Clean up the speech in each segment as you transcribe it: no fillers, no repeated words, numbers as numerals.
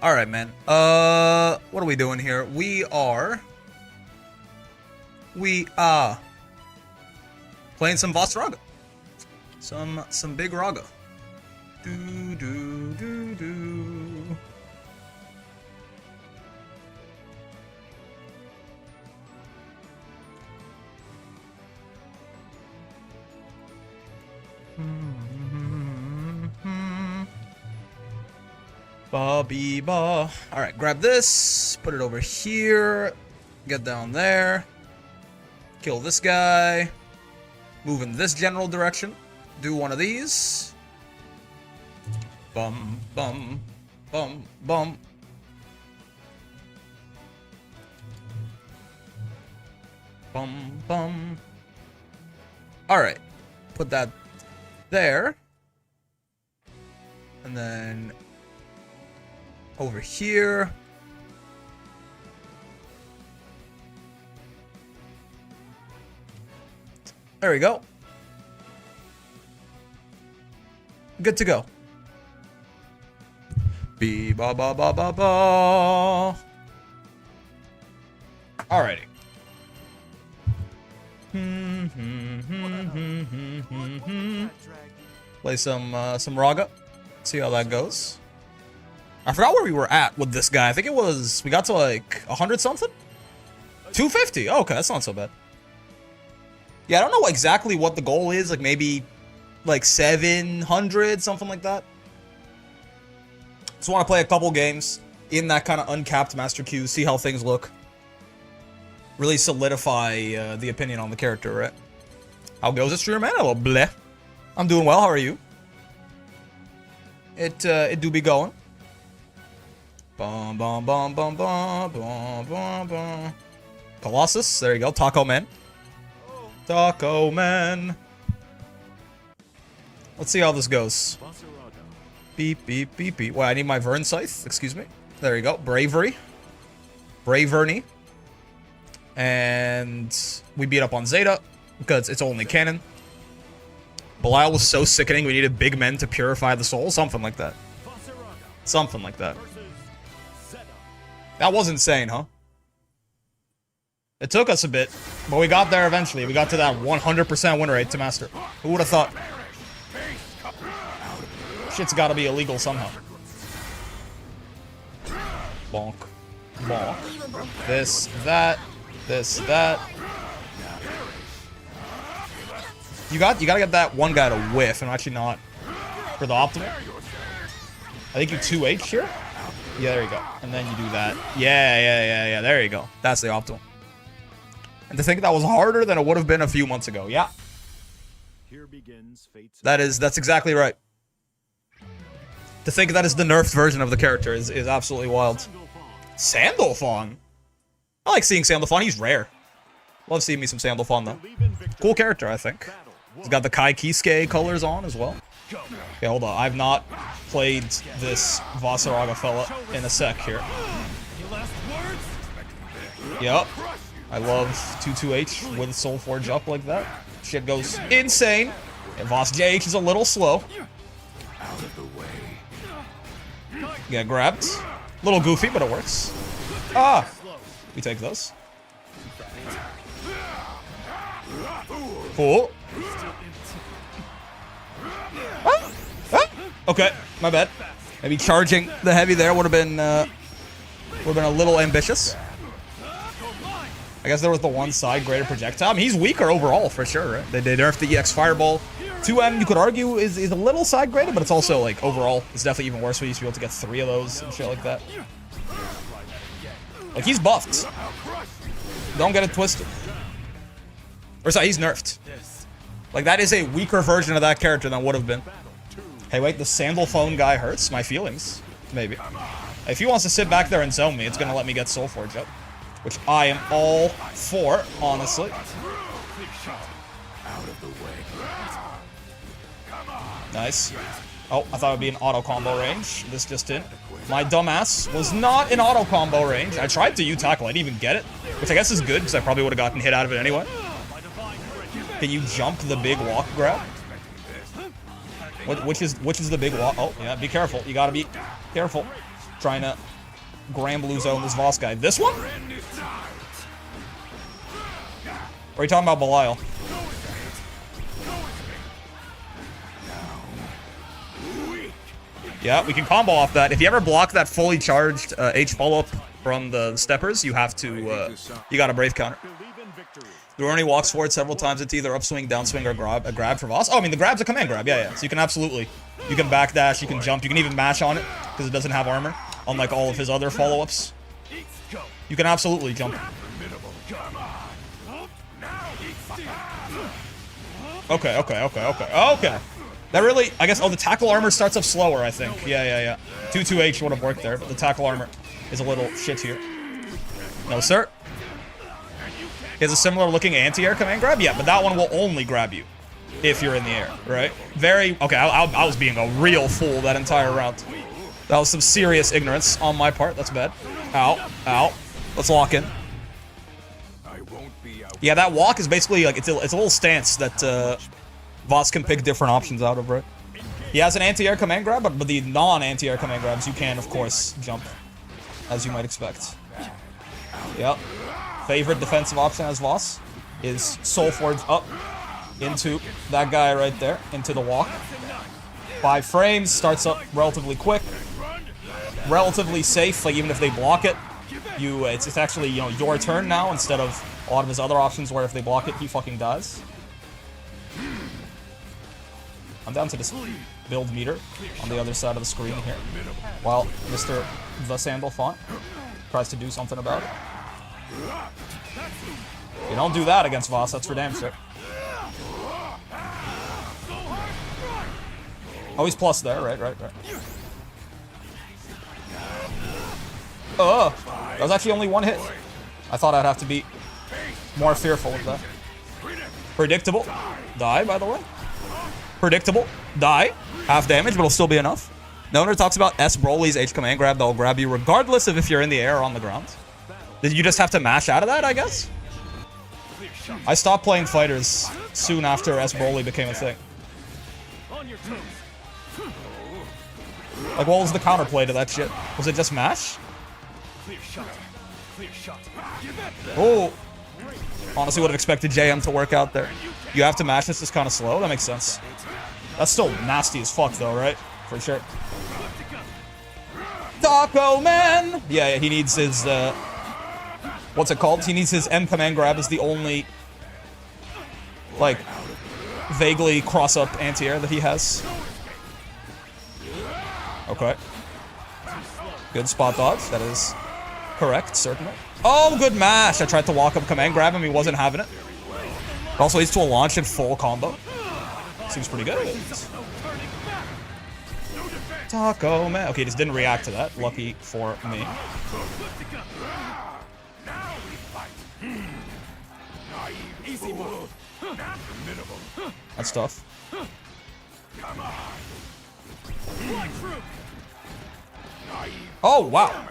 Alright, man. What are we doing here? We are playing some Vaseraga. Some big raga. Do do do do. Bobby ba. Alright, grab this, put it over here, get down there, kill this guy, move in this general direction, do one of these. Bum, bum, bum, bum. Bum, bum. Alright, put that there. And then over here. There we go. Good to go. Be ba ba ba ba ba. Alrighty. Play some raga. See how that goes. I forgot where we were at with this guy. I think it was, we got to like 100 something? 250. Oh, okay, that's not so bad. Yeah, I don't know exactly what the goal is. Like maybe like 700, something like that. Just want to play a couple games in that kind of uncapped Master Queue, see how things look. Really solidify the opinion on the character, right? How goes it, streamer man? Hello, bleh. I'm doing well. How are you? It do be going. Bum bum bum bum bum bum bum bum. Colossus, there you go. Taco Man. Taco Man. Let's see how this goes. Beep beep beep beep. Well, I need my Vern Scythe. Excuse me. There you go. Bravery. Braverny. And we beat up on Zeta because it's only canon. Belial was so sickening. We needed big men to purify the soul. Something like that. Something like that. That was insane, huh? It took us a bit, but we got there eventually. We got to that 100% win rate to master. Who would have thought? Shit's gotta be illegal somehow. Bonk. Bonk. This, that. This, that. You gotta get that one guy to whiff, and actually not for the optimal. I think you 2H here. Yeah, there you go. And then you do that. Yeah. There you go. That's the optimal. And to think that was harder than it would have been a few months ago. Yeah. That's exactly right. To think that is the nerfed version of the character is absolutely wild. Sandalphon? I like seeing Sandalphon. He's rare. Love seeing me some Sandalphon, though. Cool character, I think. He's got the Kai Kisuke colors on as well. Okay, hold on. I've not played this Vaseraga fella in a sec here. Yep. I love 2-2H with Soul Forge up like that. Shit goes insane. And Voss JH is a little slow. Get grabbed. A little goofy, but it works. Ah! We take those. Cool. Okay, my bad. Maybe charging the heavy there would have been a little ambitious. I guess there was the one side greater projectile. I mean, he's weaker overall for sure, right? They nerfed the EX Fireball. 2M, you could argue, is a little side graded, but it's also like overall, it's definitely even worse. We used to be able to get 3 of those and shit like that. Like, he's buffed. Don't get it twisted. Or sorry, he's nerfed. Like, that is a weaker version of that character than would have been. Hey, wait, the Sandalphone guy hurts my feelings. Maybe. If he wants to sit back there and zone me, it's gonna let me get Soul Forge up. Which I am all for, honestly. Nice. Oh, I thought it would be an auto combo range. This just didn't. My dumbass was not in auto combo range. I tried to U-tackle, I didn't even get it. Which I guess is good, because I probably would have gotten hit out of it anyway. Can you jump the big walk grab? Which is the big walk? Oh, yeah, be careful. You gotta be careful. trying to Grand Blue Zone this Voss guy. This one? Or are you talking about Belial? Yeah, we can combo off that. If you ever block that fully charged H follow-up from the steppers, you have to, you got a Brave counter. Duroni walks forward several times into either upswing, downswing, or a grab for Voss. Oh, I mean, the grab's a command grab, yeah. So you can absolutely, you can backdash, you can jump, you can even mash on it, because it doesn't have armor, unlike all of his other follow-ups. You can absolutely jump. Okay. That really, I guess, oh, the tackle armor starts up slower, I think. Yeah. 2-2H would have worked there, but the tackle armor is a little shit here. No, sir. He has a similar looking anti-air command grab? Yeah, but that one will only grab you if you're in the air, right? Very, okay, I was being a real fool that entire round. That was some serious ignorance on my part. That's bad. Ow. Let's lock in. Yeah, that walk is basically like, it's a little stance that Voss can pick different options out of, right? He has an anti-air command grab, but the non-anti-air command grabs, you can, of course, jump, as you might expect. Yep. Favorite defensive option as Voss is Soul Forge up into that guy right there, into the walk. 5 frames, starts up relatively quick. Relatively safe, like even if they block it, it's actually, you know, your turn now instead of a lot of his other options where if they block it, he fucking dies. I'm down to this build meter on the other side of the screen here, while Mr. The Sandal Font tries to do something about it. You don't do that against Voss, that's for damn sure. Oh, he's plus there, right. Oh, that was actually only 1 hit. I thought I'd have to be more fearful of that. Predictable. Die, by the way. Predictable. Die. Half damage, but it'll still be enough. Noner talks about S. Broly's H command grab that will grab you regardless of if you're in the air or on the ground. Did you just have to mash out of that, I guess? I stopped playing fighters soon after S. Broly became a thing. Like, what was the counterplay to that shit? Was it just mash? Oh! Honestly would have expected JM to work out there. You have to mash, it's just kind of slow? That makes sense. That's still nasty as fuck though, right? For sure. Taco Man! Yeah, he needs his, what's it called? He needs his M command grab as the only, like, vaguely cross-up anti-air that he has. Okay. Good spot dodge, that is correct, certainly. Oh, good mash! I tried to walk up command grab him, he wasn't having it. It also leads to a launch in full combo. Seems pretty good. Taco Man. Okay, he just didn't react to that. Lucky for me. That's tough. Oh, wow.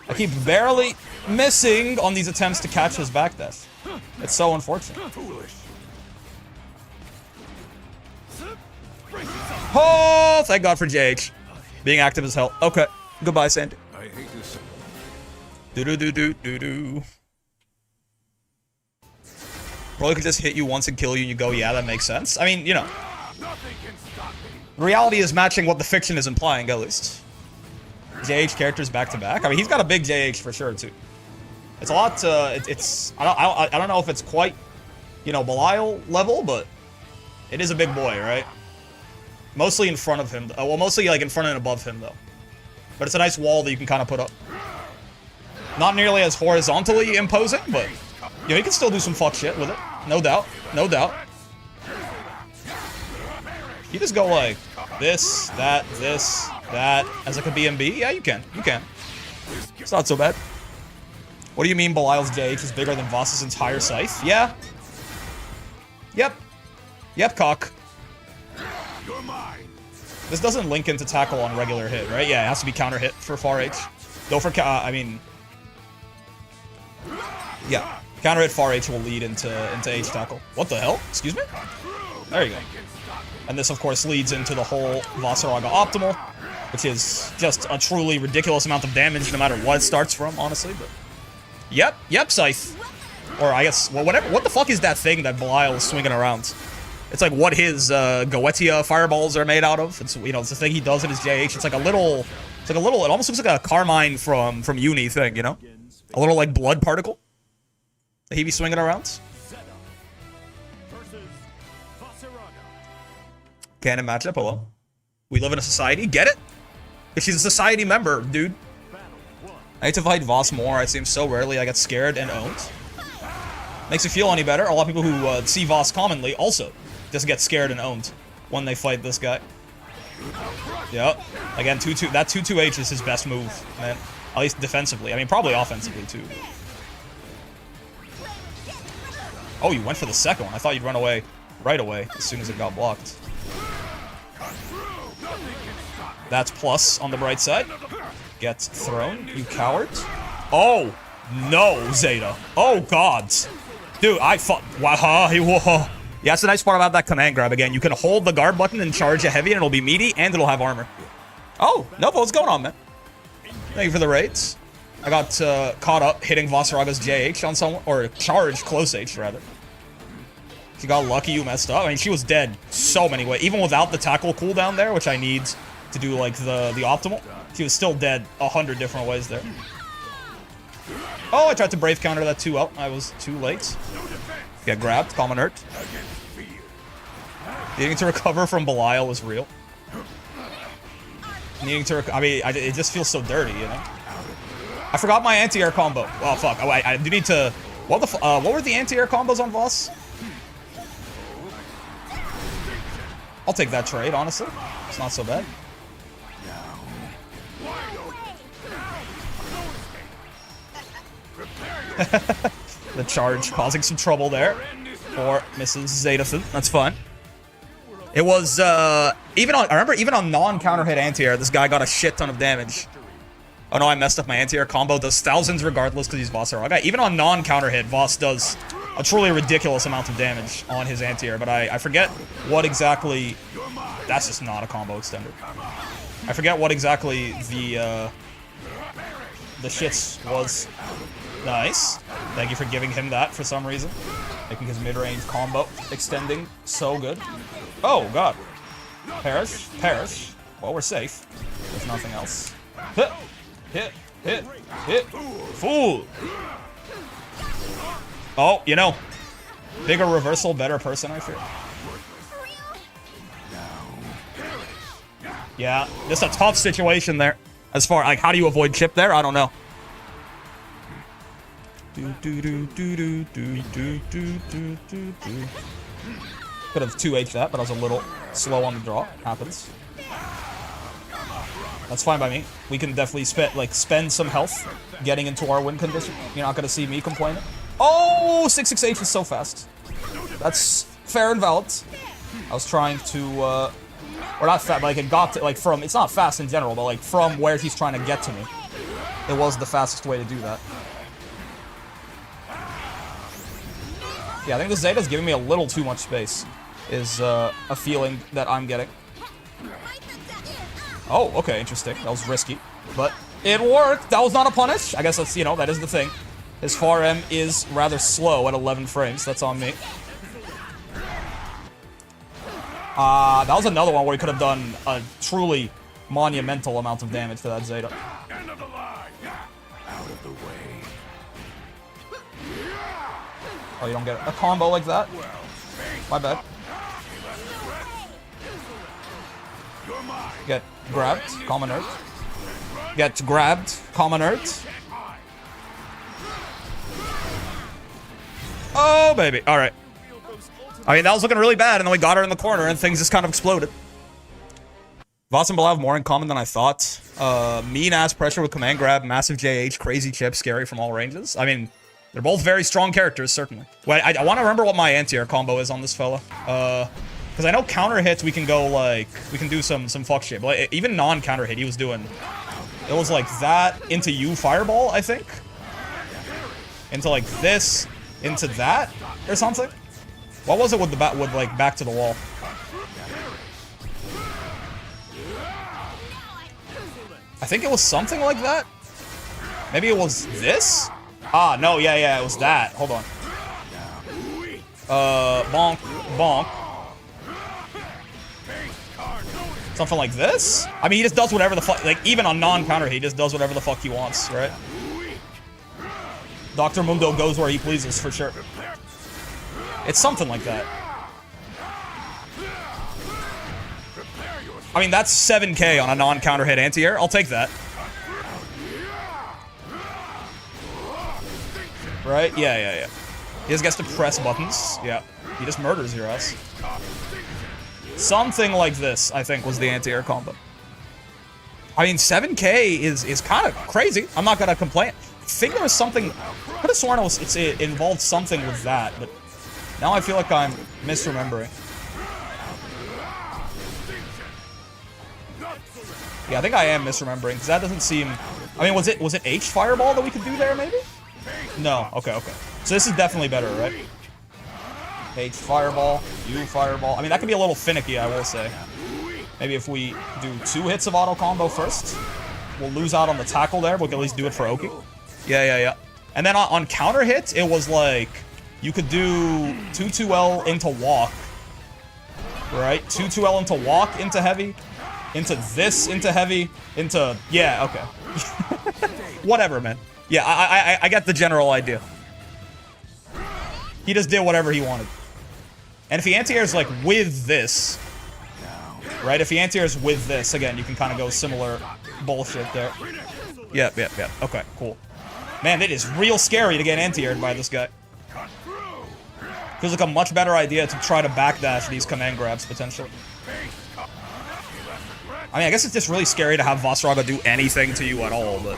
I keep barely missing on these attempts to catch his backdash. It's so unfortunate. Oh, thank God for JH. Being active as hell. Okay. Goodbye, Sandy. Do-do-do-do-do-do. Broly could just hit you once and kill you and you go, yeah, that makes sense. I mean, you know. Reality is matching what the fiction is implying, at least. JH characters back to back. I mean, he's got a big JH for sure, too. It's a lot, I don't know if it's quite, you know, Belial level, but it is a big boy, right? Mostly in front of him. Well, mostly like in front and above him, though. But it's a nice wall that you can kind of put up. Not nearly as horizontally imposing, but you know, you can still do some fuck shit with it. No doubt. No doubt. You just go like this, that, as like a BMB? Yeah, you can. You can. It's not so bad. What do you mean Belial's JH is bigger than Voss's entire scythe? Yeah. Yep. Yep, cock. This doesn't link into tackle on regular hit, right? Yeah, it has to be counter hit for far H. Though for, I mean... Yeah. Counter hit far H will lead into H tackle. What the hell? Excuse me? There you go. And this, of course, leads into the whole Vaseraga optimal. which is just a truly ridiculous amount of damage no matter what it starts from, honestly. But yep, Scythe. Or I guess, well, whatever. What the fuck is that thing that Belial is swinging around? It's like what his Goetia fireballs are made out of. It's, you know, it's the thing he does in his JH. It's like a little, it almost looks like a Carmine from Uni thing, you know? A little like blood particle that he be swinging around. Canon matchup, hello. We live in a society, get it? If she's a society member, dude. I need to fight Voss more. I see him so rarely. I get scared and owned. Makes you feel any better. A lot of people who see Voss commonly also just get scared and owned when they fight this guy. Yep. Again, 2-2. That 2-2H is his best move, man. At least defensively. I mean, probably offensively, too. Oh, you went for the second one. I thought you'd run away right away as soon as it got blocked. That's plus on the bright side. Gets thrown, you coward. Oh, no, Zeta. Oh, God. Dude, I fought. Wow. Yeah, that's the nice part about that command grab. Again, you can hold the guard button and charge a heavy, and it'll be meaty, and it'll have armor. Oh, Nova, what's going on, man? Thank you for the raids. I got caught up hitting Vasaraga's JH on someone, or charge close H, rather. She got lucky you messed up. I mean, she was dead so many ways. Even without the tackle cooldown there, which I need to do, like, the optimal, she was still dead 100 different ways there. Oh, I tried to Brave counter that 2 out. I was too late. Get grabbed. Calm alert. Needing to recover from Belial was real. Needing to I mean, it just feels so dirty, you know? I forgot my anti-air combo. Oh, fuck. Oh, I do need to... What were the anti-air combos on Voss? I'll take that trade, honestly. It's not so bad. The charge causing some trouble there for Mrs. Zetafin. That's fun. It was, I remember even on non-counter hit anti-air, this guy got a shit ton of damage. Oh no, I messed up my anti-air combo. Does thousands regardless because he's Vaseraga. Even on non-counter hit, Voss does a truly ridiculous amount of damage on his anti-air, but I forget what exactly... That's just not a combo extender. I forget what exactly the shits was. Nice. Thank you for giving him that for some reason. Making his mid-range combo extending so good. Oh, God. Perish. Well, we're safe. There's nothing else. Hit. Fool. Oh, you know. Bigger reversal, better person, I fear. Yeah, just a tough situation there. As far, like, how do you avoid chip there? I don't know. Could have 2H that, but I was a little slow on the draw. Happens. That's fine by me. We can definitely spend some health getting into our win condition. You're not gonna see me complaining. Oh, 668 is so fast. That's fair and valid. I was trying to, or not fast, but like it got to, like from, it's not fast in general, but like from where he's trying to get to me. It was the fastest way to do that. Yeah, I think the Zeta's giving me a little too much space, is a feeling that I'm getting. Oh, okay, interesting. That was risky, but it worked. That was not a punish. I guess that's, you know, that is the thing. His far M is rather slow at 11 frames. That's on me. That was another one where he could have done a truly monumental amount of damage to that Zeta. End of the line. Out of the way. Oh, you don't get a combo like that? My bad. Get grabbed, common earth. Get grabbed, common earth. Oh, baby. All right. I mean, that was looking really bad, and then we got her in the corner, and things just kind of exploded. Voss and Belial have more in common than I thought. Mean-ass pressure with command grab, massive JH, crazy chip, scary from all ranges. I mean, they're both very strong characters, certainly. Wait, I want to remember what my anti-air combo is on this fella. Because I know counter hits, we can go, like, we can do some fuck shit. But like, even non-counter hit, he was doing... It was like that into you fireball, I think. Into like this, into that, or something. What was it with the like back to the wall? I think it was something like that. Maybe it was this? Ah, no, yeah, it was that. Hold on. Bonk, bonk. Something like this? I mean, he just does whatever the fuck, like, even on non-counter, he just does whatever the fuck he wants, right? Dr. Mundo goes where he pleases, for sure. It's something like that. I mean, that's 7k on a non-counter hit anti-air. I'll take that. Right? Yeah. He just gets to press buttons. Yeah. He just murders your ass. Something like this, I think, was the anti-air combo. I mean, 7k is kind of crazy. I'm not gonna complain. I think there was something... I could have sworn it involved something with that, but now I feel like I'm misremembering. Yeah, I think I am misremembering, because that doesn't seem... I mean, was it H Fireball that we could do there, maybe? No. Okay. So this is definitely better, right? H Fireball, U Fireball. I mean, that could be a little finicky, I will say. Maybe if we do 2 hits of auto combo first, we'll lose out on the tackle there, but we can at least do it for Oki. Yeah. And then on counter hit, it was like, you could do 2-2L into walk, right? 2-2L into walk, into heavy, into this, into heavy, into... Yeah, okay. Whatever, man. Yeah, I get the general idea. He just did whatever he wanted. And if he anti-airs, like, with this, right? If he anti-airs with this, again, you can kind of go similar bullshit there. Yep. Okay, cool. Man, it is real scary to get anti-aired by this guy. Feels like a much better idea to try to backdash these command grabs, potentially. I mean, I guess it's just really scary to have Vaseraga do anything to you at all, but...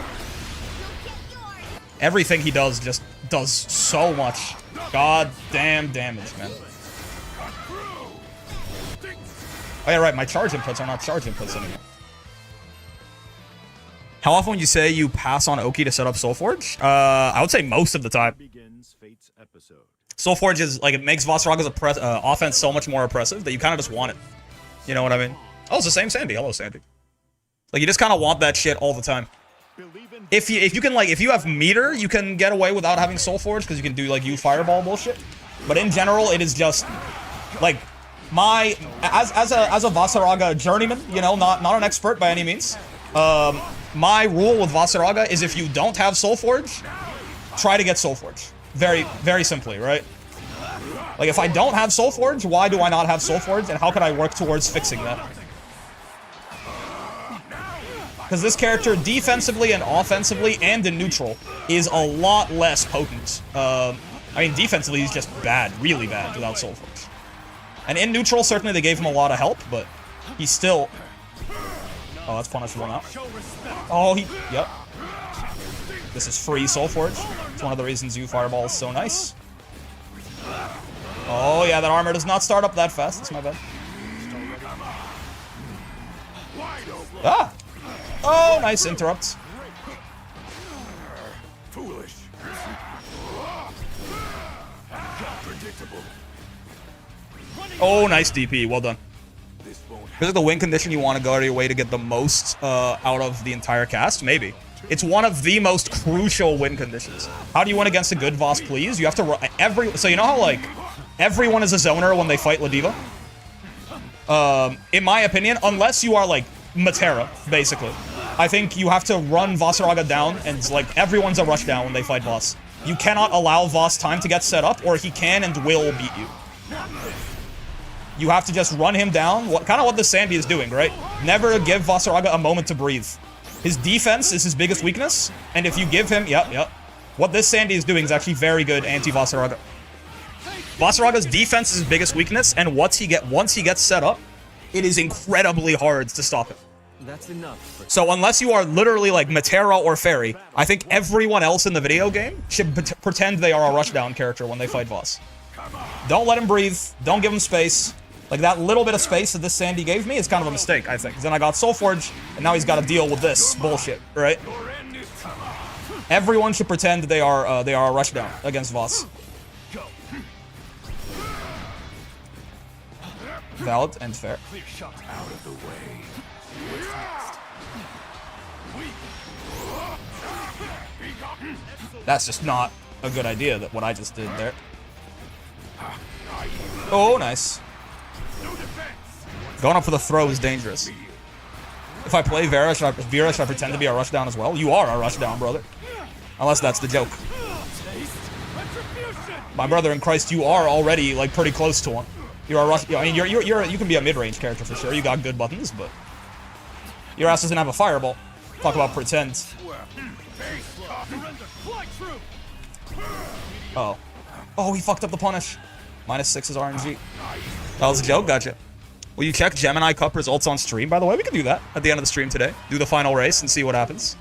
Everything he does just does so much goddamn damage, man. Oh yeah, right, my charge inputs are not charge inputs anymore. How often would you say you pass on Oki to set up Soulforge? I would say most of the time. Soulforge is, like, it makes Vaseraga's offense so much more oppressive that you kind of just want it. You know what I mean? Oh, it's the same Sandy. Hello, Sandy. Like, you just kind of want that shit all the time. If you can, like, if you have meter, you can get away without having Soulforge, because you can do, like, Fireball bullshit. But in general, it is just, like, as a Vaseraga journeyman, you know, not an expert by any means, my rule with Vaseraga is if you don't have Soulforge, try to get Soulforge. Very, very simply, right? Like, if I don't have Soulforge, why do I not have Soulforge, and how can I work towards fixing that? Because this character, defensively and offensively and in neutral, is a lot less potent. I mean, defensively, he's just bad, really bad, without Soulforge. And in neutral, certainly they gave him a lot of help, but he's still... Oh, that's punishable now. Oh, Yep. This is free Soulforge. It's one of the reasons U Fireball is so nice. Oh, yeah, that armor does not start up that fast. That's my bad. Ah! Oh, nice interrupt. Foolish. Oh, nice DP. Well done. Is it the win condition you want to go out of your way to get the most out of the entire cast? Maybe. It's one of the most crucial win conditions. How do you win against a good Voss, please? You have to run so you know how, like, everyone is a zoner when they fight Ladiva? In my opinion, unless you are, like, Matera, basically. I think you have to run Vaseraga down, and, like, everyone's a rush down when they fight Voss. You cannot allow Voss time to get set up, or he can and will beat you. You have to just run him down, kind of what the Sandy is doing, right? Never give Vaseraga a moment to breathe. His defense is his biggest weakness, and if you give him... Yep. What this Sandy is doing is actually very good anti-Vaseraga. Vaseraga's defense is his biggest weakness, and once he gets set up, it is incredibly hard to stop him. That's enough. So unless you are literally like Matera or Fairy, I think everyone else in the video game should pretend they are a rushdown character when they fight Voss. Don't let him breathe. Don't give him space. Like, that little bit of space that this Sandy gave me is kind of a mistake, I think. Then I got Soulforge, and now he's got to deal with this bullshit, right? Everyone should pretend they are a rushdown against Voss. Valid and fair. That's just not a good idea, that what I just did there. Oh, nice. Going up for the throw is dangerous. If I play Vera, should I pretend to be a rushdown as well? You are a rushdown, brother. Unless that's the joke. My brother in Christ, you are already, like, pretty close to one. You're a rush. I mean, you can be a mid-range character for sure. You got good buttons, but your ass doesn't have a fireball. Talk about pretend. Oh. Oh, he fucked up the punish. -6 is RNG. That was a joke, gotcha. Will you check Gemini Cup results on stream? By the way, we can do that at the end of the stream today. Do the final race and see what happens.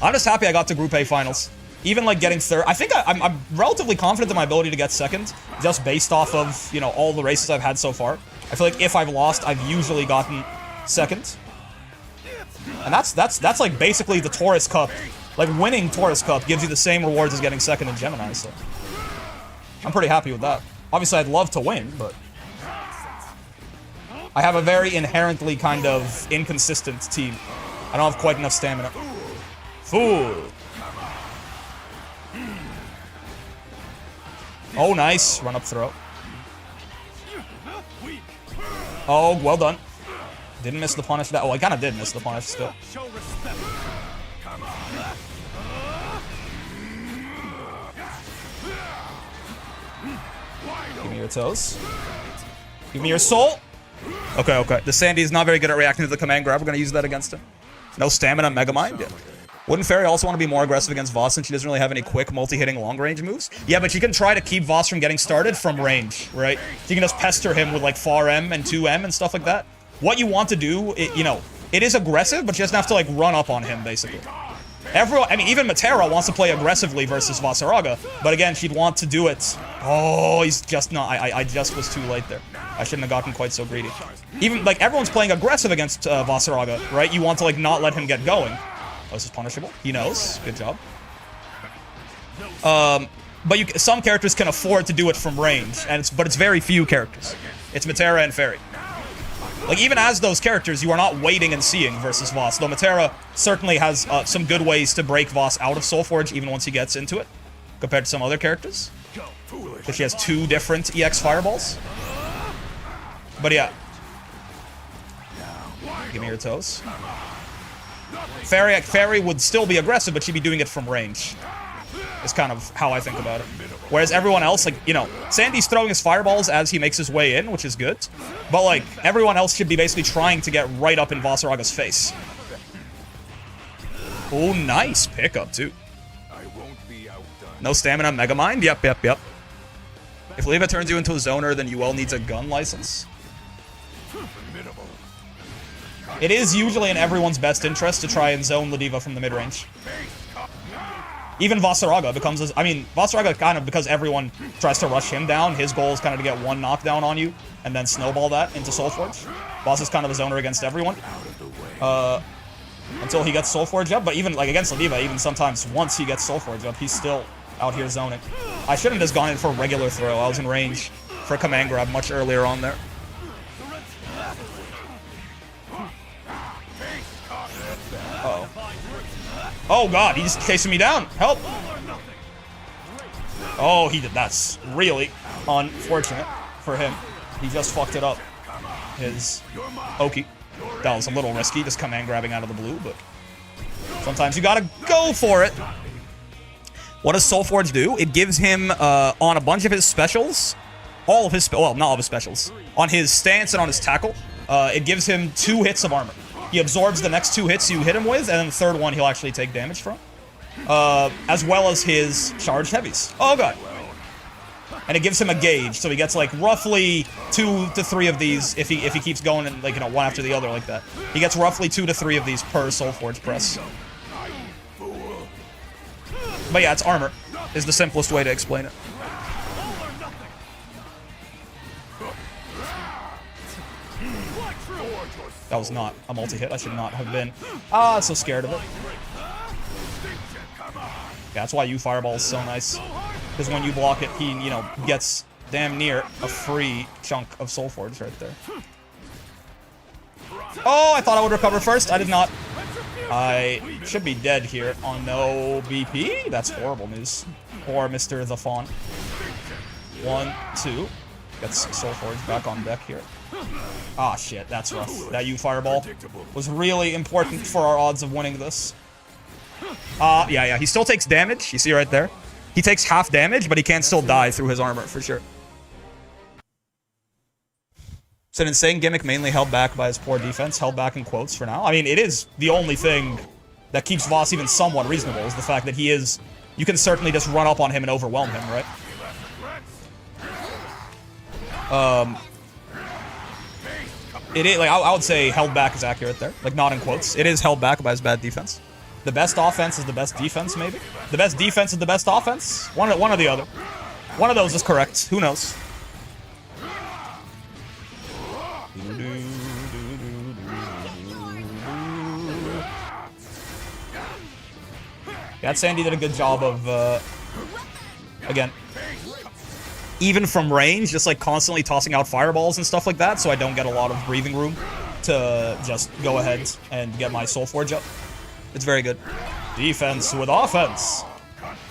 I'm just happy I got to Group A finals. Even, like, getting third. I think I'm relatively confident in my ability to get second, just based off of, you know, all the races I've had so far. I feel like if I've lost, I've usually gotten second. And that's like, basically the Taurus Cup. Like, winning Taurus Cup gives you the same rewards as getting second in Gemini, so I'm pretty happy with that. Obviously, I'd love to win, but I have a very inherently kind of inconsistent team. I don't have quite enough stamina. Fool. Oh, nice. Run up throw. Oh, well done. Didn't miss the punish. Oh, I kind of did miss the punish still. Give me your toes. Give me your soul. Okay, okay. The Sandy is not very good at reacting to the command grab. We're going to use that against him. No stamina, Mega Mind. Yeah. Wouldn't Fairy also want to be more aggressive against Voss since she doesn't really have any quick multi-hitting long-range moves? Yeah, but she can try to keep Voss from getting started from range, right? She can just pester him with, like, 4M and 2M and stuff like that. What you want to do, you know, it is aggressive, but you just have to, like, run up on him, basically. Everyone, I mean, even Matera wants to play aggressively versus Vaseraga, but again, she'd want to do it. Oh, he's just not. I just was too late there. I shouldn't have gotten quite so greedy. Even, like, everyone's playing aggressive against Vaseraga, right? You want to, like, not let him get going. Oh, this is punishable. He knows. Good job. But some characters can afford to do it from range, and but it's very few characters. It's Matera and Fairy. Like, even as those characters, you are not waiting and seeing versus Voss. Though Matera certainly has some good ways to break Voss out of Soulforge, even once he gets into it, compared to some other characters. Because she has 2 different EX fireballs. But yeah. Give me your toes. Fairy would still be aggressive, but she'd be doing it from range. Is kind of how I think about it. Whereas everyone else, like, you know, Sandy's throwing his fireballs as he makes his way in, which is good. But, like, everyone else should be basically trying to get right up in Vaseraga's face. Oh, nice pickup, too. No stamina, Mega Mind? Yep. If Leva turns you into a zoner, then UL needs a gun license. It is usually in everyone's best interest to try and zone Lediva from the mid-range. Even Vaseraga becomes... I mean, Vaseraga kind of, because everyone tries to rush him down, his goal is kind of to get one knockdown on you and then snowball that into Soulforge. Voss is kind of a zoner against everyone. Until he gets Soulforge up, but even, like, against Lediva, even sometimes once he gets Soulforge up, he's still out here zoning. I shouldn't have just gone in for a regular throw. I was in range for a command grab much earlier on there. Uh-oh. Oh, God, he's chasing me down. Help. Oh, he did. That's really unfortunate for him. He just fucked it up. His Oki. That was a little risky, just command grabbing out of the blue, but sometimes you gotta go for it. What does Soulforge do? It gives him, on a bunch of his specials, all of his, well, not all of his specials, on his stance and on his tackle, it gives him 2 hits of armor. He absorbs the next 2 hits you hit him with, and then the third one he'll actually take damage from. As well as his charged heavies. Oh, God. And it gives him a gauge, so he gets, like, roughly 2 to 3 of these if he keeps going, and, like, you know, one after the other like that. He gets roughly 2 to 3 of these per Soulforge press. But yeah, it's armor, is the simplest way to explain it. That was not a multi-hit. I should not have been. So scared of it. Yeah, that's why you Fireball is so nice. Because when you block it, he, you know, gets damn near a free chunk of Soulforge right there. Oh, I thought I would recover first. I did not. I should be dead here on no BP. That's horrible news. Or Mr. The Fawn. 1, 2. Gets Soulforge back on deck here. Ah, shit, that's rough. That U-Fireball was really important for our odds of winning this. Yeah, he still takes damage. You see right there? He takes half damage, but he can still die through his armor, for sure. It's an insane gimmick, mainly held back by his poor defense. Held back in quotes for now. I mean, it is the only thing that keeps Voss even somewhat reasonable, is the fact that he is... You can certainly just run up on him and overwhelm him, right? It is, like, I would say held back is accurate there. Like, not in quotes. It is held back by his bad defense. The best offense is the best defense, maybe? The best defense is the best offense? One or the other. One of those is correct. Who knows? Yeah, Sandy did a good job of, again, even from range, just like constantly tossing out fireballs and stuff like that, so I don't get a lot of breathing room to just go ahead and get my Soulforge up. It's very good. Defense with offense.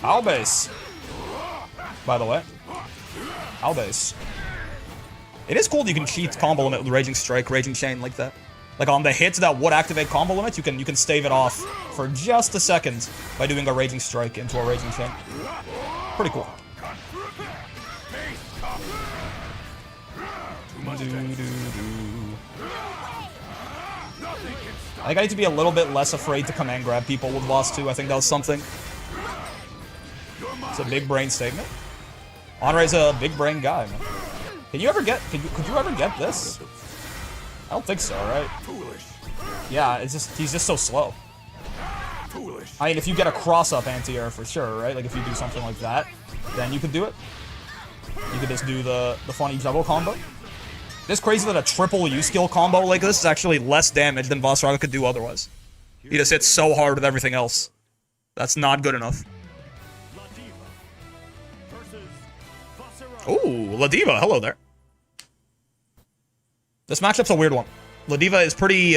Owl base. By the way. Owl base. It is cool that you can cheat combo limit with Raging Strike, Raging Chain like that. Like on the hits that would activate combo limit, you can stave it off for just a second by doing a Raging Strike into a Raging Chain. Pretty cool. I think I need to be a little bit less afraid to command grab people with Voss 2. I think that was something. It's a big brain statement. Honore's a big brain guy, man. Can you ever get, could you ever get this? I don't think so, right? Yeah, it's just, he's just so slow. I mean, if you get a cross-up anti-air for sure, right? Like if you do something like that, then you could do it. You could just do the funny juggle combo. It's crazy that a triple U-skill combo like this is actually less damage than Vaseraga could do otherwise. He just hits so hard with everything else. That's not good enough. Ooh, Ladiva, hello there. This matchup's a weird one. Ladiva is pretty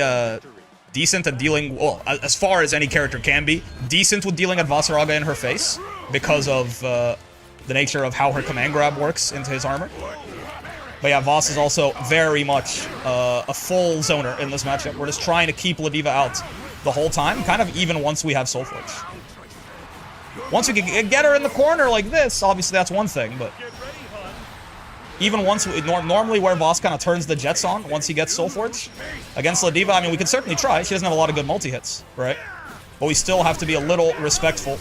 decent at dealing, well, as far as any character can be, decent with dealing at Vaseraga in her face because of the nature of how her command grab works into his armor. But yeah, Voss is also very much a full zoner in this matchup. We're just trying to keep Ladiva out the whole time, kind of even once we have Soulforge. Once we can get her in the corner like this, obviously that's one thing, but even once, normally where Voss kind of turns the jets on once he gets Soulforge, against Ladiva, I mean, we can certainly try. She doesn't have a lot of good multi-hits, right? But we still have to be a little respectful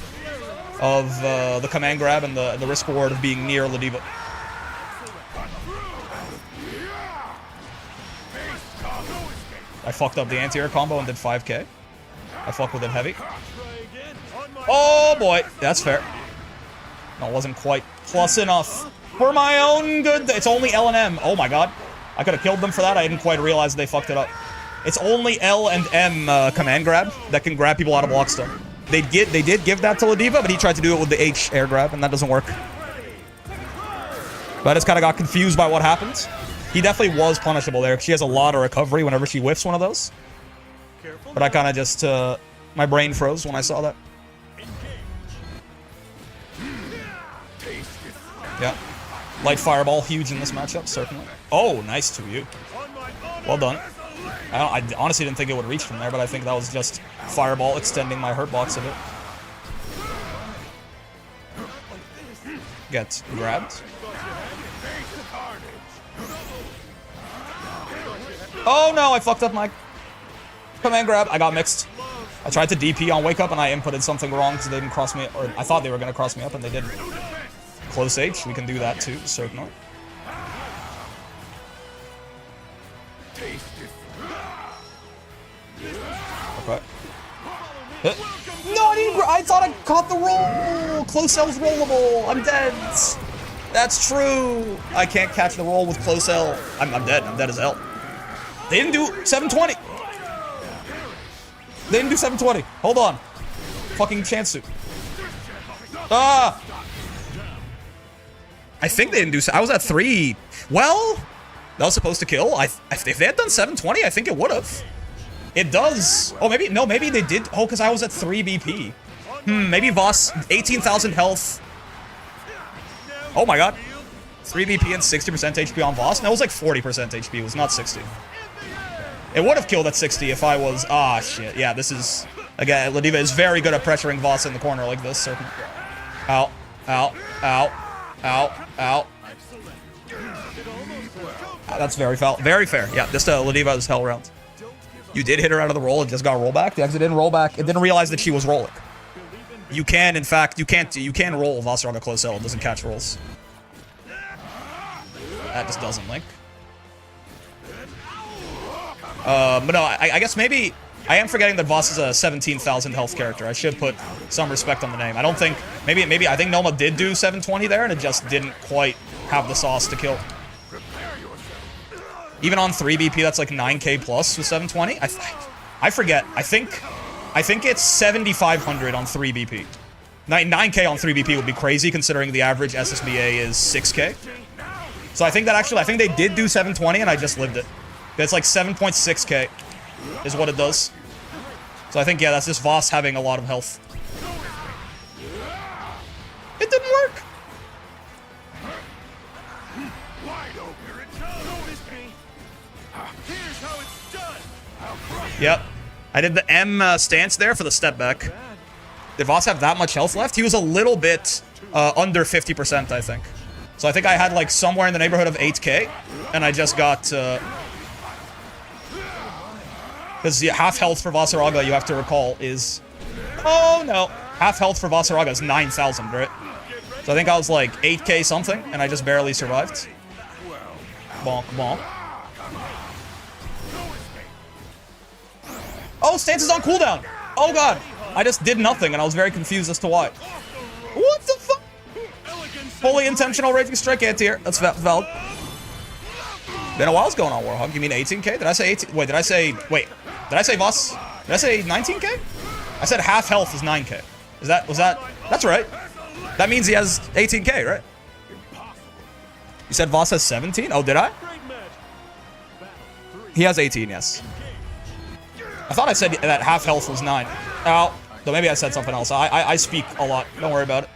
of the command grab and the risk reward of being near Ladiva. I fucked up the anti-air combo and did 5k. I fucked with it heavy. Oh boy, that's fair. No, it wasn't quite plus enough for my own good. It's only L and M. Oh my god. I could have killed them for that. I didn't quite realize they fucked it up. It's only L and M command grab that can grab people out of block stuff. They did give that to Ladiva, but he tried to do it with the H air grab, and that doesn't work. But I just kind of got confused by what happened. He definitely was punishable there. She has a lot of recovery whenever she whiffs one of those. But I kind of just, my brain froze when I saw that. Yeah. Light Fireball, huge in this matchup, certainly. Oh, nice 2U. Well done. I honestly didn't think it would reach from there, but I think that was just Fireball extending my hurt box a bit. Get grabbed. Oh no, I fucked up my command grab. I got mixed. I tried to DP on Wake Up and I inputted something wrong because they didn't cross me, or I thought they were going to cross me up and they didn't. Close H, we can do that too, certainly. Okay. Hit. No, I thought I caught the roll! Close L's rollable! I'm dead! That's true! I can't catch the roll with close L. I'm dead. I'm dead as L. They didn't do 720. They didn't do 720. Hold on. Fucking Chansu. Ah! I think they didn't do... I was at 3. Well, that was supposed to kill. If they had done 720, I think it would have. It does. Oh, maybe, no, maybe they did. Oh, because I was at 3 BP. Maybe Voss, 18,000 health. Oh my god. 3 BP and 60% HP on Voss. No, it was like 40% HP. It was not 60. It would have killed at 60 if I was... Ah, shit. Yeah, this is... Again, Ladiva is very good at pressuring Voss in the corner like this. So... Ow. Ow. Ow. Ow. Ow. That's very foul. Very fair. Yeah, this Ladiva is hell round. You did hit her out of the roll. It just got roll back. The exit didn't roll back. It didn't realize that she was rolling. You can, in fact, you can roll Vaseraga close L. It doesn't catch rolls. That just doesn't link. But no, I guess maybe... I am forgetting that Voss is a 17,000 health character. I should put some respect on the name. I don't think... Maybe I think Noma did do 720 there, and it just didn't quite have the sauce to kill. Even on 3 BP, that's like 9k plus with 720. I forget. I think it's 7,500 on 3 BP. 9k on 3 BP would be crazy, considering the average SSBA is 6k. So I think they did do 720, and I just lived it. It's like 7.6k is what it does. So I think, yeah, that's just Voss having a lot of health. It didn't work. Yep. I did the M stance there for the step back. Did Voss have that much health left? He was a little bit under 50%, I think. So I think I had like somewhere in the neighborhood of 8k, and I just got... Because half health for Vaseraga, you have to recall, is... Oh, no. Half health for Vaseraga is 9,000, right? So I think I was like 8k something, and I just barely survived. Bonk, bonk. Oh, stance is on cooldown! Oh, God. I just did nothing, and I was very confused as to why. What the fuck? Fully intentional raging strike anti-air. That's valid. Been a while's going on, Warhog. You mean 18k? Did I say 18? Wait, did I say... Wait. Did I say Voss? Did I say 19k? I said half health is 9k. Was that... That's right. That means he has 18k, right? You said Voss has 17? Oh, did I? He has 18, yes. I thought I said that half health was 9. Oh, though maybe I said something else. I speak a lot. Don't worry about it.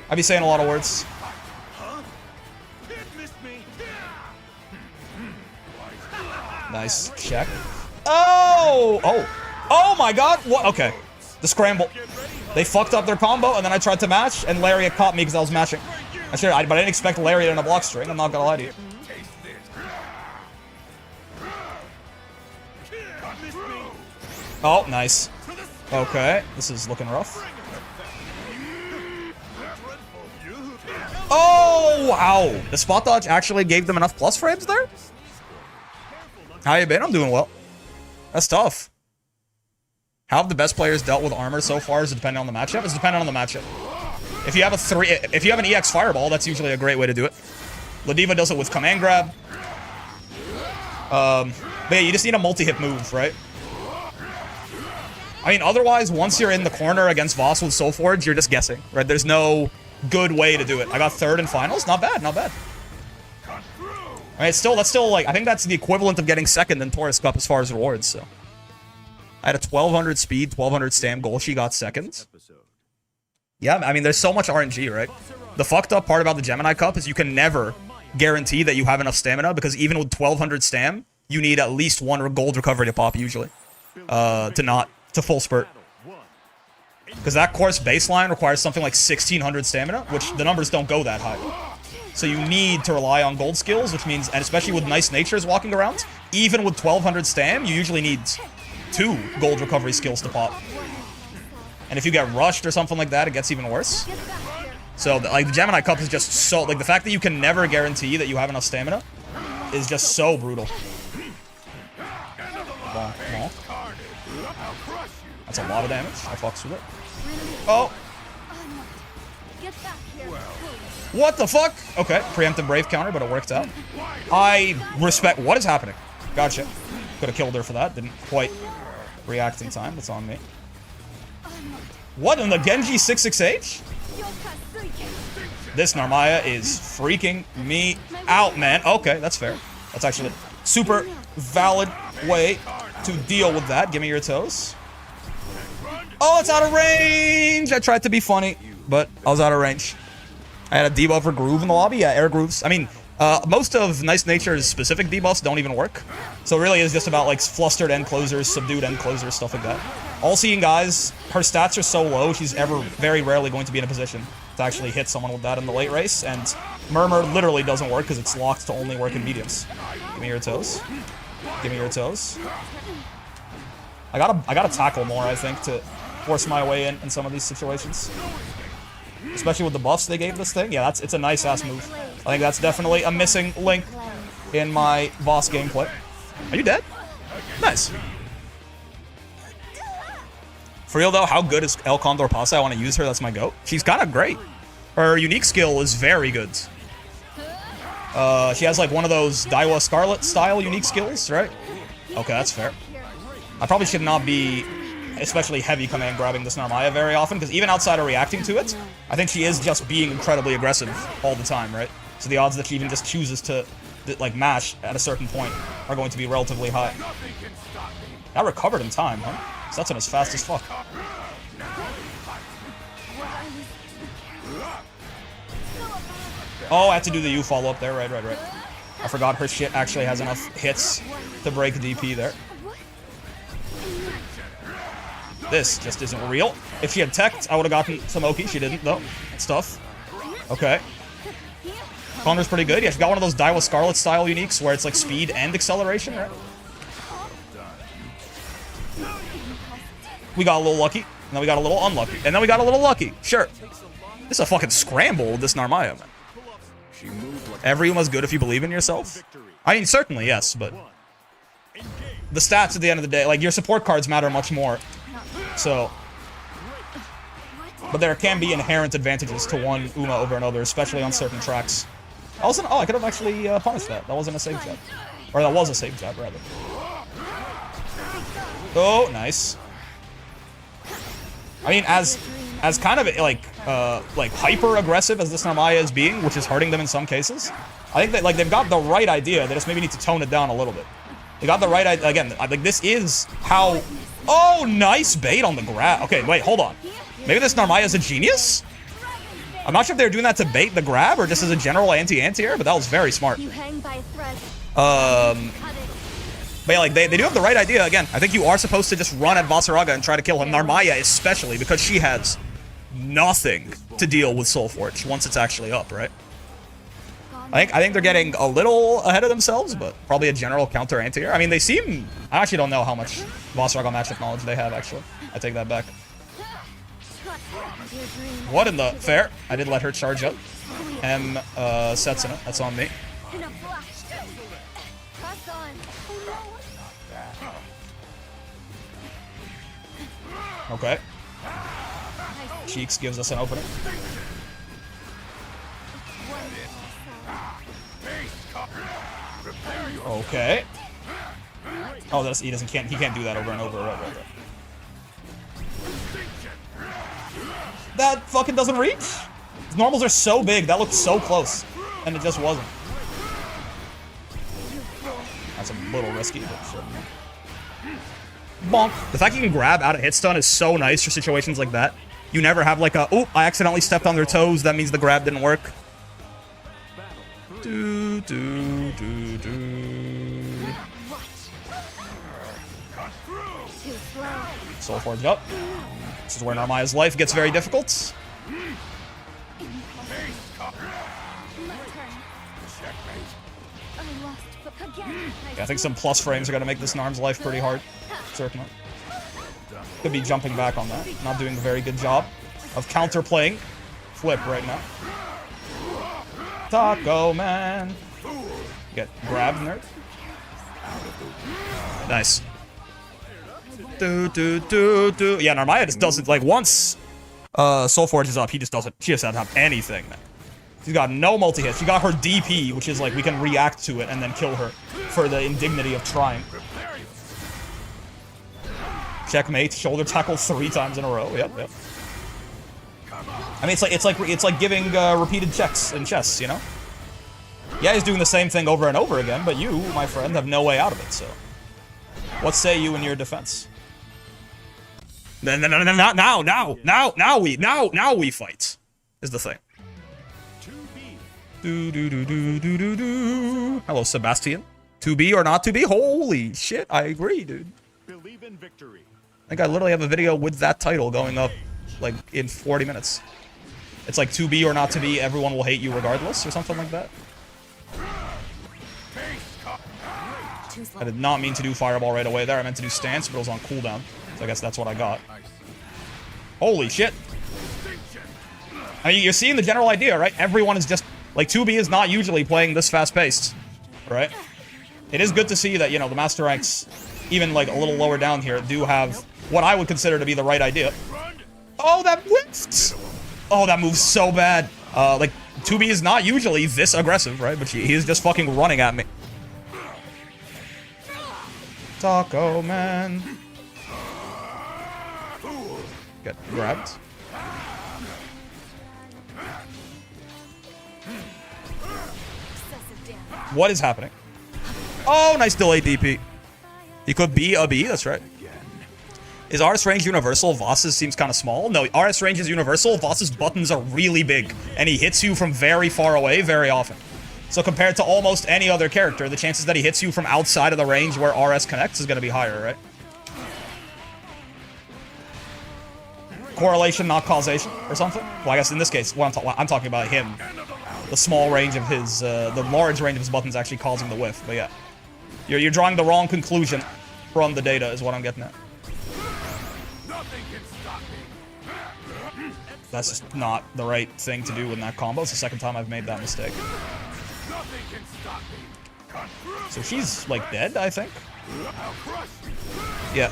I be saying a lot of words. Nice check. Oh! Oh. Oh my god! What? Okay. The scramble. They fucked up their combo, and then I tried to match, and Lariat caught me because I was matching. But I didn't expect Lariat in a block string. I'm not gonna lie to you. Oh, nice. Okay. This is looking rough. Oh, wow. The spot dodge actually gave them enough plus frames there? How you been? I'm doing well. That's tough. How have the best players dealt with armor so far? Is it depending on the matchup? It's dependent on the matchup. If you have an EX Fireball, that's usually a great way to do it. Ladiva does it with Command Grab. But yeah, you just need a multi-hit move, right? I mean, otherwise, once you're in the corner against Voss with Soul Forge, you're just guessing, right? There's no good way to do it. I got 3rd in finals. Not bad, not bad. I mean, that's still like, I think that's the equivalent of getting 2nd in Taurus Cup as far as rewards, so. I had a 1200 speed, 1200 stam goal. She got 2nd. Yeah, I mean, there's so much RNG, right? The fucked up part about the Gemini Cup is you can never guarantee that you have enough stamina, because even with 1200 stam, you need at least 1 gold recovery to pop, usually. To full spurt. Because that course baseline requires something like 1600 stamina, which the numbers don't go that high. So you need to rely on gold skills, which means, and especially with nice natures walking around, even with 1200 stam, you usually need 2 gold recovery skills to pop. And if you get rushed or something like that, it gets even worse. So, like, the Gemini Cup is just so, like, the fact that you can never guarantee that you have enough stamina is just so brutal. Bonk, bonk. That's a lot of damage. I fucks with it. Oh! What the fuck? Okay, preemptive Brave counter, but it worked out. I respect... What is happening? Gotcha. Could have killed her for that. Didn't quite react in time. That's on me. What in the Genji 66H? This Narmaya is freaking me out, man. Okay, that's fair. That's actually a super valid way to deal with that. Give me your toes. Oh, it's out of range! I tried to be funny, but I was out of range. I had a debuff for Groove in the lobby. Yeah, air grooves. I mean, most of Nice Nature's specific debuffs don't even work. So it really is just about, like, flustered end closers, subdued end closers, stuff like that. All-seeing guys, her stats are so low, she's very rarely going to be in a position to actually hit someone with that in the late race, and Murmur literally doesn't work because it's locked to only work in mediums. Give me your toes. Give me your toes. I gotta tackle more, I think, to force my way in some of these situations. Especially with the buffs they gave this thing. Yeah, it's a nice-ass move. I think that's definitely a missing link in my boss gameplay. Are you dead? Nice. For real, though, how good is El Condor Pasa? I want to use her. That's my goat. She's kind of great. Her unique skill is very good. She has, like, one of those Daiwa Scarlet-style unique skills, right? Okay, that's fair. I probably should not be especially heavy command grabbing this Narmaya very often, because even outside of reacting to it, I think she is just being incredibly aggressive all the time, right? So the odds that she even just chooses to, like, mash at a certain point are going to be relatively high. I recovered in time, huh? So that's as fast as fuck. Oh, I had to do the U follow-up there. Right. I forgot her shit actually has enough hits to break DP there. This just isn't real. If she had teched, I would have gotten some Oki. She didn't, though. That's tough. Okay. Connor's pretty good. Yeah, she got one of those Daiwa Scarlet-style uniques where it's like speed and acceleration, right? We got a little lucky, and then we got a little unlucky, and then we got a little lucky. Sure. This is a fucking scramble with this Narmaya, man. Everyone's good if you believe in yourself. I mean, certainly, yes, but the stats at the end of the day, like, your support cards matter much more. So, but there can be inherent advantages to one Uma over another, especially on certain tracks. Oh, I could have actually punished that. That wasn't a safe jab. Or that was a safe jab, rather. Oh, nice. I mean, as kind of, like hyper-aggressive as this Narmaya is being, which is hurting them in some cases, I think that, like, they've got the right idea. They just maybe need to tone it down a little bit. They got the right idea. Again, like, this is how... Oh, nice bait on the grab. Okay, wait, hold on. Maybe this Narmaya is a genius? I'm not sure if they were doing that to bait the grab or just as a general anti-anti-air, but that was very smart. But yeah, like, they do have the right idea. Again, I think you are supposed to just run at Vaseraga and try to kill him. Narmaya especially, because she has nothing to deal with Soulforge once it's actually up, right? I think they're getting a little ahead of themselves, but probably a general counter anti-air. I mean, they seem... I actually don't know how much Vaseraga matchup knowledge they have, actually. I take that back. What in the... Fair. I did let her charge up. M sets in it. That's on me. Okay. Cheeks gives us an opening. Okay. Oh, he can't do that over and over. Right. That fucking doesn't reach. His normals are so big. That looked so close, and it just wasn't. That's a little risky, but sure. Bonk. The fact you can grab out of hit stun is so nice for situations like that. You never have like a, oh, I accidentally stepped on their toes. That means the grab didn't work. Soulforge up. This is where Narmaya's life gets very difficult. Yeah, I think some plus frames are going to make this Narm's life pretty hard. Certainly. Could be jumping back on that. Not doing a very good job of counterplaying Flip right now. Taco Man. Get grabbed, nerd. Nice. Yeah, Narmaya just doesn't, like, once Soulforge is up, she just doesn't have anything, man. She's got no multi-hits. She got her DP, which is like, we can react to it and then kill her for the indignity of trying. Checkmate, shoulder tackle 3 times in a row. Yep. I mean, it's like giving repeated checks in chess, you know? Yeah, he's doing the same thing over and over again, but you, my friend, have no way out of it, so. What say you in your defense? Now we fight. Is the thing. Hello, Sebastian. To be or not to be? Holy shit, I agree, dude. Believe in victory. I think I literally have a video with that title going up, like, in 40 minutes. It's like, to be or not to be, everyone will hate you regardless, or something like that. I did not mean to do Fireball right away there. I meant to do Stance, but it was on cooldown. So I guess that's what I got. Holy shit. I mean, you're seeing the general idea, right? Everyone is just... Like, 2B is not usually playing this fast-paced, right? It is good to see that, you know, the Master Ranks, even, like, a little lower down here, do have what I would consider to be the right idea. Oh, that whiffed! Oh, that moves so bad. Like, 2B is not usually this aggressive, right? But he is just fucking running at me. Taco Man. Get grabbed. What is happening? Oh, nice delayed DP. He could be a B, that's right. Is RS range universal? Voss's seems kind of small. No, RS range is universal. Voss's buttons are really big, and he hits you from very far away very often. So compared to almost any other character, the chances that he hits you from outside of the range where RS connects is going to be higher, right? Correlation, not causation, or something? Well, I guess in this case, what I'm talking about him. The small range of his, the large range of his buttons actually causing the whiff. But yeah, you're drawing the wrong conclusion from the data, is what I'm getting at. That's just not the right thing to do in that combo. It's the second time I've made that mistake. So she's, like, dead, I think? Yeah.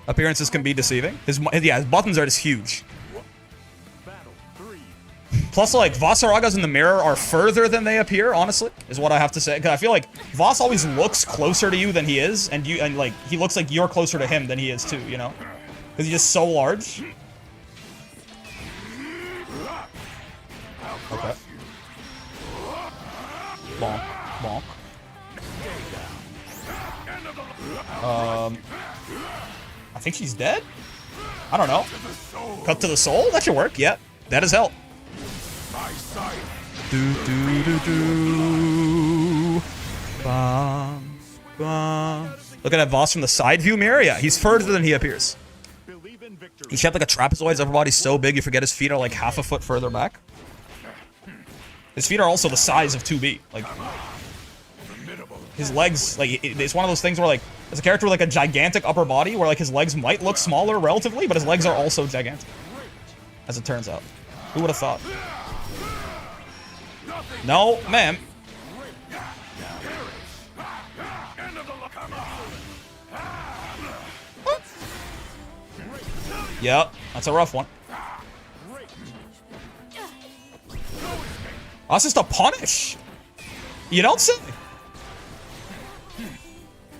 Appearances can be deceiving. His buttons are just huge. Plus, like, Vaseragas in the mirror are further than they appear, honestly, is what I have to say. Because I feel like Voss always looks closer to you than he is, and like, he looks like you're closer to him than he is, too, you know? Because he's just so large. Okay. Bonk. Bonk. I think she's dead? I don't know. Cut to the soul? That should work, yeah. That is hell. Bum, bum. Looking at Voss from the side view mirror? Yeah, he's further than he appears. He's shaped like a trapezoid. His upper body's so big you forget his feet are like half a foot further back. His feet are also the size of 2B. Like, his legs, like, it's one of those things where, like, as a character with, like, a gigantic upper body where, like, his legs might look smaller relatively, but his legs are also gigantic. As it turns out. Who would have thought? No, ma'am. Yep, that's a rough one. That's just a punish. You don't say.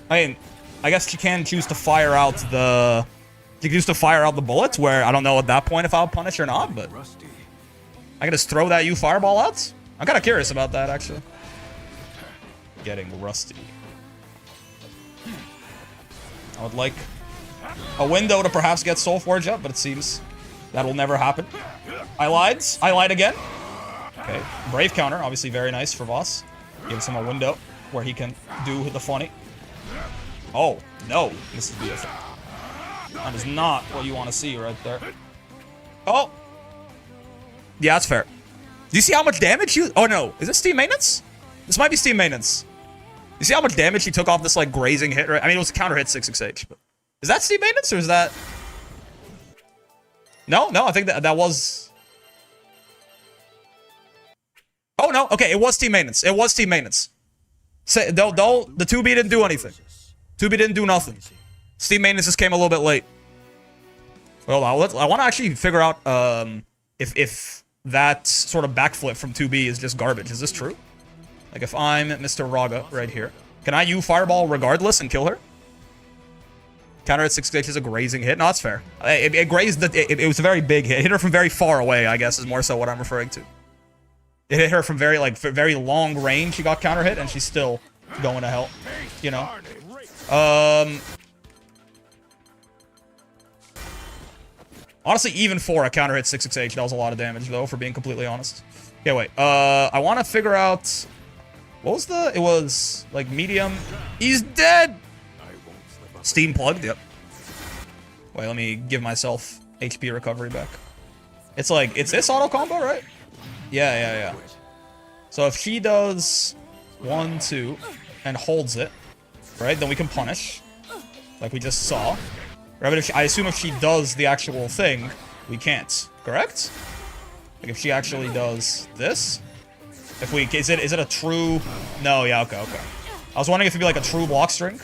I mean, I guess you can choose to fire out the... You can choose to fire out the bullets, where I don't know at that point if I'll punish or not, but... I can just throw that U fireball out? I'm kind of curious about that, actually. Getting rusty. I would like a window to perhaps get Soulforge up, but it seems that will never happen. I lied. I lied again. Okay, Brave counter, obviously very nice for Voss. Gives him a window where he can do the funny. Oh, no. This is beautiful. That is not what you want to see right there. Oh! Yeah, that's fair. Do you see how much damage you... Oh, no. Is this Steam Maintenance? This might be Steam Maintenance. You see how much damage he took off this, like, grazing hit, right? I mean, it was a counter hit 668, but... Is that Steam Maintenance, or is that... No, I think that was... Oh, no. Okay, it was Team Maintenance. It was Team Maintenance. Say, don't, the 2B didn't do anything. 2B didn't do nothing. Steam Maintenance just came a little bit late. Well, I want to actually figure out if that sort of backflip from 2B is just garbage. Is this true? Like, if I'm Mr. Raga right here, can I U Fireball regardless and kill her? Counter at 6 is a grazing hit. No, that's fair. It grazed it was a very big hit. It hit her from very far away, I guess, is more so what I'm referring to. It hit her from very long range. She got counter hit, and she's still going to hell. You know? Honestly, even 4, I counter hit 668. That was a lot of damage, though, for being completely honest. Okay, wait. I want to figure out... What was the... It was, like, medium. He's dead! Steam plugged, yep. Wait, let me give myself HP recovery back. It's like... It's this auto combo, right? Yeah. So if she does 1, 2, and holds it, right, then we can punish. Like we just saw. Right, but I assume if she does the actual thing, we can't. Correct? Like if she actually does this, if we is it a true? No, yeah, okay. I was wondering if it'd be like a true block string.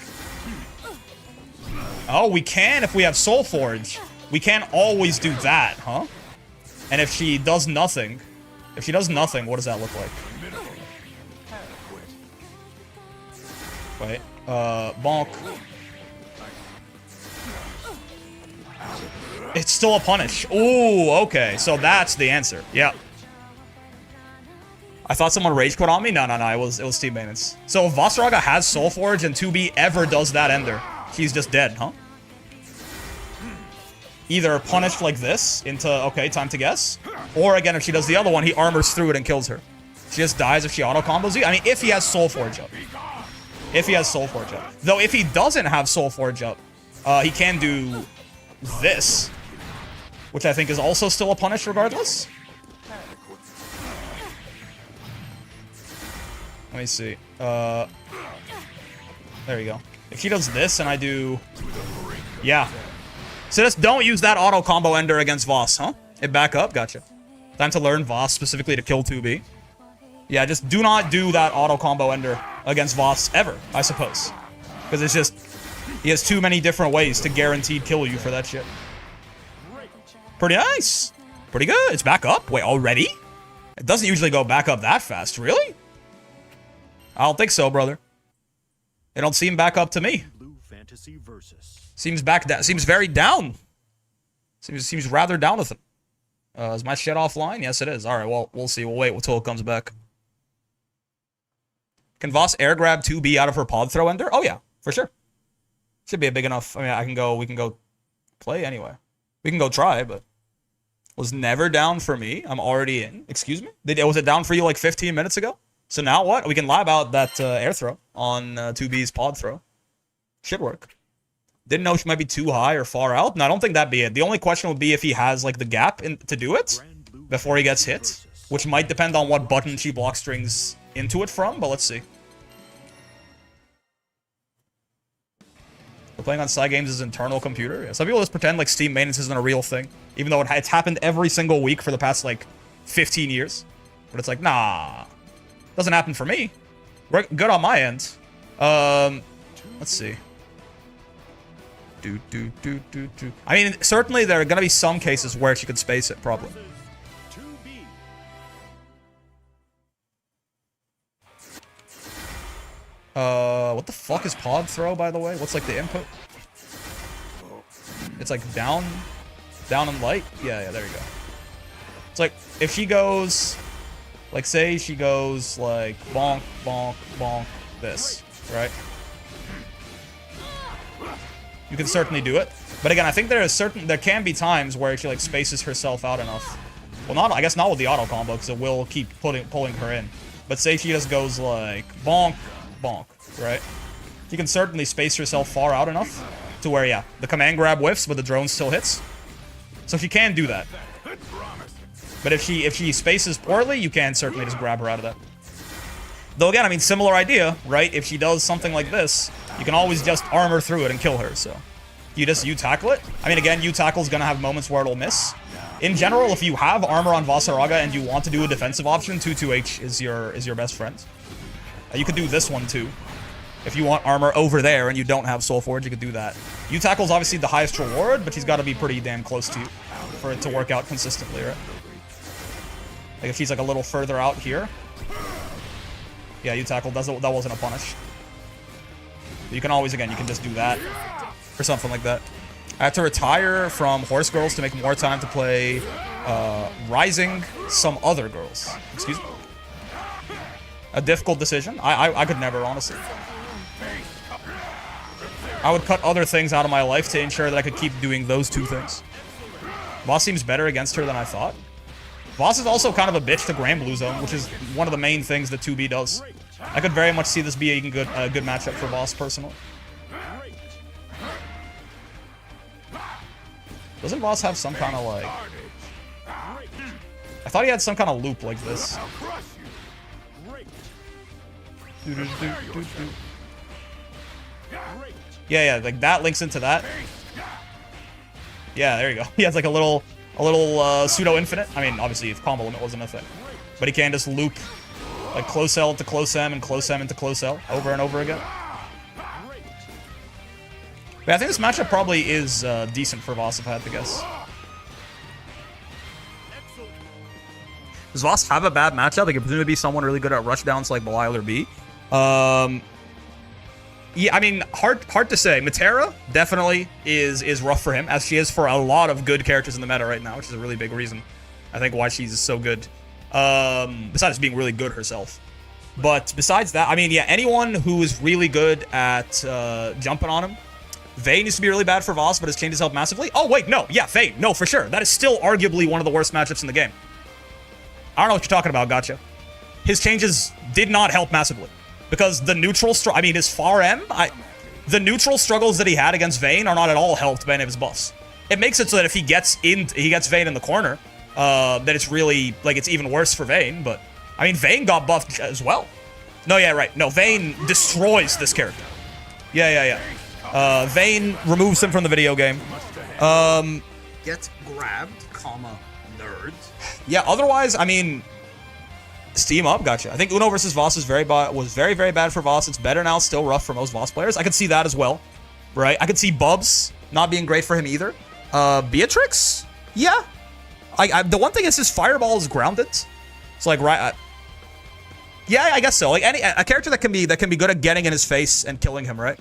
Oh, we can if we have Soul Forge. We can't always do that, huh? And if she does nothing, what does that look like? Wait, bonk. It's still a punish. Ooh, okay. So that's the answer. Yeah. I thought someone rage quit on me. No. It was team maintenance. So if Vaseraga has Soul Forge and 2B ever does that ender, he's just dead, huh? Either punished like this into, okay, time to guess. Or again, if she does the other one, he armors through it and kills her. She just dies if she auto combos you. I mean, if he has Soul Forge up. Though if he doesn't have Soul Forge up, he can do this, which I think is also still a punish regardless. Let me see. There you go. If she does this and I do... Yeah. So just don't use that auto combo ender against Voss, huh? It back up? Gotcha. Time to learn Voss specifically to kill 2B. Yeah, just do not do that auto combo ender against Voss ever, I suppose. Because it's just... He has too many different ways to guaranteed kill you for that shit. Pretty nice. Pretty good. It's back up. Wait, already? It doesn't usually go back up that fast. Really? I don't think so, brother. It don't seem back up to me. Seems back down. Seems very down. Seems rather down with it. Is my shit offline? Yes, it is. All right, well, we'll see. We'll wait until it comes back. Can Voss air grab 2B out of her pod throw ender? Oh, yeah, for sure. Should be a big enough... I mean, we can go play anyway. We can go try, but... Was never down for me. I'm already in. Excuse me? Was it down for you like 15 minutes ago? So now what? We can lab out that air throw on 2B's pod throw. Should work. Didn't know she might be too high or far out. No, I don't think that'd be it. The only question would be if he has like the gap to do it before he gets hit, which might depend on what button she block strings into it from, but let's see. We're playing on Cygames' internal computer. Yeah, some people just pretend like Steam maintenance isn't a real thing, even though it's happened every single week for the past like 15 years. But it's like, nah, doesn't happen for me. We're good on my end. Let's see. I mean, certainly there are gonna be some cases where she could space it, probably. What the fuck is pod throw, by the way? What's like the input? It's like down and light? Yeah, there you go. It's like, if she goes, like say she goes like bonk, bonk, bonk, this, right? You can certainly do it. But again, I think there can be times where she like spaces herself out enough. Well, I guess not with the auto combo, because it will keep pulling her in. But say she just goes like bonk, bonk, right? You can certainly space herself far out enough to where, yeah, the command grab whiffs, but the drone still hits. So she can do that. But if she spaces poorly, you can certainly just grab her out of that. Though again, I mean, similar idea, right? If she does something like this, you can always just armor through it and kill her, so. You tackle it. I mean, again, tackle is gonna have moments where it'll miss. In general, if you have armor on Vaseraga and you want to do a defensive option, 2-2H is your best friend. You could do this one too. If you want armor over there and you don't have Soul Forge, you could do that. tackle is obviously the highest reward, but she's got to be pretty damn close to you for it to work out consistently, right? Like if she's like a little further out here. Yeah, tackle that wasn't a punish. You can always, again, you can just do that or something like that. I had to retire from Horse Girls to make more time to play Rising some other girls. Excuse me. A difficult decision. I could never, honestly. I would cut other things out of my life to ensure that I could keep doing those two things. Voss seems better against her than I thought. Voss is also kind of a bitch to Grand Blue Zone, which is one of the main things that 2B does. I could very much see this being a good matchup for Voss, personally. Doesn't Voss have some kind of, like... I thought he had some kind of loop like this. Yeah, like that links into that. Yeah, there you go. He has like a little pseudo infinite. I mean, obviously if combo limit wasn't a thing, but he can just loop like close L into close M and close M into close L over and over again. But I think this matchup probably is decent for Voss if I had to guess. Does Voss have a bad matchup? Like, it presumably be someone really good at rushdowns like Belial or B. Yeah, I mean, hard to say. Matera definitely is rough for him, as she is for a lot of good characters in the meta right now, which is a really big reason, I think, why she's so good. Besides being really good herself. But besides that, I mean, yeah, anyone who is really good at jumping on him. Vayne used to be really bad for Voss, but has changed his help massively. Oh, wait, no. Yeah, Vayne. No, for sure. That is still arguably one of the worst matchups in the game. I don't know what you're talking about, gotcha. His changes did not help massively. Because the neutral, I mean, his far M, the neutral struggles that he had against Vayne are not at all helped by any of his buffs. It makes it so that if he gets Vayne in the corner, that it's really, like, it's even worse for Vayne, but, I mean, Vayne got buffed as well. No, yeah, right. No, Vayne destroys this character. Yeah. Vayne removes him from the video game. Get grabbed, comma, nerd. Yeah, otherwise, I mean, steam up, gotcha. I think Uno versus Voss was very bad for Voss. It's better now, still rough for most Voss players. I could see that as well, right? I could see Bubs not being great for him either. Beatrix? Yeah. The one thing is his Fireball is grounded. It's like, right... yeah, I guess so. Like, a character that can be good at getting in his face and killing him, right?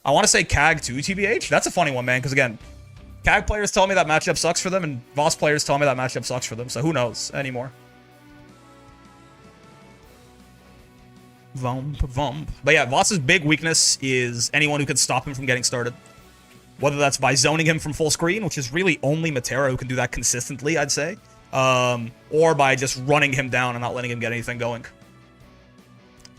I want to say CAG too, TBH. That's a funny one, man, because again, CAG players tell me that matchup sucks for them, and Voss players tell me that matchup sucks for them, so who knows anymore. Vump. But yeah, Voss's big weakness is anyone who can stop him from getting started. Whether that's by zoning him from full screen, which is really only Matera who can do that consistently, I'd say, or by just running him down and not letting him get anything going.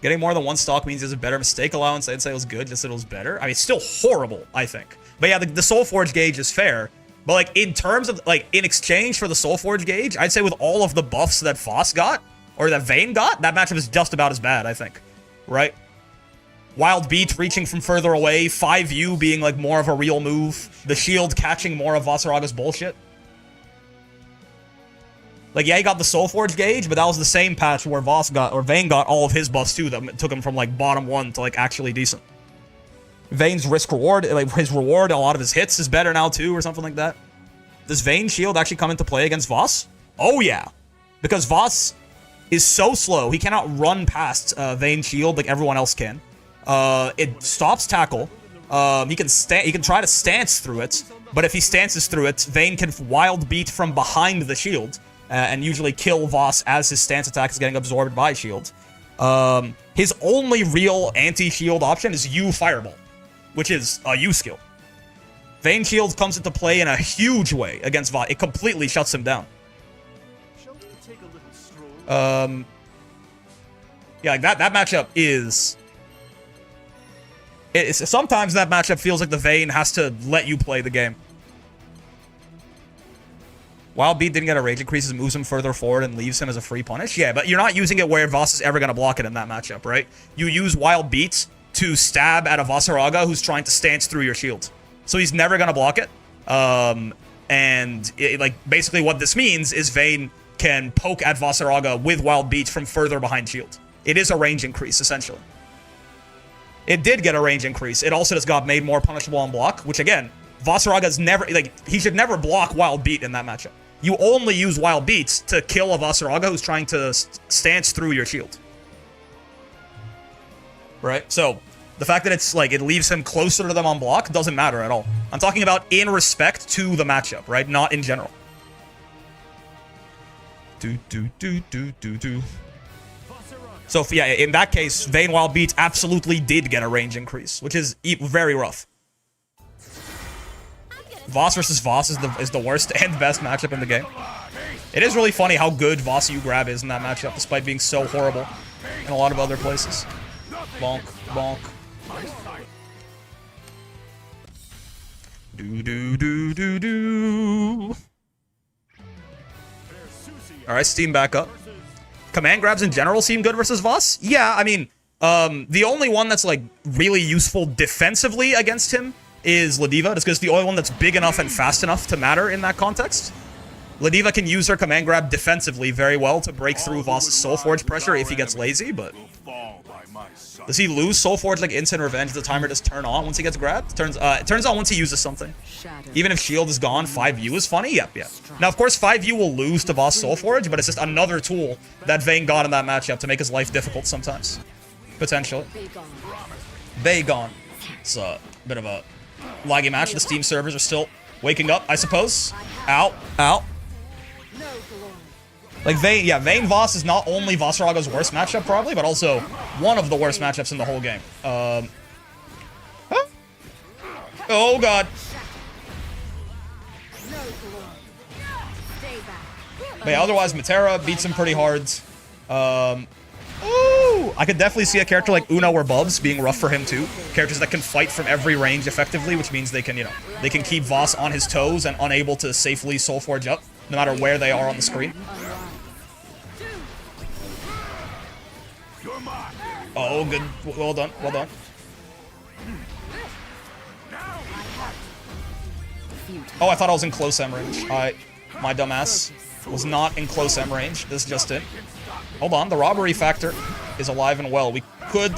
Getting more than one stock means there's a better mistake allowance. I'd say it was good, just that it was better. I mean, it's still horrible, I think. But yeah, the Soulforge gauge is fair. But like, in terms of, like, in exchange for the Soulforge gauge, I'd say with all of the buffs that Voss got, or that Vayne got, that matchup is just about as bad, I think. Right? Wild Beat reaching from further away, 5U being like more of a real move, the shield catching more of Vaseraga's bullshit. Like, yeah, he got the Soulforge gauge, but that was the same patch where Vayne got all of his buffs too, that took him from like bottom 1 to like actually decent. Vayne's risk reward, like his reward, a lot of his hits is better now too, or something like that. Does Vayne shield actually come into play against Voss? Oh yeah, because Voss is so slow, he cannot run past Vayne shield like everyone else can. It stops tackle. He can try to stance through it, but if he stances through it, Vayne can Wild Beat from behind the shield. And usually kill Voss as his stance attack is getting absorbed by shield. His only real anti-shield option is U Fireball, which is a U skill. Vayne shield comes into play in a huge way against Voss. It completely shuts him down. Yeah, like that matchup is... sometimes that matchup feels like the Vayne has to let you play the game. Wild Beat didn't get a range increases, moves him further forward and leaves him as a free punish. Yeah, but you're not using it where Voss is ever going to block it in that matchup, right? You use Wild Beat to stab at a Vaseraga who's trying to stance through your shield. So he's never going to block it. Like, basically what this means is Vayne can poke at Vaseraga with Wild Beat from further behind shield. It is a range increase, essentially. It did get a range increase. It also just got made more punishable on block, which again, Vaseraga's never, like, he should never block Wild Beat in that matchup. You only use Wild Beats to kill a Vaseraga who's trying to stance through your shield. Right? So, the fact that it's, like, it leaves him closer to them on block doesn't matter at all. I'm talking about in respect to the matchup, right? Not in general. So, yeah, in that case, Vayne Wild Beats absolutely did get a range increase, which is very rough. Voss versus Voss is the worst and best matchup in the game. It is really funny how good Voss you grab is in that matchup, despite being so horrible in a lot of other places. Bonk, bonk. Do. Alright, Steam back up. Command grabs in general seem good versus Voss? Yeah, I mean, the only one that's, like, really useful defensively against him is Ladiva, just because it's the only one that's big enough and fast enough to matter in that context. Ladiva can use her command grab defensively very well to break through Voss's Soul Forge pressure if he gets lazy, but... Does he lose Soul Forge like instant revenge? Does the timer just turn on once he gets grabbed? It turns on once he uses something. Even if shield is gone, 5U is funny? Yep. Now, of course, 5U will lose to Voss Soul Forge, but it's just another tool that Vayne got in that matchup to make his life difficult sometimes. Potentially. Bagon. It's a bit of a laggy match. The Steam servers are still waking up, I suppose. Ow. Ow. Like, Vayne Voss is not only Vasaraga's worst matchup, probably, but also one of the worst matchups in the whole game. Huh? Oh, God. But yeah, otherwise, Matera beats him pretty hard. Ooh! I could definitely see a character like Uno or Bubs being rough for him, too. Characters that can fight from every range effectively, which means they can, you know, they can keep Voss on his toes and unable to safely Soul Forge up, no matter where they are on the screen. Oh, good. Well done. Well done. Oh, I thought I was in close M range. My dumbass was not in close M range. This just in. Hold on. The robbery factor is alive and well. We could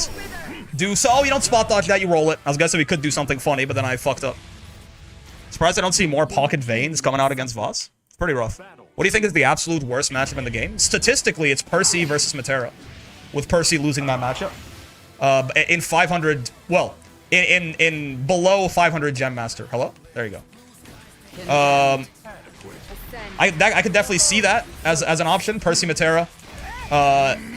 do so. Oh, you don't spot dodge that. You roll it. I was gonna say we could do something funny, but then I fucked up. Surprised I don't see more pocket Vaynes coming out against Voss. It's pretty rough. What do you think is the absolute worst matchup in the game? Statistically, it's Percy versus Matera, with Percy losing that matchup. In 500, well, in below 500 Gem Master. Hello? There you go. I could definitely see that as an option, Percy Matera.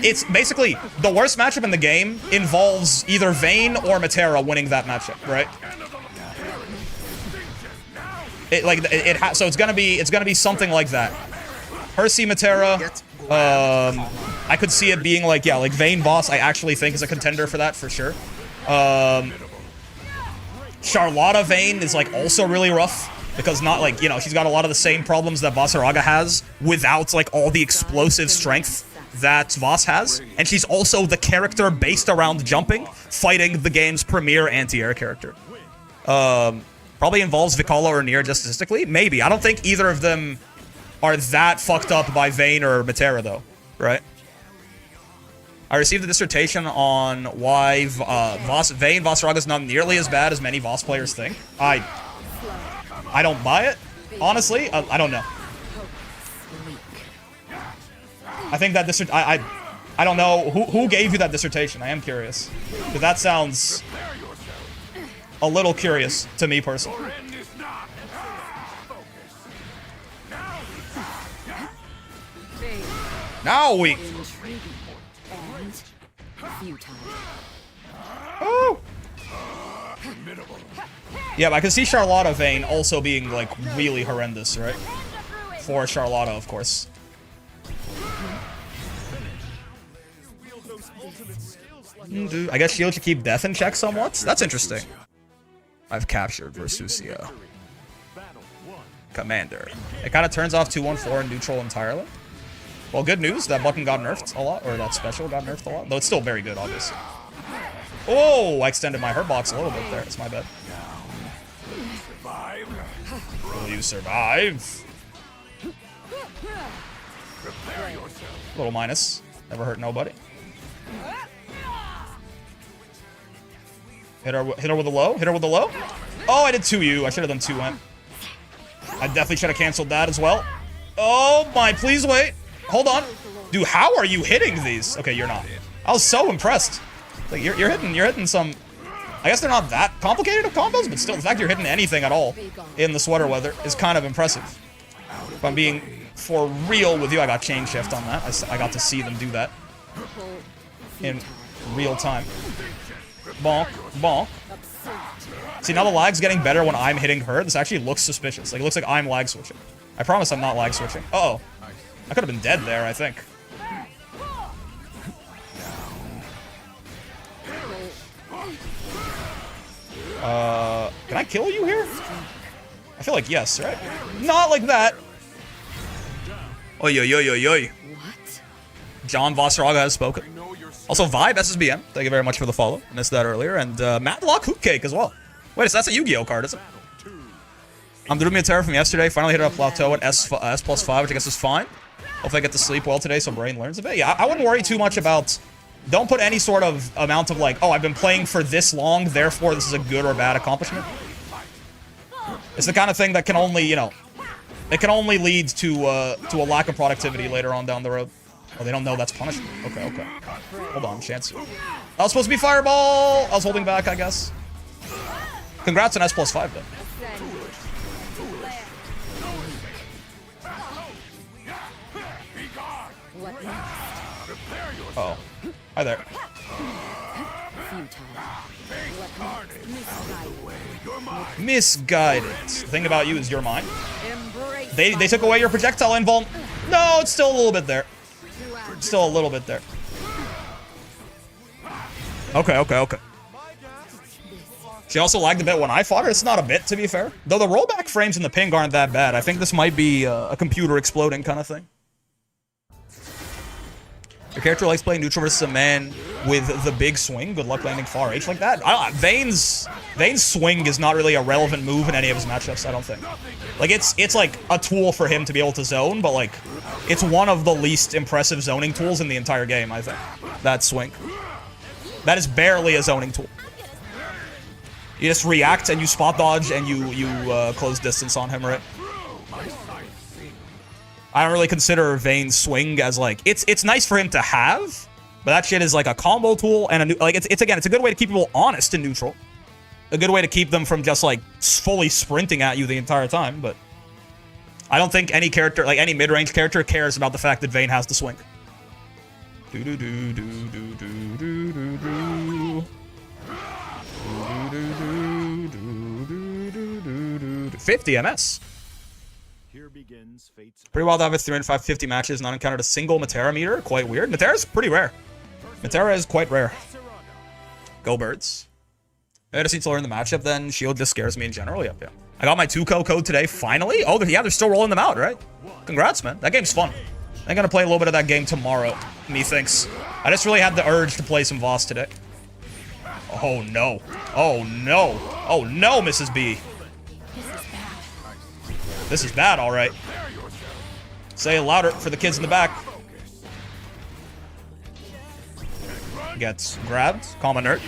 It's basically the worst matchup in the game involves either Vayne or Matera winning that matchup, right? So it's gonna be something like that. Percy Matera. I could see it being like, yeah, like Vayne Voss, I actually think is a contender for that for sure. Charlotta Vayne is like also really rough because not like, you know, she's got a lot of the same problems that Vaseraga has without like all the explosive strength that Voss has. And she's also the character based around jumping, fighting the game's premier anti-air character. Probably involves Vikala or Nier just statistically. Maybe. I don't think either of them are that fucked up by Vayne or Matera, though. Right? I received a dissertation on why Vayne Vaseraga is not nearly as bad as many Voss players think. I don't buy it, honestly. I don't know. I think that I don't know who gave you that dissertation. I am curious, because that sounds a little curious to me personally. Now we. Oh. Yeah, but I can see Charlotta Vayne also being like really horrendous, right? For Charlotta, of course. I guess shield should keep death in check somewhat. That's interesting. I've captured Versusia. Commander. It kind of turns off 2-1-4 neutral entirely. Well, good news. That button got nerfed a lot, or that special got nerfed a lot. Though it's still very good, obviously. Oh, I extended my hurt box a little bit there. It's my bad. Will you survive? Little minus. Never hurt nobody. Hit her with a low. Hit her with a low. Oh, I did 2U. I should have done 2M. I definitely should have canceled that as well. Oh my, please wait. Hold on. Dude, how are you hitting these? Okay, you're not. I was so impressed. Like, you're hitting some... I guess they're not that complicated of combos, but still, the fact you're hitting anything at all in the sweater weather is kind of impressive. If I'm being for real with you, I got chain shift on that. I got to see them do that. in real time. Bonk, bonk. See, now the lag's getting better when I'm hitting her. This actually looks suspicious. Like, it looks like I'm lag switching. I promise I'm not lag switching. Uh-oh. I could have been dead there, I think. Can I kill you here? I feel like yes, right? Not like that. Oi, oi, oi, oi, oi. What? John Vaseraga has spoken. Also, Vibe SSBM, thank you very much for the follow. Missed that earlier. And Matlock Hootcake as well. Wait, so that's a Yu-Gi-Oh card, isn't it? I'm doing a Terra from yesterday. Finally hit a plateau at S plus 5, which I guess is fine. Hopefully I get to sleep well today so brain learns a bit. Yeah, I wouldn't worry too much about... Don't put any sort of amount of like, oh, I've been playing for this long, therefore this is a good or bad accomplishment. It's the kind of thing that can only, you know... It can only lead to a lack of productivity later on down the road. Oh, they don't know that's punishment. Okay, okay. Hold on, chance. That was supposed to be Fireball! I was holding back, I guess. Congrats on S plus 5, though. Uh oh. Hi there. Misguided. The thing about you is you're mine. They took away your projectile invuln. No, it's still a little bit there. Still a little bit there. Okay, okay, okay. She also lagged a bit when I fought her. It's not a bit, to be fair. Though the rollback frames in the ping aren't that bad. I think this might be a computer exploding kind of thing. Your character likes playing neutral versus a man with the big swing. Good luck landing far H like that. Vayne's swing is not really a relevant move in any of his matchups, I don't think. Like, it's like a tool for him to be able to zone, but like, it's one of the least impressive zoning tools in the entire game, I think. That swing. That is barely a zoning tool. You just react and you spot dodge and you close distance on him, right? I don't really consider Vayne's swing as like it's nice for him to have, but that shit is like a combo tool and it's again, it's a good way to keep people honest in neutral. A good way to keep them from just like fully sprinting at you the entire time, but I don't think any character, like any mid-range character, cares about the fact that Vayne has the swing. 50 MS. Pretty wild to have a 350 matches, not encountered a single Matera meter. Quite weird. Matera's pretty rare. Matera is quite rare. Go Birds. I just need to learn the matchup then. Shield just scares me in general. Yep, yeah. I got my 2-co code today, finally. Oh, yeah, they're still rolling them out, right? Congrats, man. That game's fun. I'm gonna play a little bit of that game tomorrow, methinks. I just really had the urge to play some Voss today. Oh, no. Oh, no. Oh, no, Mrs. B. This is bad, all right. Say it louder for the kids in the back. Gets grabbed. Calm a nerd.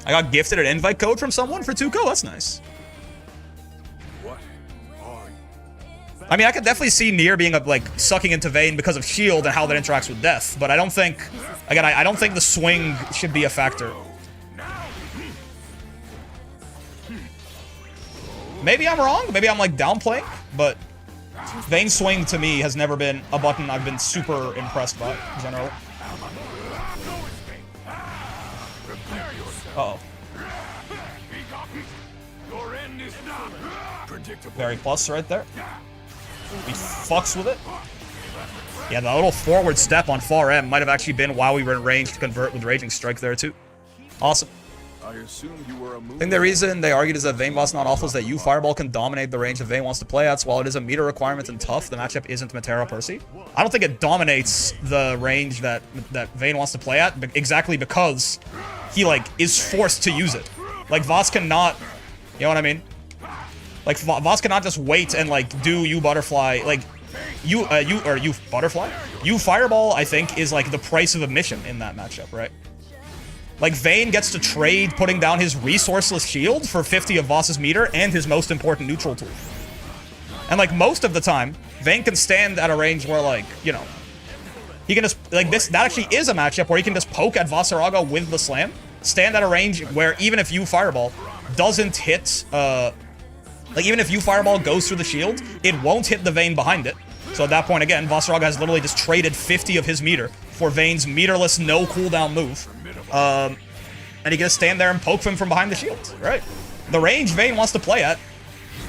I got gifted an invite code from someone for 2-co. That's nice. I mean, I could definitely see Nier being like sucking into Vayne because of shield and how that interacts with death, but I don't think, again, I don't think the swing should be a factor. Maybe I'm wrong. Maybe I'm like downplaying, but Vayne swing to me has never been a button I've been super impressed by in general. Uh-oh. Very plus right there. He fucks with it. Yeah, the little forward step on far M might have actually been while we were in range to convert with Raging Strike there too. Awesome. I think the reason they argued is that Vayne boss not awful is that you Fireball can dominate the range that Vayne wants to play at, so while it is a meter requirement and tough, the matchup isn't Matera Percy. I don't think it dominates the range that Vayne wants to play at, exactly because he like is forced to use it. Like Voss cannot, you know what I mean? Like Voss cannot just wait and like do you butterfly, like you butterfly? You Fireball, I think, is like the price of admission in that matchup, right? Like, Vayne gets to trade putting down his resourceless shield for 50 of Voss's meter and his most important neutral tool. And, like, most of the time, Vayne can stand at a range where, like, you know, he can just, like, that actually is a matchup where he can just poke at Vaseraga with the slam, stand at a range where even if you Fireball doesn't hit, like, even if you Fireball goes through the shield, it won't hit the Vayne behind it. So at that point, again, Vaseraga has literally just traded 50 of his meter for Vayne's meterless, no cooldown move. And he can just stand there and poke him from behind the shield, right? The range Vayne wants to play at,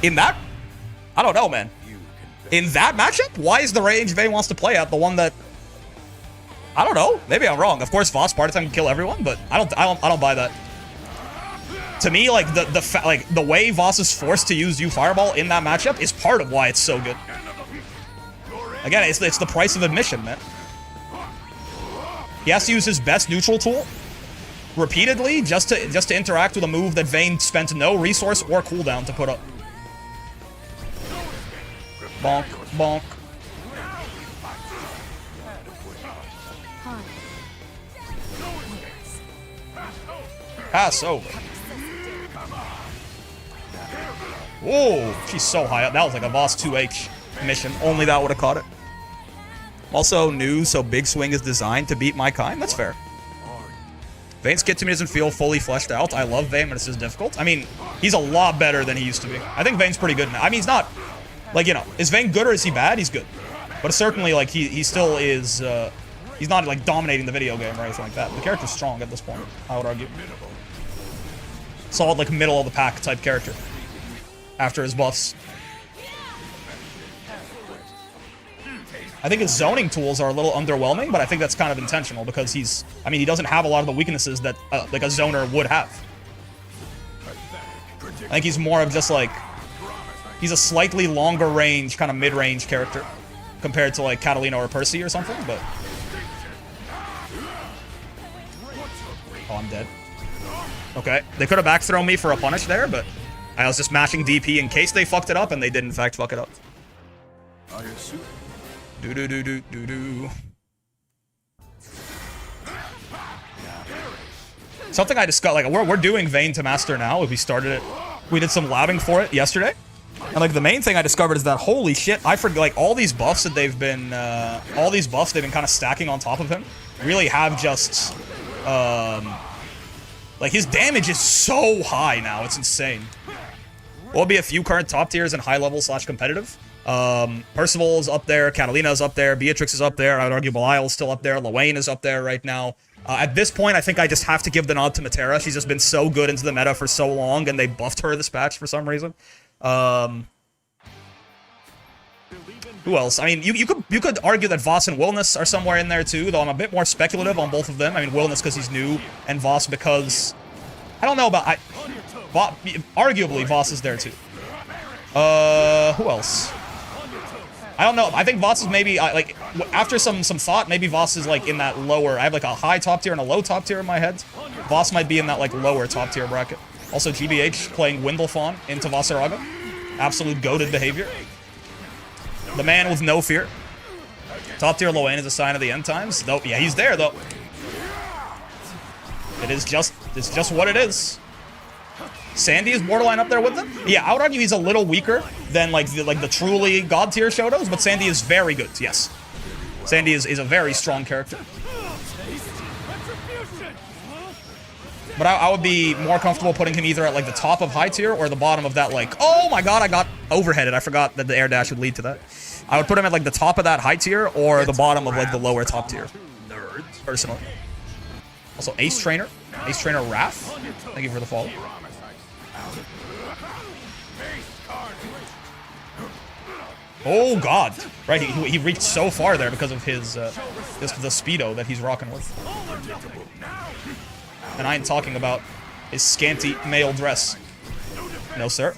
in that, I don't know, man. In that matchup, why is the range Vayne wants to play at the one that, I don't know, maybe I'm wrong. Of course, Voss party time can kill everyone, but I don't buy that. To me, like the way Voss is forced to use U Fireball in that matchup is part of why it's so good. Again, it's the price of admission, man. He has to use his best neutral tool repeatedly just to interact with a move that Vayne spent no resource or cooldown to put up. Bonk, bonk. Pass over. Whoa, she's so high up. That was like a Voss 2H mission. Only that would have caught it. Also new, so Big Swing is designed to beat my kind. That's fair. Vayne's kit to me doesn't feel fully fleshed out. I love Vayne, but it's just difficult. I mean, he's a lot better than he used to be. I think Vayne's pretty good now. I mean, he's not, like, you know, is Vayne good or is he bad? He's good. But certainly, like, he still is, he's not, like, dominating the video game or anything like that. The character's strong at this point, I would argue. Solid, like, middle of the pack type character. After his buffs. I think his zoning tools are a little underwhelming, but I think that's kind of intentional because he's, I mean, he doesn't have a lot of the weaknesses that, like, a zoner would have. I think he's more of just, like, he's a slightly longer range, kind of mid-range character compared to, like, Catalina or Percy or something, but... Oh, I'm dead. Okay, they could have back thrown me for a punish there, but I was just mashing DP in case they fucked it up, and they did in fact fuck it up. Do-do-do-do-do-do. Something I discussed, like, we're doing Vayne to Master now. We started it, we did some labbing for it yesterday. And, like, the main thing I discovered is that, holy shit, I forget, like, all these buffs that they've been, kind of stacking on top of him really have just, like, his damage is so high now, it's insane. There'll be a few current top tiers and high level / competitive. Percival is up there, Catalina is up there, Beatrix is up there, I would argue Belial is still up there, Lawayne is up there right now. At this point, I think I just have to give the nod to Matera. She's just been so good into the meta for so long, and they buffed her this patch for some reason. Who else? I mean, you could argue that Voss and Wilness are somewhere in there too, though I'm a bit more speculative on both of them. I mean, Wilness because he's new, and Voss because... I don't know about... arguably, Voss is there too. Who else? I don't know. I think Voss is maybe, like, after some thought, maybe Voss is, like, in that lower... I have, like, a high top tier and a low top tier in my head. Voss might be in that, like, lower top tier bracket. Also, GBH playing Windlefawn into Vaseraga. Absolute goated behavior. The man with no fear. Top tier Lawayne is a sign of the end times. Though, yeah, he's there, though. It's just what it is. Sandy is borderline up there with them. Yeah, I would argue he's a little weaker than like the truly god tier Shotos, but Sandy is very good. Yes, Sandy is a very strong character. But I would be more comfortable putting him either at like the top of high tier or the bottom of that. Like, oh my god, I got overheaded. I forgot that the air dash would lead to that. I would put him at like the top of that high tier or the bottom of like the lower top tier. Personally. Also, Ace Trainer Draph. Thank you for the follow. Oh god! Right, he reached so far there because of his the speedo that he's rocking with. And I ain't talking about his scanty male dress. No, sir.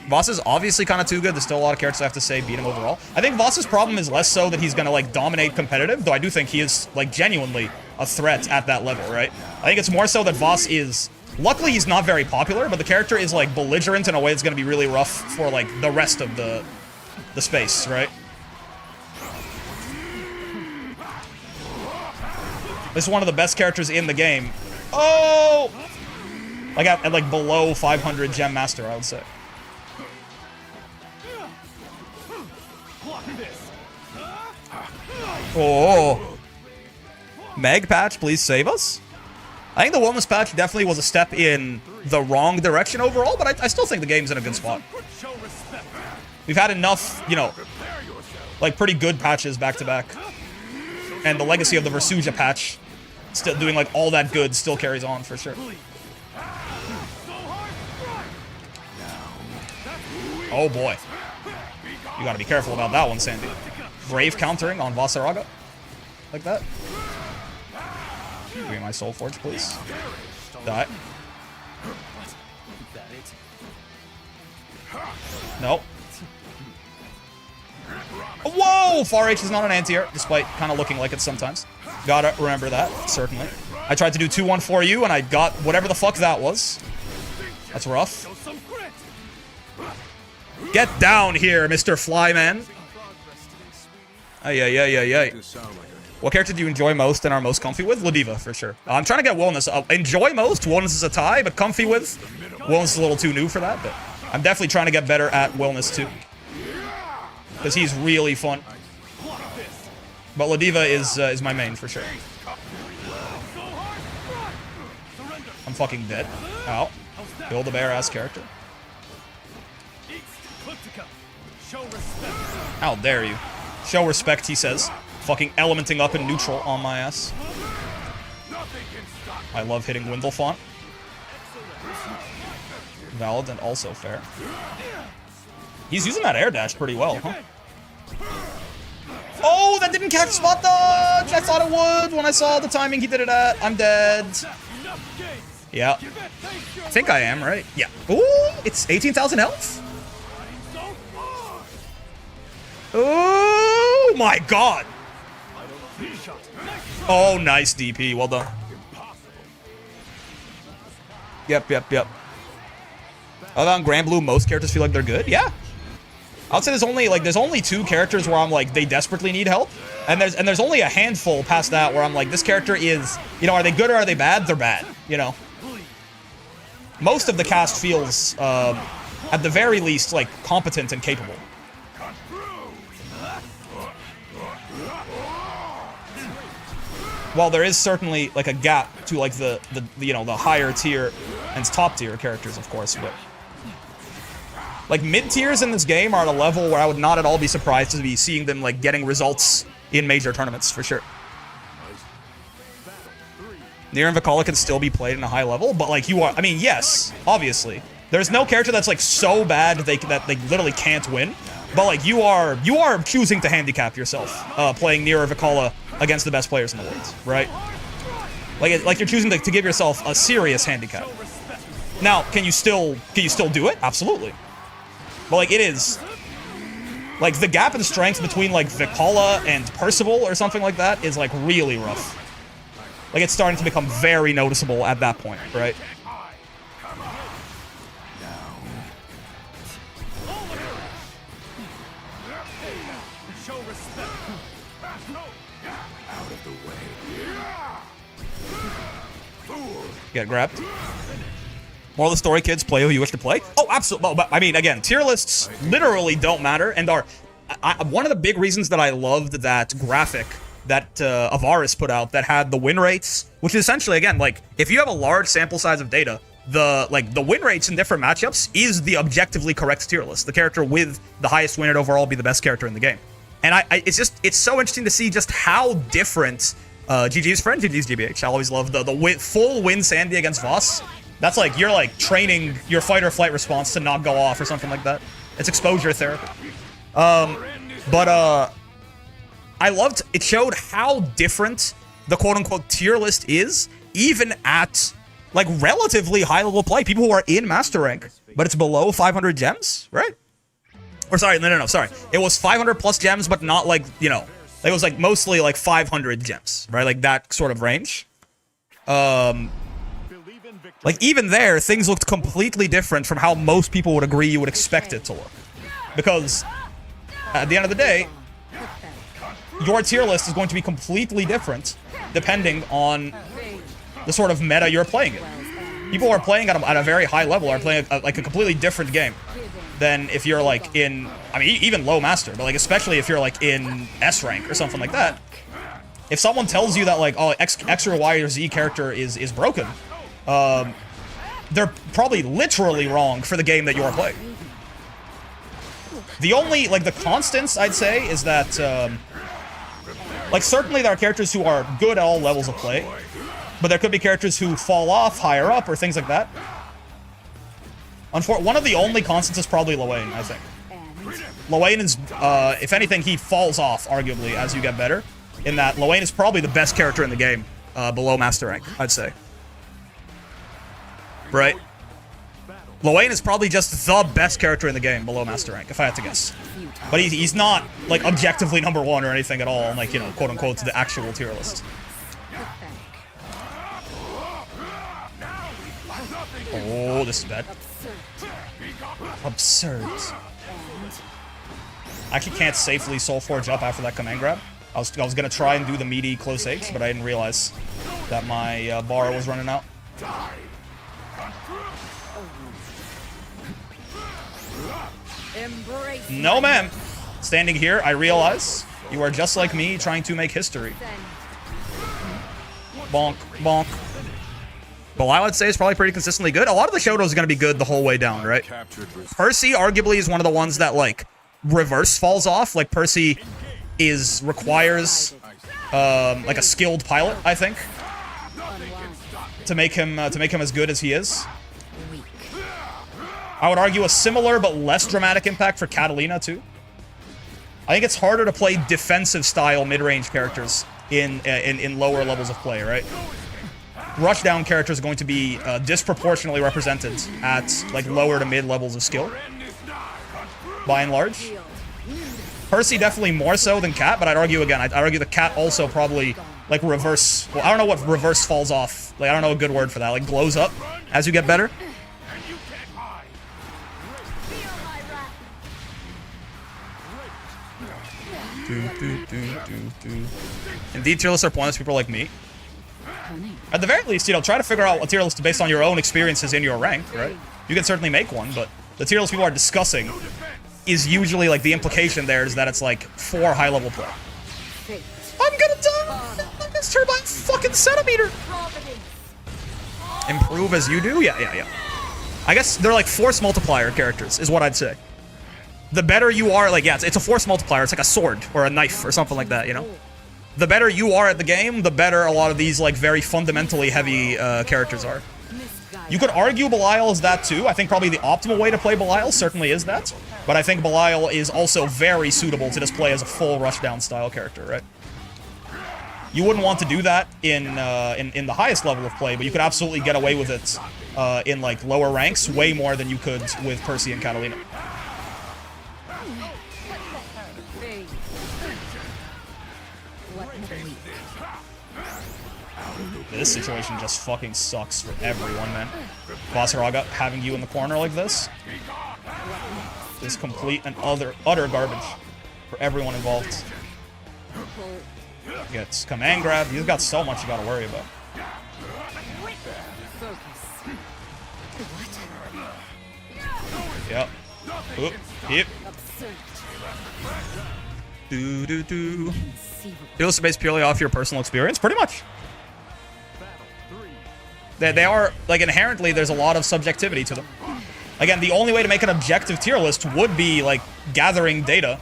Voss is obviously kind of too good. There's still a lot of characters I have to say beat him overall. I think Voss's problem is less so that he's gonna like dominate competitive, though I do think he is like genuinely a threat at that level, right? I think it's more so that Voss is... Luckily, he's not very popular, but the character is like belligerent in a way that's gonna be really rough for like the rest of the space, right? This is one of the best characters in the game. Oh! Like at like below 500 Gem Master, I would say. Oh. Meg patch, please save us. I think the wellness patch definitely was a step in the wrong direction overall, but I still think the game's in a good spot. We've had enough, you know, like pretty good patches back to back. And the legacy of the Versuja patch, still doing like all that good, still carries on for sure. Oh boy. You gotta be careful about that one, Sandy. Brave countering on Vaseraga. Like that. Give me my Soul Forge, please. Die. Nope. Whoa! Far H is not an anti-air, despite kind of looking like it sometimes. Gotta remember that, certainly. I tried to do 2-1 for you, and I got whatever the fuck that was. That's rough. Get down here, Mr. Flyman. Ay. What character do you enjoy most and are most comfy with? Ladiva, for sure. I'm trying to get Wellness up. Enjoy most. Wellness is a tie, but comfy with. Wellness is a little too new for that, but I'm definitely trying to get better at Wellness too. Because he's really fun. But Ladiva is my main, for sure. I'm fucking dead. Ow. Build a bear-ass character. How dare you. Show respect, he says. Fucking elementing up in neutral on my ass. I love hitting Gwyndelfont. Valid and also fair. He's using that air dash pretty well, huh? Oh, that didn't catch spot dodge! I thought it would when I saw the timing he did it at. I'm dead. Yeah. I think I am, right? Yeah. Ooh, it's 18,000 health? Oh my god! Oh, nice DP. Well done. Yep. Other than Grand Blue, most characters feel like they're good. Yeah. I would say there's only 2 characters where I'm like, they desperately need help. And there's only a handful past that where I'm like, this character is, you know, are they good or are they bad? They're bad, you know. Most of the cast feels, at the very least, like, competent and capable. While there is certainly, like, a gap to, like, the you know, the higher tier and top tier characters, of course, but like, mid-tiers in this game are at a level where I would not at all be surprised to be seeing them, like, getting results in major tournaments, for sure. Nier and Vikala can still be played in a high level, but, like, you are... I mean, yes, obviously. There's no character that's, like, so bad that they literally can't win. But, like, you are choosing to handicap yourself, playing Nier or Vikala against the best players in the world, right? Like you're choosing to give yourself a serious handicap. Now, can you still do it? Absolutely. But, like, it is... Like, the gap in strength between, like, Vikala and Percival or something like that is, like, really rough. Like, it's starting to become very noticeable at that point, right? Get grabbed. Moral of the story, kids, play who you wish to play. Oh, absolutely. But, I mean, again, tier lists literally don't matter and are... one of the big reasons that I loved that graphic that Avaris put out that had the win rates, which is essentially, again, like, if you have a large sample size of data, the win rates in different matchups is the objectively correct tier list. The character with the highest win rate overall be the best character in the game. And it's so interesting to see just how different... GG's friend, GG's GBH. I always love the full win Sandy against Voss. That's like, you're like training your fight or flight response to not go off or something like that. It's exposure therapy. I loved, it showed how different the quote-unquote tier list is, even at, like, relatively high-level play. People who are in Master Rank, but it's below 500 gems, right? Or sorry, no, sorry. It was 500 plus gems, but not like, you know, it was like mostly like 500 gems, right? Like that sort of range. Like even there, things looked completely different from how most people would agree you would expect it to look. Because at the end of the day, your tier list is going to be completely different depending on the sort of meta you're playing in. People who are playing at a very high level are playing like a completely different game than if you're like in, I mean, even low master, but like especially if you're like in S rank or something like that. If someone tells you that like, oh, X or Y or Z character is broken, they're probably literally wrong for the game that you're playing. The only, like, the constants, I'd say, is that, Like, certainly there are characters who are good at all levels of play, but there could be characters who fall off higher up or things like that. One of the only constants is probably Lowain, I think. Lowain is, if anything, he falls off, arguably, as you get better. In that, Lowain is probably the best character in the game, below Master Rank, I'd say. Right? Lowain is probably just the best character in the game below Master Rank, if I had to guess. But he's not, like, objectively #1 or anything at all, like, you know, quote-unquote, to the actual tier list. Oh, this is bad. Absurd. I actually can't safely Soulforge up after that command grab. I was gonna try and do the meaty close H, but I didn't realize that my bar was running out. No, ma'am. Standing here, I realize you are just like me, trying to make history. Bonk, bonk. Belial, I'd say, is probably pretty consistently good. A lot of the Shotos is going to be good the whole way down, right? Percy, arguably, is one of the ones that, like, reverse falls off. Like, Percy requires, like, a skilled pilot, I think, to make him as good as he is. I would argue a similar but less dramatic impact for Catalina, too. I think it's harder to play defensive-style mid-range characters in lower levels of play, right? Rushdown characters are going to be disproportionately represented at, like, lower to mid levels of skill, by and large. Percy definitely more so than Cat, but I'd argue again, I'd argue the Cat also probably, like, reverse... Well, I don't know what reverse falls off. Like, I don't know a good word for that. Like, glows up as you get better. Indeed, tier lists are pointless to people like me. At the very least, you know, try to figure out a tier list based on your own experiences in your rank, right? You can certainly make one, but the tier list people are discussing is usually, like, the implication there is that it's, like, for high-level play. I'm gonna die! I missed her by a fucking centimeter! Improve as you do? Yeah. I guess they're, like, force multiplier characters, is what I'd say. The better you are, like, yeah, it's a force multiplier. It's like a sword or a knife or something like that, you know? The better you are at the game, the better a lot of these, like, very fundamentally heavy characters are. You could argue Belial is that too. I think probably the optimal way to play Belial certainly is that. But I think Belial is also very suitable to just play as a full rushdown style character, right? You wouldn't want to do that in the highest level of play, but you could absolutely get away with it in, like, lower ranks way more than you could with Percy and Catalina. This situation just fucking sucks for everyone, man. Vaseraga having you in the corner like this is complete and utter garbage for everyone involved. Gets command grab. You've got so much you gotta worry about. Yep. Oop. Yep. Do. Tier list based purely off your personal experience? Pretty much. They are, like, inherently, there's a lot of subjectivity to them. Again, the only way to make an objective tier list would be, like, gathering data.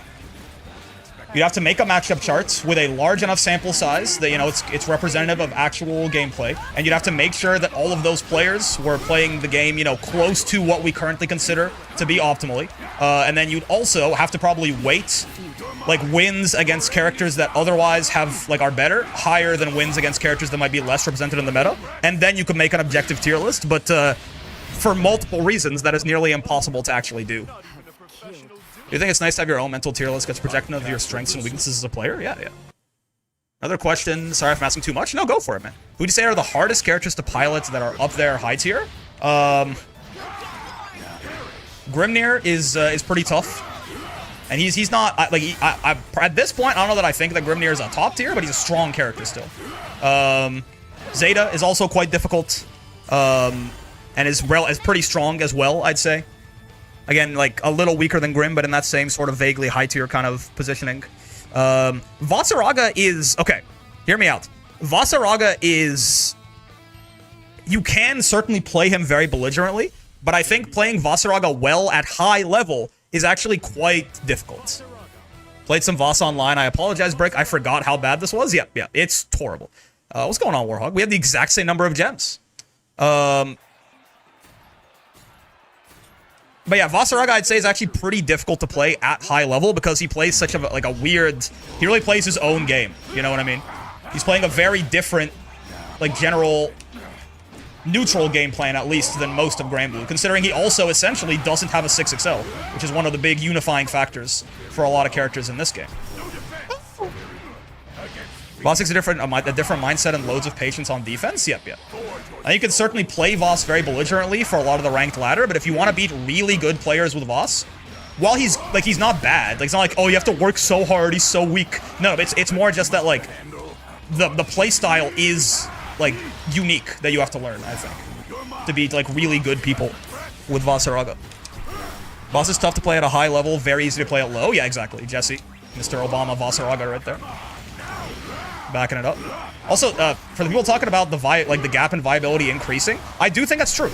You'd have to make a matchup chart with a large enough sample size that, you know, it's representative of actual gameplay. And you'd have to make sure that all of those players were playing the game, you know, close to what we currently consider to be optimally. And then you'd also have to probably weight, like, wins against characters that otherwise have, like, are better, higher than wins against characters that might be less represented in the meta. And then you could make an objective tier list, but for multiple reasons, that is nearly impossible to actually do. Do you think it's nice to have your own mental tier list that's projective of your strengths and weaknesses as a player? Yeah. Another question. Sorry if I'm asking too much. No, go for it, man. Who would you say are the hardest characters to pilot that are up there high tier? Grimnir is pretty tough. And he's not, at this point, I don't know that I think that Grimnir is a top tier, but he's a strong character still. Zeta is also quite difficult, and is pretty strong as well, I'd say. Again, like, a little weaker than Grim, but in that same sort of vaguely high tier kind of positioning. Vaseraga is, okay, hear me out. Vaseraga is, you can certainly play him very belligerently, but I think playing Vaseraga well at high level is actually quite difficult. Played some Voss online. I apologize, Brick. I forgot how bad this was. Yeah, it's horrible. What's going on, Warhog? We have the exact same number of gems. But yeah, Vaseraga, I'd say, is actually pretty difficult to play at high level because he plays such a weird... He really plays his own game, you know what I mean? He's playing a very different, like, general... neutral game plan, at least, than most of Granblue, considering he also essentially doesn't have a 6XL, which is one of the big unifying factors for a lot of characters in this game. Voss takes a different mindset and loads of patience on defense? Yep. And you can certainly play Voss very belligerently for a lot of the ranked ladder, but if you want to beat really good players with Voss, while he's not bad, like, it's not like, oh, you have to work so hard, he's so weak. No, it's more just that, like, the play style is... like, unique that you have to learn, I think, to beat, like, really good people with Vaseraga. Voss is tough to play at a high level, very easy to play at low. Yeah, exactly. Jesse, Mr. Obama Vaseraga right there. Backing it up. Also, for the people talking about the gap in viability increasing, I do think that's true.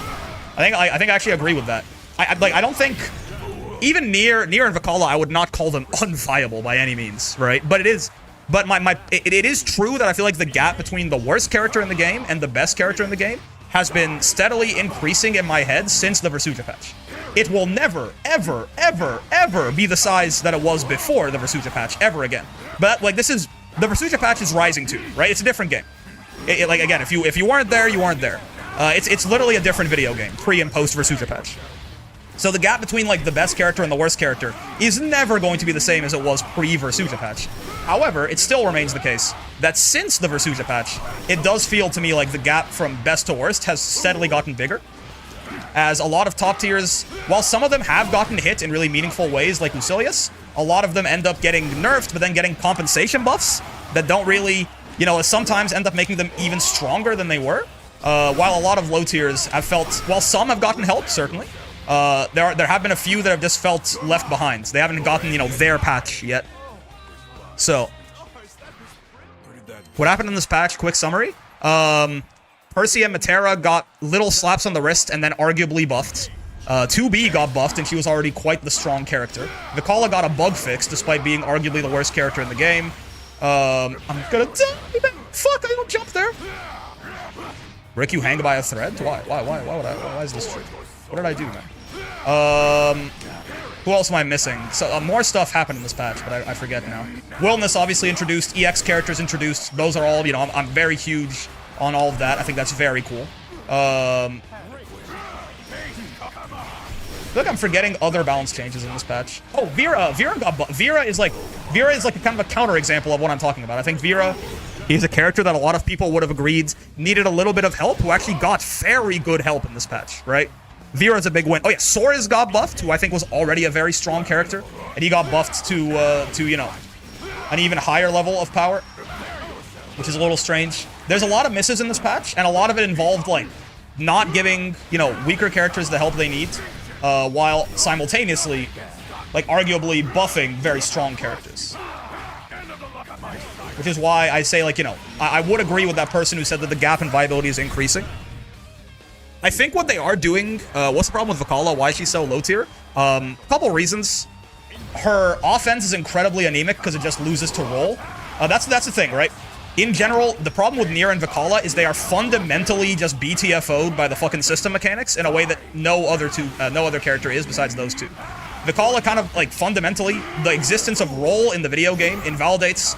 I think I actually agree with that. I don't think... Even Nier and Vicala, I would not call them unviable by any means, right? But it is... But it is true that I feel like the gap between the worst character in the game and the best character in the game has been steadily increasing in my head since the Versucha patch. It will never, ever, ever, ever be the size that it was before the Versucha patch, ever again. But, like, this is... The Versucha patch is rising too, right? It's a different game. Like, again, if you weren't there, you weren't there. It's literally a different video game, pre- and post-Versucha patch. So the gap between, like, the best character and the worst character is never going to be the same as it was pre-Versucha patch. However, it still remains the case that since the Versucha patch, it does feel to me like the gap from best to worst has steadily gotten bigger. As a lot of top tiers, while some of them have gotten hit in really meaningful ways, like Lucilius, a lot of them end up getting nerfed, but then getting compensation buffs that don't really, you know, sometimes end up making them even stronger than they were. While a lot of low tiers have felt, while some have gotten help, certainly, there have been a few that have just felt left behind. They haven't gotten, you know, their patch yet. So, what happened in this patch? Quick summary. Percy and Matera got little slaps on the wrist and then arguably buffed. 2B got buffed and she was already quite the strong character. Vicala got a bug fix despite being arguably the worst character in the game. I'm gonna die. Fuck, I don't jump there. Rick, you hang by a thread? Why would I? Why is this true? What did I do, man? Who else am I missing? So, more stuff happened in this patch, but I forget now. Wellness obviously introduced, EX characters introduced. Those are all, you know, I'm very huge on all of that. I think that's very cool. I feel like I'm forgetting other balance changes in this patch. Oh, Vera is like a kind of a counter example of what I'm talking about. I think Vera, he's a character that a lot of people would have agreed needed a little bit of help, who actually got very good help in this patch, right? Vera's a big win. Oh yeah, Sora's got buffed, who I think was already a very strong character, and he got buffed to you know, an even higher level of power, which is a little strange. There's a lot of misses in this patch, and a lot of it involved, like, not giving, you know, weaker characters the help they need, while simultaneously, like, arguably buffing very strong characters. Which is why I say, like, you know, I would agree with that person who said that the gap in viability is increasing. I think what they are doing, what's the problem with Vicala? Why is she so low tier? Couple reasons. Her offense is incredibly anemic because it just loses to roll. That's the thing, right? In general, the problem with Nier and Vicala is they are fundamentally just BTFO'd by the fucking system mechanics in a way that no other character is besides those two. Vicala kind of, like, fundamentally, the existence of roll in the video game invalidates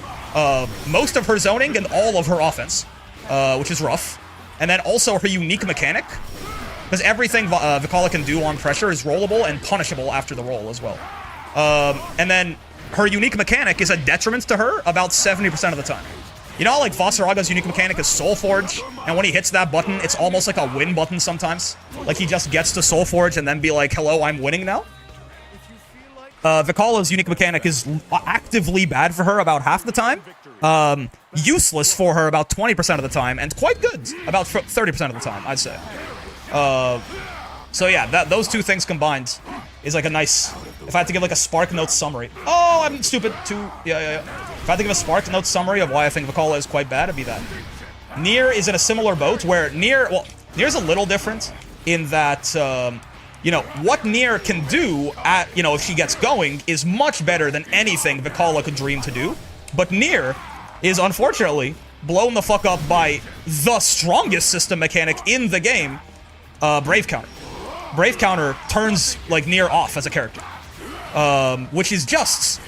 most of her zoning and all of her offense, which is rough. And then also her unique mechanic, because everything Vicala can do on pressure is rollable and punishable after the roll as well. And then her unique mechanic is a detriment to her about 70% of the time. You know how, like, Vaseraga's unique mechanic is Soul Forge, and when he hits that button, it's almost like a win button sometimes? Like, he just gets to Soul Forge and then be like, hello, I'm winning now? Vicala's unique mechanic is actively bad for her about half the time, useless for her about 20% of the time, and quite good about 30% of the time, I'd say. So yeah, those two things combined is like a nice... If I had to give like a Spark Notes summary... Oh, I'm stupid. Yeah. If I had to give a Spark Notes summary of why I think Vicala is quite bad, it'd be that. Nier is in a similar boat where Nier's a little different in that you know, what Nier can do at, you know, if she gets going is much better than anything Vikala could dream to do. But Nier is unfortunately blown the fuck up by the strongest system mechanic in the game, Brave Counter. Brave Counter turns, like, Nier off as a character. Which is just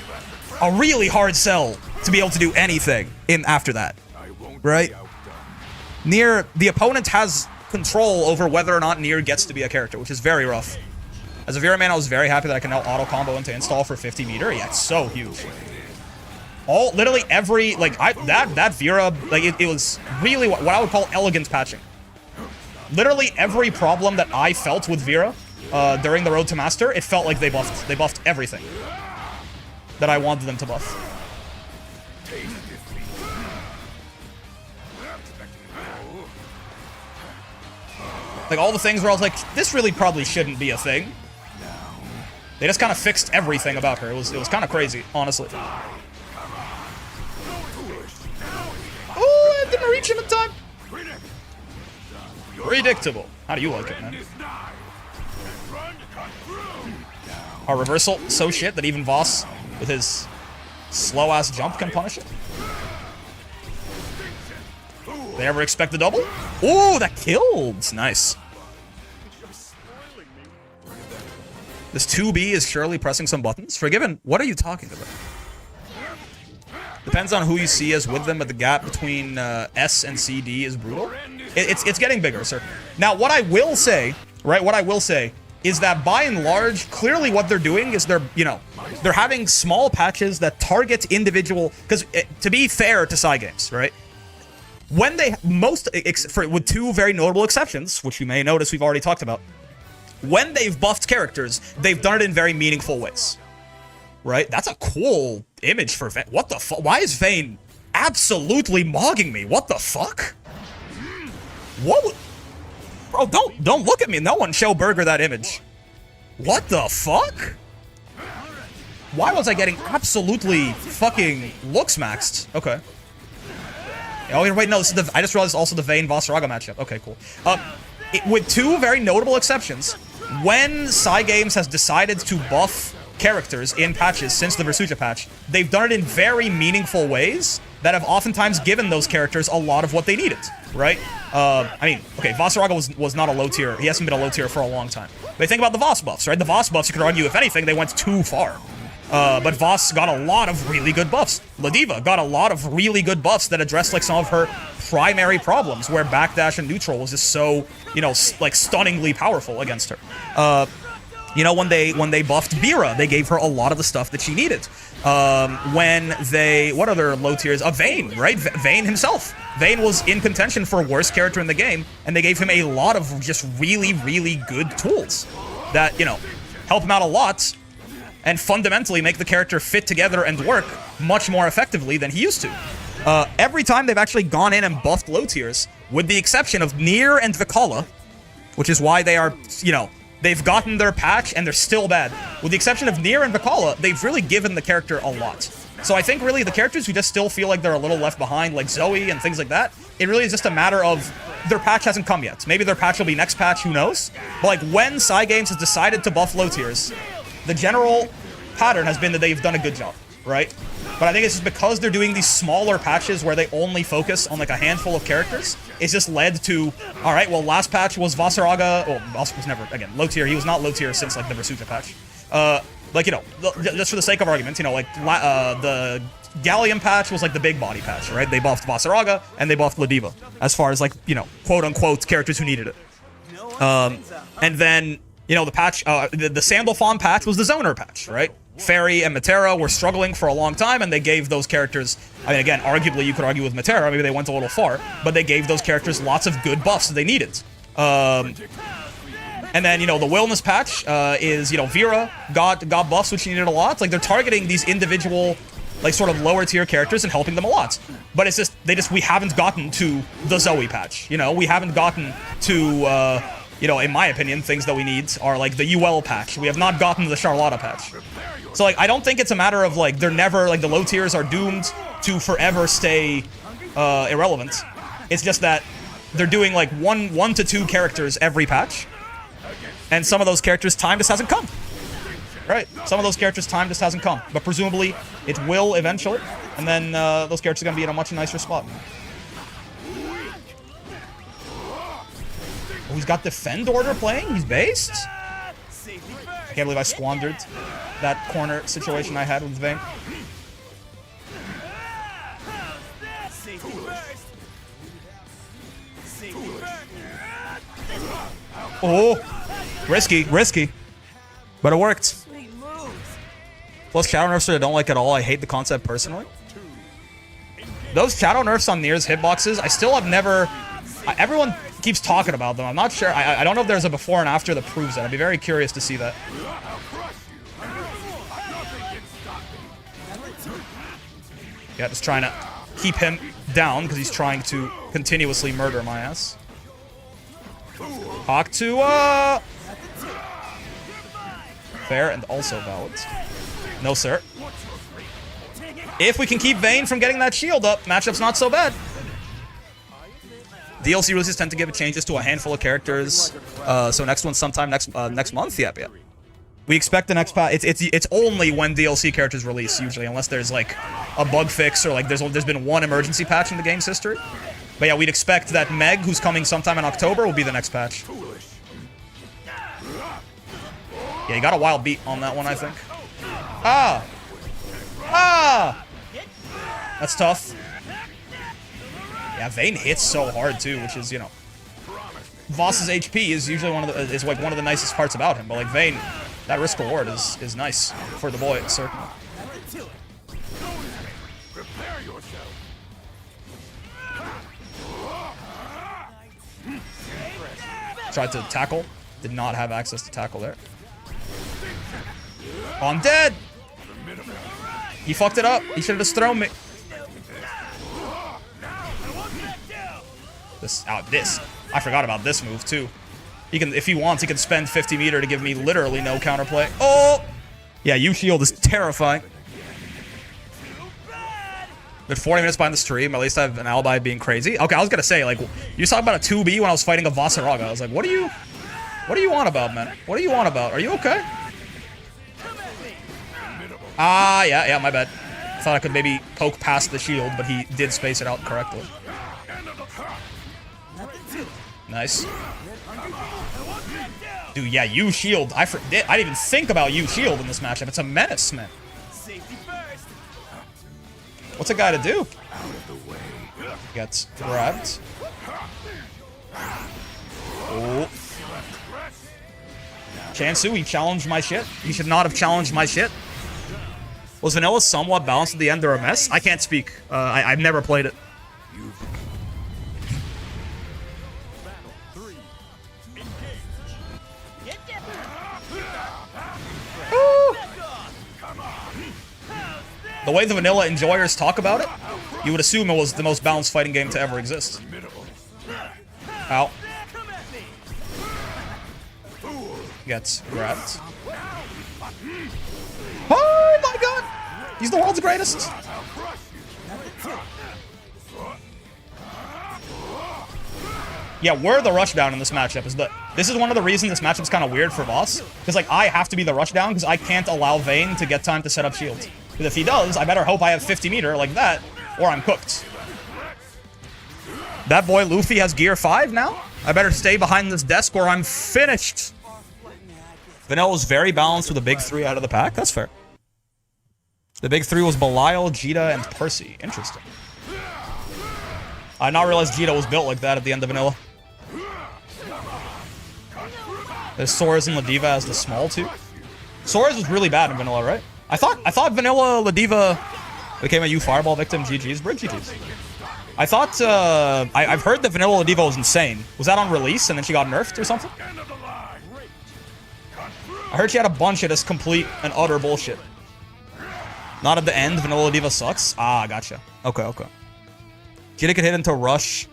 a really hard sell to be able to do anything in after that. Right? Nier, the opponent has control over whether or not Nier gets to be a character, which is very rough. As a Vera man, I was very happy that I can now auto-combo into install for 50 meter. Yeah, it's so huge. Literally every, like, that Vera, like, it was really what I would call elegant patching. Literally every problem that I felt with Vera during the Road to Master, it felt like they buffed everything that I wanted them to buff. Like, all the things where I was like, this really probably shouldn't be a thing. They just kind of fixed everything about her. It was kind of crazy, honestly. Oh, I didn't reach him in time. Predictable. How do you like it, man? Our reversal, so shit that even Voss, with his slow-ass jump, can punish it. They ever expect the double? Ooh, that killed! Nice. This 2B is surely pressing some buttons. Forgiven, what are you talking about? Depends on who you see as with them, but the gap between S and CD is brutal. It's getting bigger, certainly. Now, what I will say, right, what I will say is that by and large, clearly what they're doing is they're having small patches that target individual, because to be fair to Cygames, right? When they, with two very notable exceptions, which you may notice we've already talked about, when they've buffed characters, they've done it in very meaningful ways. Right? That's a cool image for Vayne. What the fuck? Why is Vayne absolutely mogging me? What the fuck? What? Bro, don't look at me. No one show Burger that image. What the fuck? Why was I getting absolutely fucking looks maxed? Okay. Oh, wait, no, this is I just realized also the Vayne Vaseraga matchup. Okay, cool. With two very notable exceptions, when Cygames has decided to buff characters in patches since the Versucha patch, they've done it in very meaningful ways that have oftentimes given those characters a lot of what they needed, right? I mean, okay, Vaseraga was not a low tier. He hasn't been a low tier for a long time. But think about the Voss buffs, right? The Voss buffs, you could argue, if anything, they went too far. But Voss got a lot of really good buffs. Ladiva got a lot of really good buffs that addressed, like, some of her primary problems, where backdash and neutral was just so, you know, like, stunningly powerful against her. You know, when they buffed Vera, they gave her a lot of the stuff that she needed. When they... What other low tiers? Vayne, right? Vayne himself. Vayne was in contention for worst character in the game, and they gave him a lot of just really, really good tools that, you know, help him out a lot and fundamentally make the character fit together and work much more effectively than he used to. Every time they've actually gone in and buffed low tiers, with the exception of Nier and Vikala, which is why they are, you know... They've gotten their patch, and they're still bad. With the exception of Nier and Vikala, they've really given the character a lot. So I think really the characters who just still feel like they're a little left behind, like Zoe and things like that, it really is just a matter of their patch hasn't come yet. Maybe their patch will be next patch, who knows? But like when Cygames has decided to buff low tiers, the general pattern has been that they've done a good job, right? But I think it's just because they're doing these smaller patches where they only focus on like a handful of characters, it's just led to, all right, well, last patch was Vaseraga. Well, Vas was never, again, low tier. He was not low tier since like the Versucha patch. Like, you know, just for the sake of argument, you know, like the Gallium patch was like the big body patch, right? They buffed Vaseraga and they buffed Ladiva as far as like, you know, quote unquote characters who needed it. And then, you know, the patch, the Sandalphon patch was the Zoner patch, right? Fairy and Matera were struggling for a long time, and they gave those characters, I mean, again, arguably you could argue with Matera, maybe they went a little far, but they gave those characters lots of good buffs that they needed. And then, you know, the Wellness patch is, you know, Vera got buffs, which she needed a lot. Like, they're targeting these individual, like, sort of lower tier characters and helping them a lot. But it's just, we haven't gotten to the Zoe patch, you know? We haven't gotten to, you know, in my opinion, things that we need are, like, the UL patch. We have not gotten to the Charlotta patch. So, like, I don't think it's a matter of, like, they're never, like, the low tiers are doomed to forever stay irrelevant. It's just that they're doing, like, one to two characters every patch. And some of those characters' time just hasn't come. Right? Some of those characters' time just hasn't come. But presumably, it will eventually. And then those characters are going to be in a much nicer spot. Oh, he's got Defend Order playing? He's based? I can't believe I squandered that corner situation I had with Vayne. Oh, risky. But it worked. Plus shadow nerfs I don't like at all. I hate the concept personally. Those shadow nerfs on Nier's hitboxes, I still have never... everyone keeps talking about them. I'm not sure. I don't know if there's a before and after that proves that. I'd be very curious to see that. Yeah, just trying to keep him down because he's trying to continuously murder my ass. Hawk to, fair and also valid. No, sir. If we can keep Vayne from getting that shield up, matchup's not so bad. DLC releases tend to give changes to a handful of characters. So next one sometime next month? Yep. We expect the next patch. It's only when DLC characters release, usually, unless there's like a bug fix or like there's been one emergency patch in the game's history. But yeah, we'd expect that Meg, who's coming sometime in October, will be the next patch. Yeah, you got a wild beat on that one, I think. That's tough. Yeah, Vayne hits so hard too, which is, you know, Voss's HP is usually one of the nicest parts about him. But like Vayne, that risk reward is nice for the boy, certainly. Tried to tackle, did not have access to tackle there. Oh, I'm dead. He fucked it up. He should have just thrown me. This. I forgot about this move, too. He can, if he wants, he can spend 50 meter to give me literally no counterplay. Oh! Yeah, U-Shield is terrifying. Been 40 minutes behind the stream. At least I have an alibi being crazy. Okay, I was gonna say, like, you was talking about a 2B when I was fighting a Vaseraga. I was like, what do you want about, man? What do you want about? Are you okay? Yeah, my bad. Thought I could maybe poke past the shield, but he did space it out correctly. Nice. Dude, yeah, U-Shield. I didn't even think about U-Shield in this matchup. It's a menace, man. What's a guy to do? Gets grabbed. Oh. Chansu, he challenged my shit. He should not have challenged my shit. Was Vanilla somewhat balanced at the end or a mess? I can't speak. I've never played it. The way the vanilla enjoyers talk about it, you would assume it was the most balanced fighting game to ever exist. Ow. Gets grabbed. Oh my god! He's the world's greatest! Yeah, we're the rushdown in this matchup. This is one of the reasons this matchup's kind of weird for Voss. Because, like, I have to be the rushdown because I can't allow Vayne to get time to set up shields. Because if he does, I better hope I have 50 meter like that, or I'm cooked. That boy Luffy has gear 5 now? I better stay behind this desk or I'm finished. Vanilla's very balanced with a big 3 out of the pack. That's fair. The big 3 was Belial, Jita, and Percy. Interesting. I did not realize Jita was built like that at the end of Vanilla. There's Sora's and Ladiva as the small 2. Sora's was really bad in Vanilla, right? I thought Vanilla Ladiva became a U Fireball victim. GG's, bro. GG's. I thought, I've heard that Vanilla Ladiva was insane. Was that on release and then she got nerfed or something? I heard she had a bunch of this complete and utter bullshit. Not at the end, Vanilla Ladiva sucks? Ah, gotcha. Okay. Jita could hit into Rush,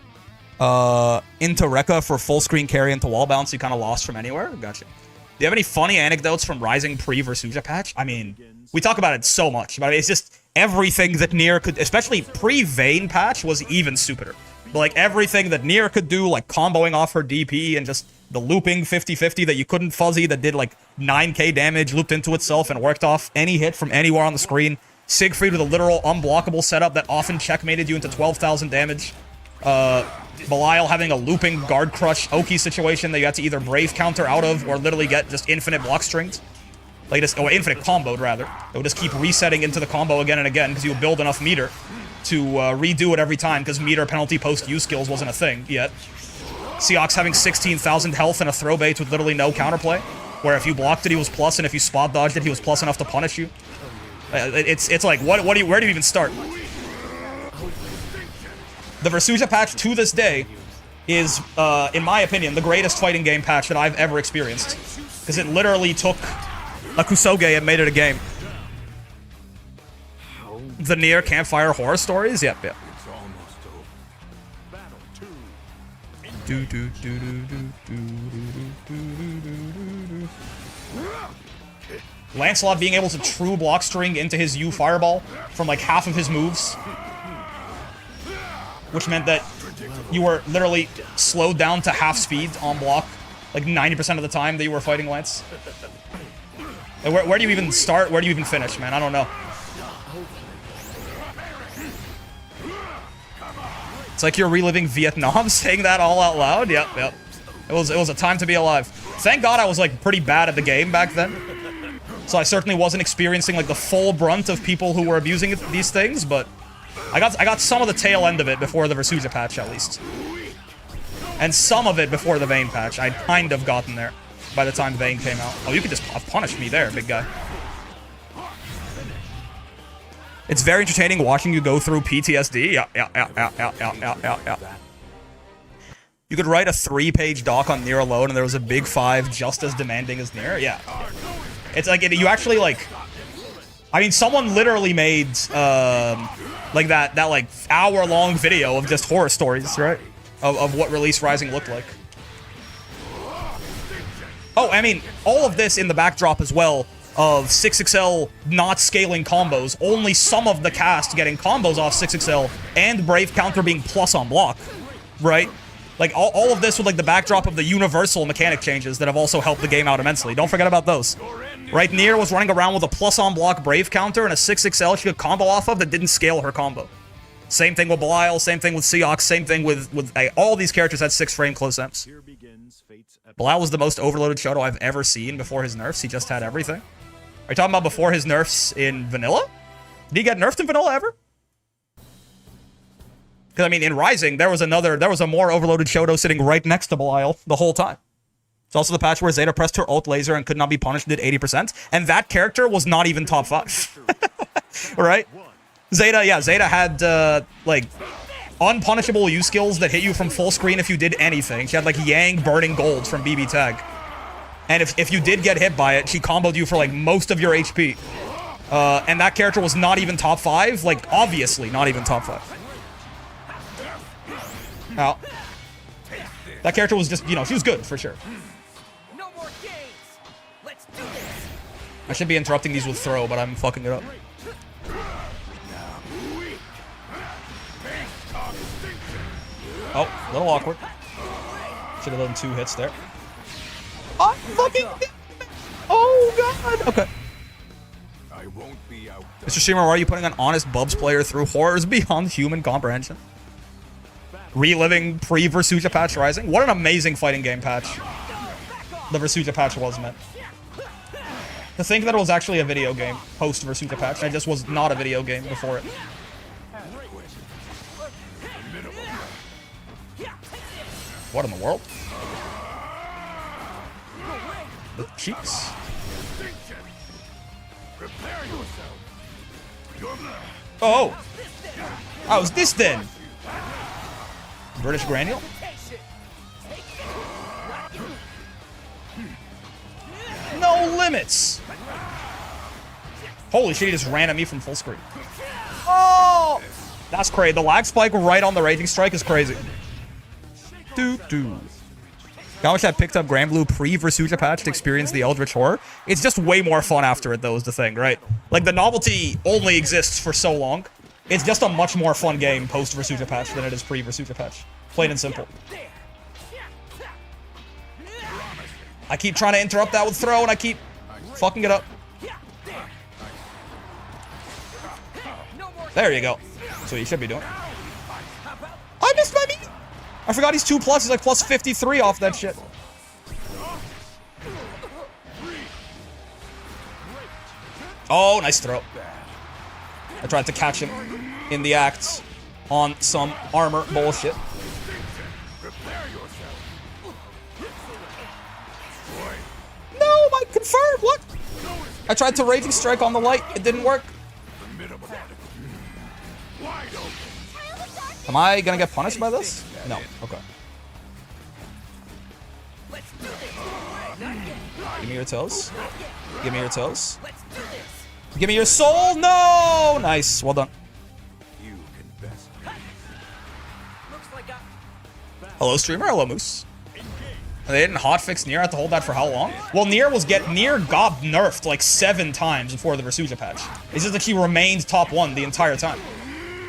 into Rekka for full screen carry into wall bounce. You kind of lost from anywhere. Gotcha. Do you have any funny anecdotes from Rising pre-Versuja patch? I mean, we talk about it so much, but it's just everything that Nier could, especially pre-Vayne patch, was even stupider. But like everything that Nier could do, like comboing off her DP and just the looping 50-50 that you couldn't fuzzy that did like 9k damage, looped into itself and worked off any hit from anywhere on the screen. Siegfried with a literal unblockable setup that often checkmated you into 12,000 damage. Belial having a looping guard crush Oki situation that you had to either brave counter out of or literally get just infinite block strings. Like just, or infinite comboed rather. It would just keep resetting into the combo again and again because you would build enough meter to redo it every time because meter penalty post U skills wasn't a thing yet. Seox having 16,000 health and a throw bait with literally no counterplay, where if you blocked it he was plus and if you spot dodged it he was plus enough to punish you. It's like where do you even start? The Versuja patch to this day is, in my opinion, the greatest fighting game patch that I've ever experienced. Because it literally took a Kusoge and made it a game. The Nier Campfire horror stories? Yep. Lancelot being able to true block string into his U fireball from like half of his moves. Which meant that you were literally slowed down to half speed on block, like 90% of the time that you were fighting Lance. Where do you even start? Where do you even finish, man? I don't know. It's like you're reliving Vietnam, saying that all out loud. Yep. It was a time to be alive. Thank God I was like pretty bad at the game back then, so I certainly wasn't experiencing like the full brunt of people who were abusing these things, but. I got some of the tail end of it before the Versuja patch, at least. And some of it before the Vayne patch. I'd kind of gotten there by the time Vayne came out. Oh, you could just punish me there, big guy. It's very entertaining watching you go through PTSD. Yeah. You could write a 3-page doc on Nier alone and there was a big 5 just as demanding as Nier. Yeah. It's like, you actually, like... I mean, someone literally made, like that like hour-long video of just horror stories, right? Of what Release Rising looked like. Oh, I mean, all of this in the backdrop as well of 6XL not scaling combos, only some of the cast getting combos off 6XL, and Brave Counter being plus on block, right? Like, all of this with, like, the backdrop of the universal mechanic changes that have also helped the game out immensely. Don't forget about those. Right, Nier was running around with a plus-on-block Brave counter and a 6XL she could combo off of that didn't scale her combo. Same thing with Belial, same thing with Seox, same thing with all these characters had 6-frame close imps. Belial was the most overloaded Shoto I've ever seen before his nerfs. He just had everything. Are you talking about before his nerfs in Vanilla? Did he get nerfed in Vanilla ever? Because, I mean, in Rising, there was a more overloaded Shoto sitting right next to Belial the whole time. It's also the patch where Zeta pressed her ult laser and could not be punished and did 80%. And that character was not even top 5. Right? Zeta had, like, unpunishable U skills that hit you from full screen if you did anything. She had, like, Yang Burning Gold from BB Tag. And if you did get hit by it, she comboed you for, like, most of your HP. And that character was not even top 5. Like, obviously not even top 5. Now, that character was just, you know, she was good, for sure. No more games. Let's do this. I should be interrupting these with throw, but I'm fucking it up. Oh, a little awkward. Should have done 2 hits there. Oh, fucking... Oh, God! Okay. I won't be out. Mr. Streamer, why are you putting an honest Bubs player through horrors beyond human comprehension? Reliving pre-Versuja patch Rising? What an amazing fighting game patch the Versuja patch was, man. To think that it was actually a video game post-Versuja patch, and it just was not a video game before it. What in the world? The cheeks. Oh! Oh, is this then? British Granule? No limits! Holy shit, he just ran at me from full screen. Oh! That's crazy. The lag spike right on the Raging Strike is crazy. Doo-doo. I wish I picked up Grand Blue pre-Versuja patch to experience the Eldritch Horror. It's just way more fun after it, though, is the thing, right? Like, the novelty only exists for so long. It's just a much more fun game post-Versuga patch than it is pre-Versuga patch. Plain and simple. I keep trying to interrupt that with throw, and I keep fucking it up. There you go. That's what you should be doing. I missed my beat! I forgot he's 2+. He's like plus 53 off that shit. Oh, nice throw. I tried to catch him in the act on some armor bullshit. No, my confirmed. What? I tried to Raging Strike on the light. It didn't work. Am I gonna get punished by this? No. Okay. Give me your toes. Give me your toes. Give me your soul. No! Nice. Well done. Hello, streamer. Hello, Moose. They didn't hotfix Nier. I had to hold that for how long? Well, Nier got nerfed like 7 times before the Versuga patch. It's just that she remained top 1 the entire time.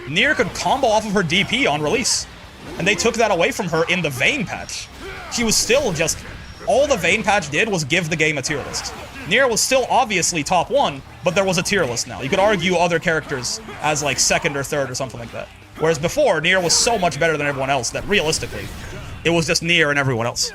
Nier could combo off of her DP on release, and they took that away from her in the Vayne patch. She was still just... All the Vayne patch did was give the game a tier list. Nier was still obviously top 1, but there was a tier list now. You could argue other characters as like 2nd or 3rd or something like that. Whereas before, Nier was so much better than everyone else that realistically, it was just Nier and everyone else.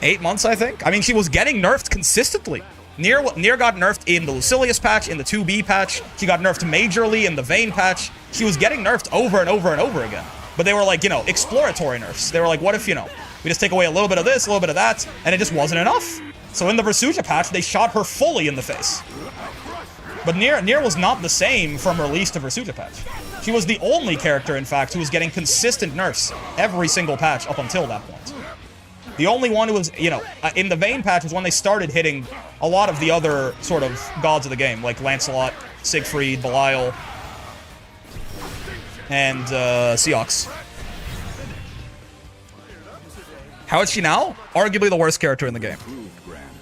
8 months, I think? I mean, she was getting nerfed consistently. Nier got nerfed in the Lucilius patch, in the 2B patch. She got nerfed majorly in the Vayne patch. She was getting nerfed over and over and over again. But they were like, you know, exploratory nerfs. They were like, what if, you know, we just take away a little bit of this, a little bit of that, and it just wasn't enough. So in the Versuga patch, they shot her fully in the face. But Nier was not the same from release to Versuga patch. She was the only character, in fact, who was getting consistent nerfs every single patch up until that point. The only one who was, you know, in the Vayne patch was when they started hitting a lot of the other sort of gods of the game, like Lancelot, Siegfried, Belial, and Seox. How is she now? Arguably the worst character in the game.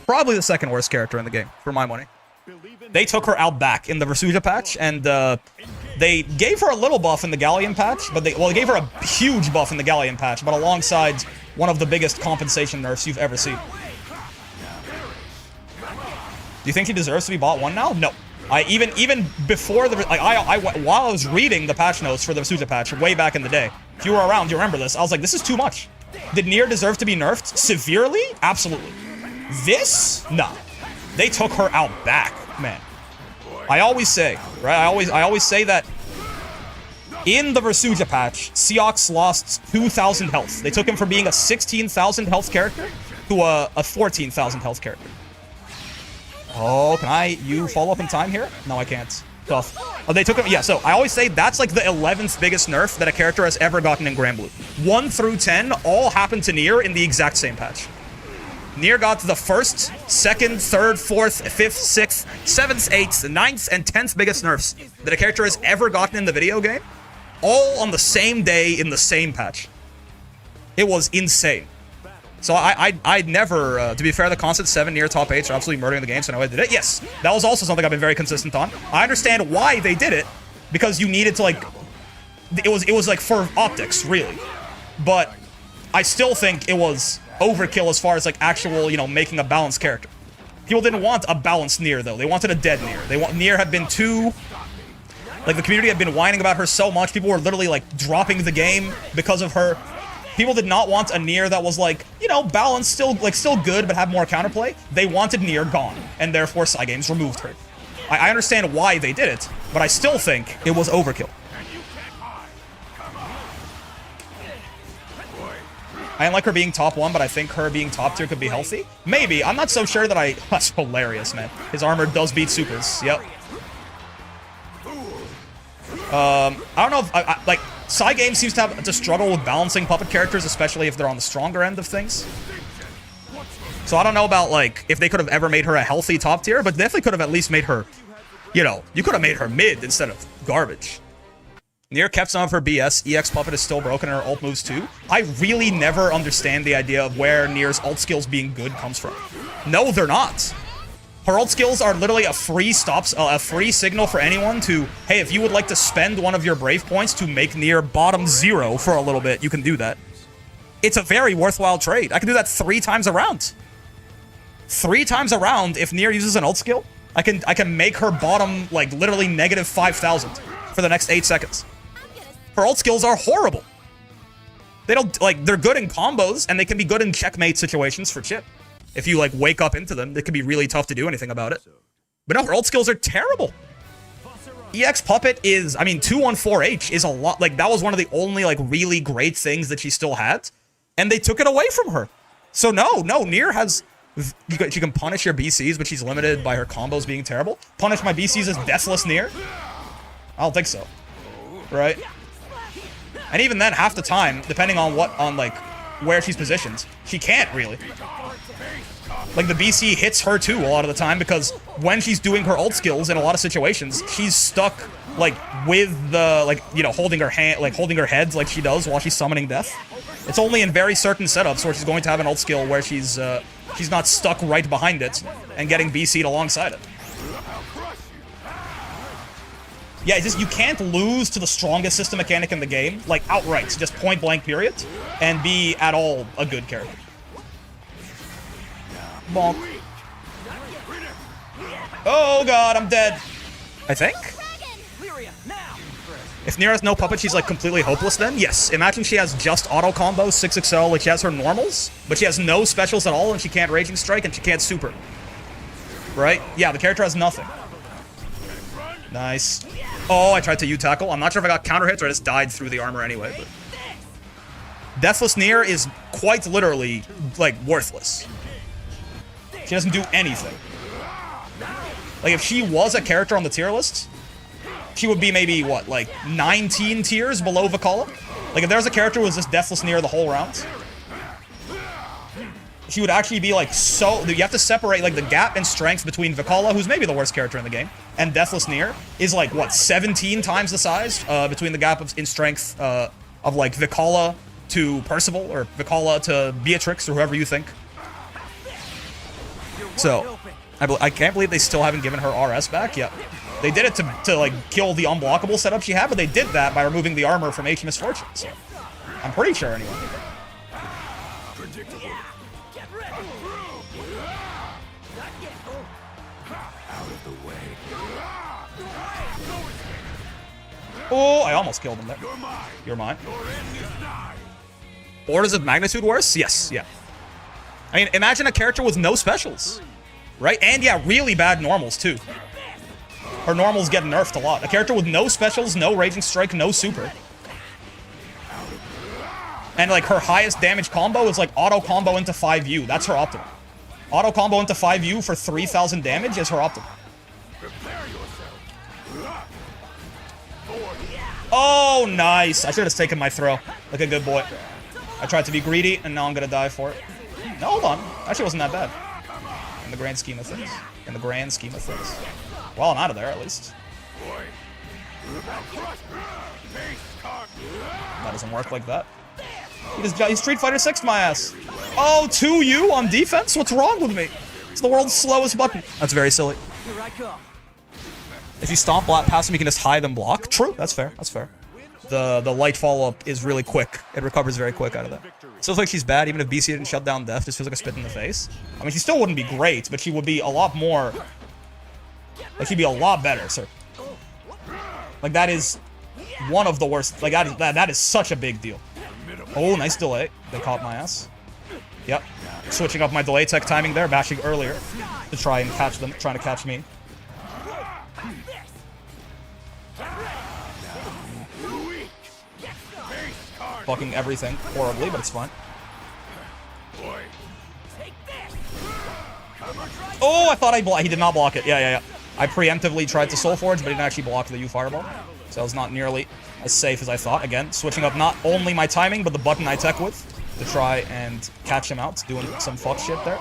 Probably the 2nd worst character in the game, for my money. They took her out back in the Versuga patch, and they gave her a little buff in the Galleon patch, but they gave her a huge buff in the Galleon patch, but alongside one of the biggest compensation nerfs you've ever seen. Do you think he deserves to be bought 1 now? No. Even before the while I was reading the patch notes for the Versuga patch way back in the day, if you were around, you remember this. I was like, this is too much. Did Nier deserve to be nerfed severely? Absolutely. This? Nah. They took her out back, man. I always say, right? I always say that in the Versuga patch, Seox lost 2,000 health. They took him from being a 16,000 health character to a 14,000 health character. Oh, can you follow up in time here? No, I can't. Tough. Oh, they took him. Yeah, so I always say that's like the 11th biggest nerf that a character has ever gotten in Grand Blue. 1 through 10 all happened to Nier in the exact same patch. Nier got the 1st, 2nd, 3rd, 4th, 5th, 6th, 7th, 8th, 9th, and 10th biggest nerfs that a character has ever gotten in the video game, all on the same day in the same patch. It was insane. So I'd never, to be fair, the constant 7 Nier top 8s are absolutely murdering the game, so I know I did it. Yes, that was also something I've been very consistent on. I understand why they did it, because you needed to, like, it was like for optics, really. But I still think it was overkill as far as like actual, you know, making a balanced character. People didn't want a balanced Nier though. They wanted a dead Nier. Nier had been too, like, the community had been whining about her so much. People were literally like dropping the game because of her. People did not want a Nier that was like, you know, balanced, still good, but had more counterplay. They wanted Nier gone, and therefore Cygames removed her. I understand why they did it, but I still think it was overkill. I didn't like her being top 1, but I think her being top tier could be healthy. Maybe. I'm not so sure that I... That's hilarious, man. His armor does beat supers. Yep. I don't know if... like, Cygames seems to have to struggle with balancing puppet characters, especially if they're on the stronger end of things. So I don't know about, like, if they could have ever made her a healthy top tier, but definitely could have at least made her... You know, you could have made her mid instead of garbage. Nier kept some of her BS. EX Puppet is still broken and her ult moves too. I really never understand the idea of where Nier's ult skills being good comes from. No, they're not. Her ult skills are literally a free a free signal for anyone to, hey, if you would like to spend one of your Brave points to make near bottom 0 for a little bit, you can do that. It's a very worthwhile trade. I can do that 3 times a round. 3 times a round, if near uses an ult skill, I can make her bottom, like, literally negative 5,000 for the next 8 seconds. Her ult skills are horrible. They don't, like, they're good in combos, and they can be good in checkmate situations for Chip. If you, like, wake up into them, it can be really tough to do anything about it. But no, her ult skills are terrible. EX Puppet is, I mean, 214H is a lot, like, that was one of the only, like, really great things that she still had. And they took it away from her. So no, Nier has, she can punish your BCs, but she's limited by her combos being terrible. Punish my BCs as Deathless Nier? I don't think so. Right? And even then, half the time, depending on like, where she's positioned, she can't really. Like, the BC hits her too a lot of the time because when she's doing her ult skills in a lot of situations, she's stuck, like, with the, like, you know, holding her hand, like, holding her heads like she does while she's summoning death. It's only in very certain setups where she's going to have an ult skill where she's not stuck right behind it and getting BC'd alongside it. Yeah, it's just, you can't lose to the strongest system mechanic in the game, like, outright, just point blank period, and be at all a good character. Bonk. Oh god, I'm dead. I think? If Nier has no puppet, she's like completely hopeless then? Yes. Imagine she has just auto combo, 6XL, like she has her normals, but she has no specials at all, and she can't Raging Strike, and she can't super. Right? Yeah, the character has nothing. Nice. Oh, I tried to U-tackle. I'm not sure if I got counter hits or I just died through the armor anyway, but... Deathless Nier is quite literally, like, worthless. She doesn't do anything. Like, if she was a character on the tier list, she would be maybe, what, like, 19 tiers below Vakala? Like, if there's a character who was just Deathless Nier the whole round, she would actually be, like, so... You have to separate, like, the gap in strength between Vakala, who's maybe the worst character in the game, and Deathless Nier is, like, what, 17 times the size between the gap in strength of, like, Vakala to Percival, or Vakala to Beatrix, or whoever you think. So, I can't believe they still haven't given her RS back. Yeah, they did it to like, kill the unblockable setup she had, but they did that by removing the armor from H Misfortune. So, I'm pretty sure, anyway. Oh, I almost killed him there. You're mine. Orders of magnitude worse? Yes, yeah. I mean, imagine a character with no specials, right? And yeah, really bad normals too. Her normals get nerfed a lot. A character with no specials, no Raging Strike, no super. And like her highest damage combo is like auto combo into 5U. That's her optimal. Auto combo into 5U for 3,000 damage is her optimal. Oh, nice. I should have taken my throw like a good boy. I tried to be greedy, and now I'm gonna die for it. No, hold on. Actually, wasn't that bad. In the grand scheme of things. In the grand scheme of things. Well, I'm out of there, at least. That doesn't work like that. He Street Fighter 6'd my ass. Oh, 2U on defense? What's wrong with me? It's the world's slowest button. That's very silly. If you stomp past him, you can just hide and block. True, that's fair. That's fair. The light follow-up is really quick. It recovers very quick out of that. Still feels like she's bad, even if BC didn't shut down Death. Just feels like a spit in the face. I mean, she still wouldn't be great, but she would be a lot more... Like, she'd be a lot better, sir. Like, that is one of the worst... Like, that is such a big deal. Oh, nice delay. They caught my ass. Yep. Switching up my delay tech timing there, bashing earlier to try and catch them, trying to catch me. Fucking everything horribly, but it's fine. Oh, I thought he did not block it. Yeah. I preemptively tried to Soul Forge, but he didn't actually block the U Fireball. So it was not nearly as safe as I thought. Again, switching up not only my timing, but the button I tech with to try and catch him out. Doing some fuck shit there.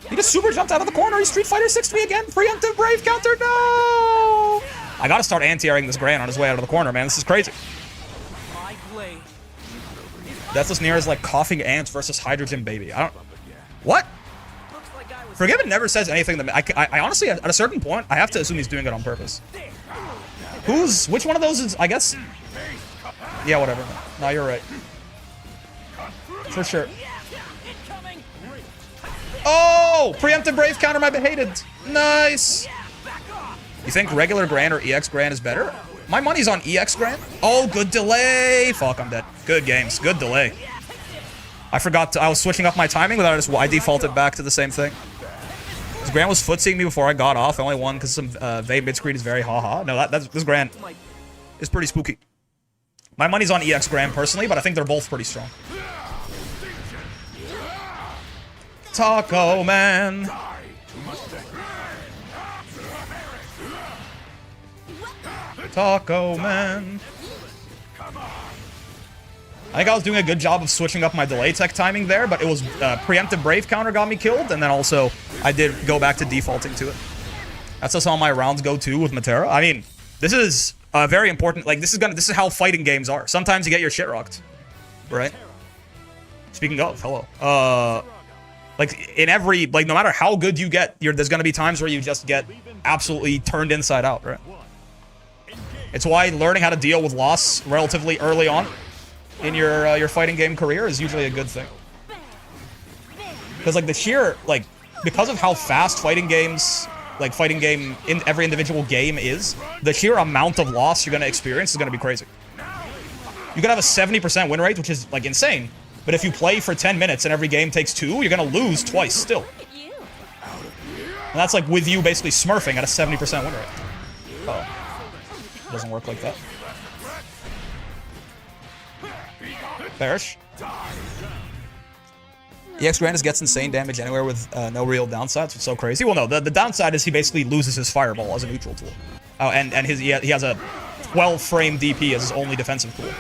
He just super jumped out of the corner. He Street Fighter 6'd me again. Preemptive Brave counter. No! I gotta start anti-airing this Gran on his way out of the corner, man. This is crazy. Deathless Nier is like coughing ants versus Hydrogen Baby. I don't... What? Forgiven never says anything that I honestly, at a certain point, I have to assume he's doing it on purpose. Which one of those is, I guess? Yeah, whatever. No, you're right. For sure. Oh! Preemptive Brave counter might be hated. Nice! You think regular Grand or EX Grand is better? My money's on EX Grand. Oh, good delay! Fuck, I'm dead. Good games. Good delay. I forgot I was switching up my timing, but I defaulted back to the same thing. This Grand was footseeing me before I got off. I only won because some Vade mid-screen is very haha. No, this Grand is pretty spooky. My money's on EX Grand personally, but I think they're both pretty strong. Taco Man. Taco Man. I think I was doing a good job of switching up my delay tech timing there, but it was preemptive Brave counter got me killed, and then also I did go back to defaulting to it. That's how some of my rounds go too with Matera. I mean, this is very important. Like this is how fighting games are. Sometimes you get your shit rocked, right? Speaking of, hello. Like in every, like no matter how good you get, there's gonna be times where you just get absolutely turned inside out, right? It's why learning how to deal with loss relatively early on in your fighting game career is usually a good thing. Because like the sheer, like, because of how fast fighting games, like fighting game in every individual game is, the sheer amount of loss you're gonna experience is gonna be crazy. You could have a 70% win rate, which is like insane. But if you play for 10 minutes and every game takes 2, you're gonna lose twice still. And that's like with you basically smurfing at a 70% win rate. Oh. It doesn't work like that. Bearish. EX Grandis gets insane damage anywhere with no real downsides. It's so crazy. Well, no, the downside is he basically loses his fireball as a neutral tool. Oh, and he has a 12-frame DP as his only defensive tool.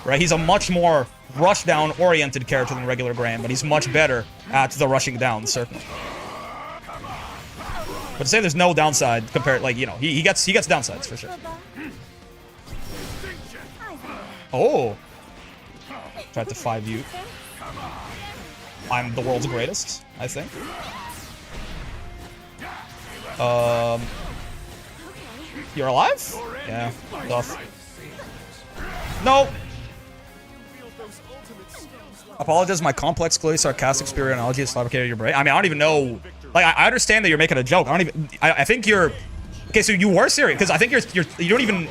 Right? He's a much more rush-down-oriented character than regular Grand, but he's much better at the rushing down, certainly. But to say there's no downside compared, like, you know, he gets downsides for sure. Oh. Tried to 5 you. I'm the world's greatest, I think. You're alive? Yeah, tough. No! Apologize, my complex, clearly sarcastic spirit analogy has fabricated your brain. I mean, I don't even know. Like, I understand that you're making a joke. I think you're. Okay, so you were serious because I think you don't even.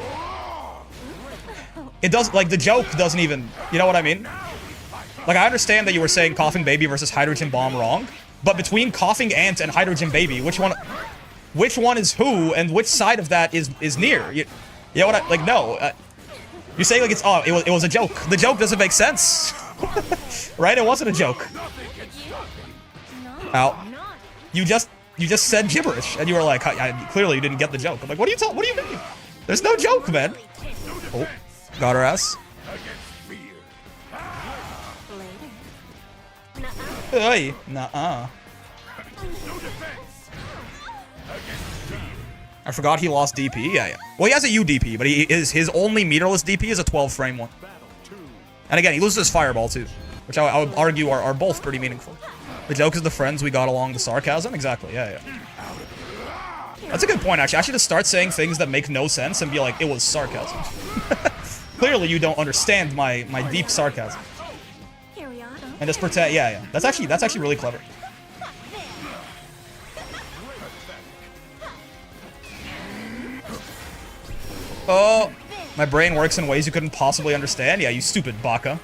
It does, like, the joke doesn't even. You know what I mean? Like, I understand that you were saying coughing baby versus hydrogen bomb wrong, but between coughing ant and hydrogen baby, which one is who, and which side of that is near? You know what? Like, no. You say like it was a joke. The joke doesn't make sense. Right? It wasn't a joke. Ow. You just said gibberish, and you were like, clearly you didn't get the joke. I'm like, what do you mean? There's no joke, man. Oh, got her ass. Hey, nuh-uh. I forgot he lost DP. Yeah. Well, he has a UDP, but his only meterless DP is a 12-frame one. And again, he loses his fireball too, which I would argue are both pretty meaningful. The joke is the friends we got along the sarcasm. Exactly. Yeah. That's a good point, actually. I should just start saying things that make no sense and be like, it was sarcasm. Clearly, you don't understand my deep sarcasm. And just pretend. Yeah. That's actually really clever. Oh, my brain works in ways you couldn't possibly understand. Yeah, you stupid baka.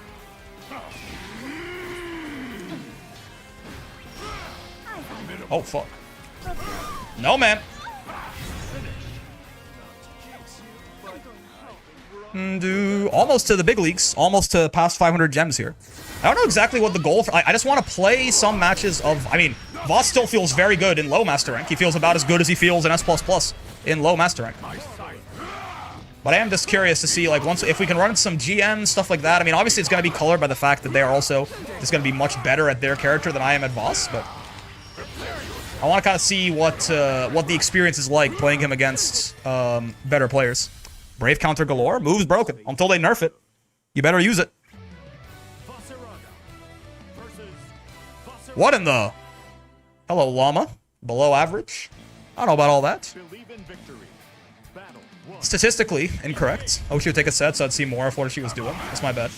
Oh, fuck. No, man. Almost to the big leagues. Almost to past 500 gems here. I don't know exactly what the goal for. I just want to play some matches of. I mean, Voss still feels very good in low master rank. He feels about as good as he feels in S++ in low master rank. But I am just curious to see, like, if we can run into some GM, stuff like that. I mean, obviously it's going to be colored by the fact that they are also just going to be much better at their character than I am at Voss, but I want to kind of see what the experience is like playing him against better players. Brave counter galore. Move's broken. Until they nerf it, you better use it. What in the... Hello, llama. Below average? I don't know about all that. Believe in victory. Battle 1. Statistically incorrect. I wish you would take a set so I'd see more of what she was doing. That's my bad.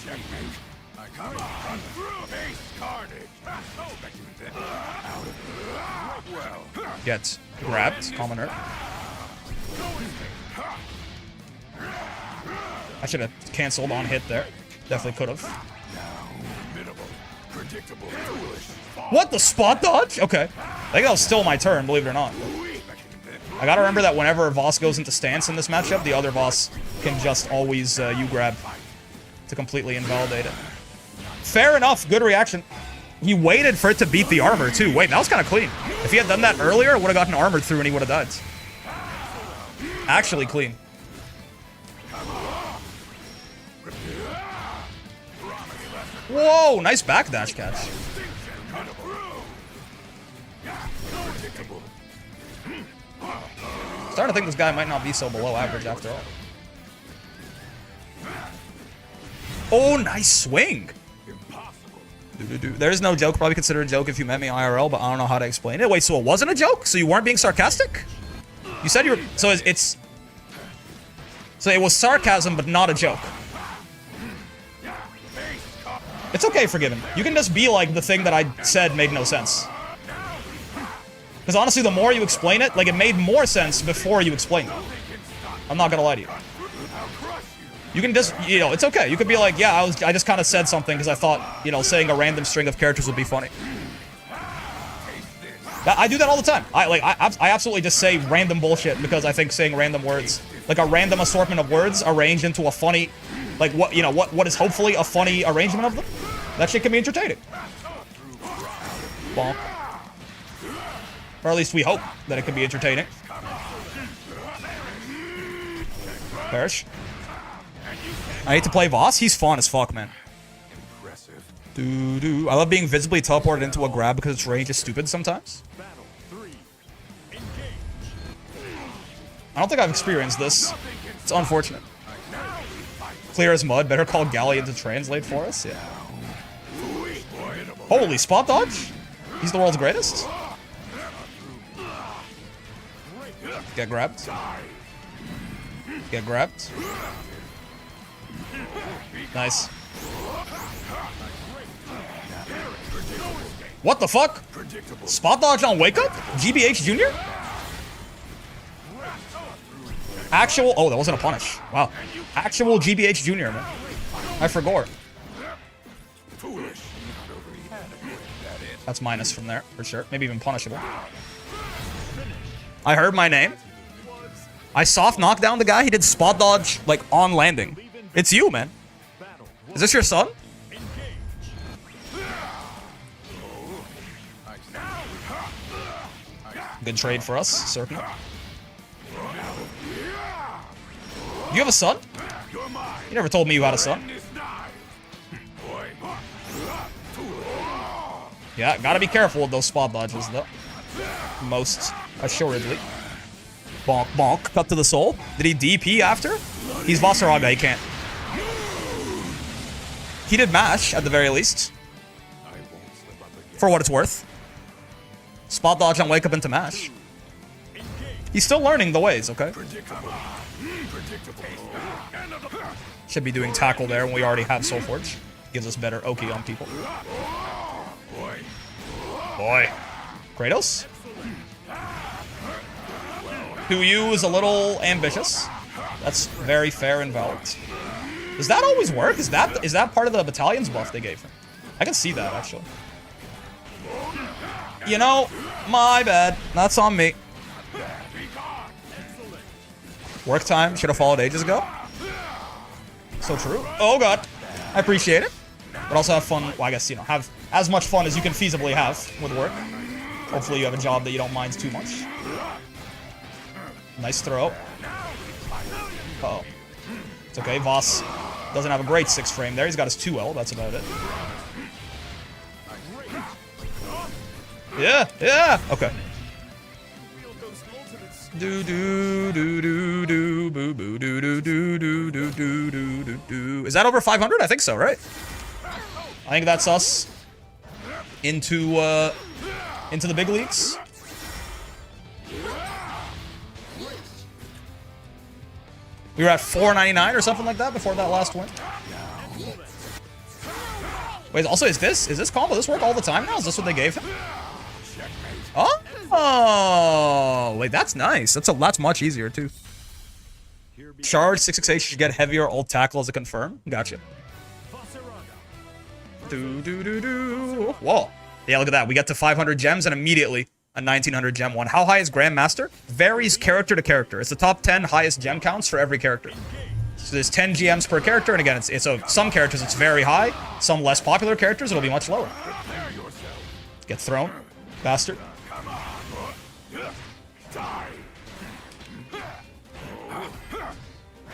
I come through. Face carnage. Well. Get grabbed. Commoner. I should have canceled on hit there. Definitely could have. Minimal. Predictable. Foolish. What, the spot dodge? Okay. I think that was still my turn, believe it or not. I gotta remember that whenever Voss goes into stance in this matchup, the other Voss can just always U-grab to completely invalidate it. Fair enough. Good reaction. He waited for it to beat the armor, too. Wait, that was kind of clean. If he had done that earlier, it would have gotten armored through and he would have died. Actually clean. Whoa, nice backdash catch. Starting to think this guy might not be so below average after all. Oh, nice swing. There is no joke. Probably consider a joke if you met me IRL, but I don't know how to explain it. Wait, so it wasn't a joke? So you weren't being sarcastic? You said you were... So it's... So it was sarcasm, but not a joke. It's okay, Forgiven. You can just be like, the thing that I said made no sense. Because honestly, the more you explain it, like, it made more sense before you explained it. I'm not gonna lie to you. You can just, you know, it's okay. You could be like, yeah, I just kind of said something because I thought, you know, saying a random string of characters would be funny. I do that all the time. I absolutely just say random bullshit because I think saying random words, like a random assortment of words arranged into a funny, like what, you know, what is hopefully a funny arrangement of them. That shit can be entertaining. Bonk. Or at least we hope that it can be entertaining. Perish. I hate to play Voss. He's fun as fuck, man. I love being visibly teleported into a grab because its range is stupid sometimes. I don't think I've experienced this. It's unfortunate. Clear as mud. Better call Galleon to translate for us. Yeah. Holy spot dodge? He's the world's greatest? Get grabbed. Get grabbed. Nice. What the fuck? Spot dodge on wake up? GBH Jr.? Actual... Oh, that wasn't a punish. Wow. Actual GBH Jr., man. I forgot. That's minus from there, for sure. Maybe even punishable. I heard my name. I soft knocked down the guy. He did spot dodge, like, on landing. It's you, man. Is this your son? Good trade for us, certainly. You have a son? You never told me you had a son. Yeah, gotta be careful with those spot dodges, though. Most assuredly. Bonk, bonk. Cut to the soul. Did he DP after? He's Vaseraga, he can't. He did mash, at the very least. For what it's worth. Spot dodge on wake up into mash. He's still learning the ways, okay? Should be doing tackle there when we already have Soulforge. Gives us better Oki on people. Boy. Kratos? Who you is a little ambitious. That's very fair and valid. Does that always work? Is that part of the battalion's buff they gave him? I can see that, actually. You know, my bad. That's on me. Work time. Should have followed ages ago. So true. Oh, God. I appreciate it. But also have fun. Well, I guess, you know, have as much fun as you can feasibly have with work. Hopefully you have a job that you don't mind too much. Nice throw. Uh-oh. It's okay. Voss doesn't have a great 6 frame there. He's got his 2L. That's about it. Yeah, yeah. Okay. Do do do do do boo boo do do do do do do do do do. Is that over 500? I think so, right? I think that's us into the big leagues. We were at 499 or something like that before that last win. Wait, also, is this combo? This work all the time now? Is this what they gave him? Oh, wait, that's nice. That's much easier too. Charge 668 should get heavier ult tackle as a confirm. Gotcha. Whoa. Yeah, look at that. We get to 500 gems and immediately a 1900 gem one. How high is Grandmaster? Varies character to character. It's the top 10 highest gem counts for every character. So there's 10 GMs per character, and again, so some characters it's very high, some less popular characters it'll be much lower. Get thrown, bastard.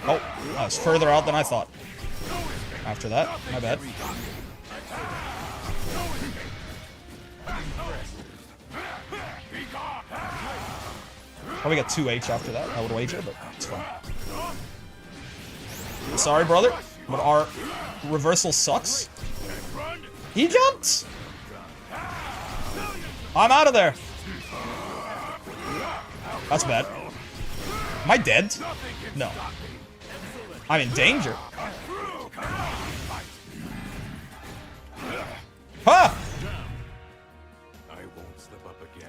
Oh, that was further out than I thought. After that, my bad. Probably get 2H after that. I would wager, but it's fine. Sorry, brother, but our reversal sucks. He jumped! I'm out of there. That's bad. Am I dead? No. I'm in danger. Huh!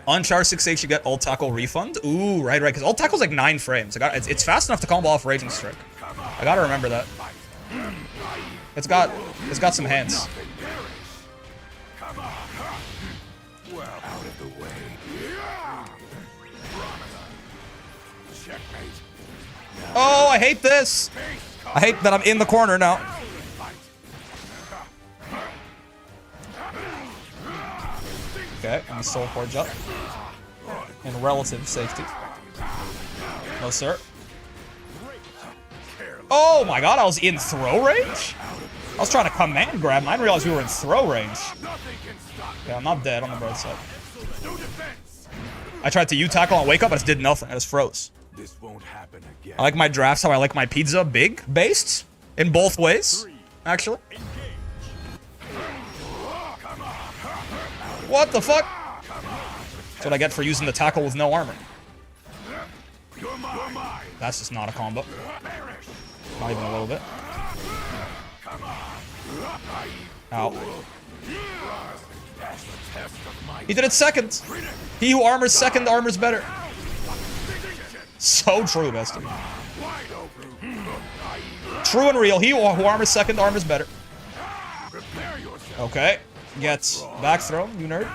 On-charge 6H, you get ult tackle refund. Ooh, right, because ult tackle's like 9 frames. It's fast enough to combo off Raging Strike. I gotta remember that. It's got some hands. Oh, I hate this. I hate that I'm in the corner now. Okay, I'm a soul forge up. In relative safety. No, sir. Oh my god, I was in throw range? I was trying to command grab, and I didn't realize we were in throw range. Yeah, I'm not dead on the bird side. I tried to U-tackle and wake up, but it did nothing. I just froze. This won't happen again. I like my drafts how I like my pizza. Big, based, in both ways, actually. What the fuck? That's what I get for using the tackle with no armor. That's just not a combo. Not even a little bit. Ow. He did it second. He who armors second armors better. So true, bestie. True and real. He who armors second armors better. Okay. Get back throw, you nerd.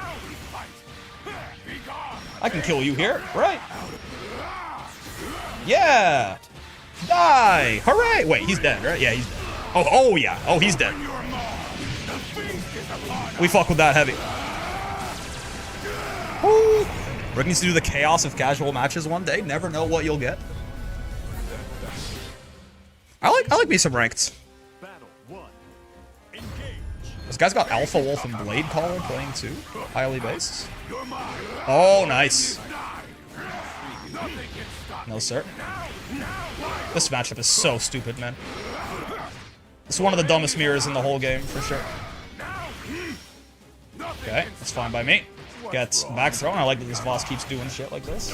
I can kill you here. Right. Yeah. Die. Hooray. Wait, he's dead, right? Yeah, he's dead. Oh, yeah. Oh, he's dead. We fuck with that heavy. Woo. Rick needs to do the chaos of casual matches one day. Never know what you'll get. I like me some ranked. This guy's got Alpha Wolf and Blade Caller playing too. Highly based. Oh, nice. No, sir. This matchup is so stupid, man. It's one of the dumbest mirrors in the whole game, for sure. Okay, that's fine by me. Gets back thrown. I like that this Voss keeps doing shit like this.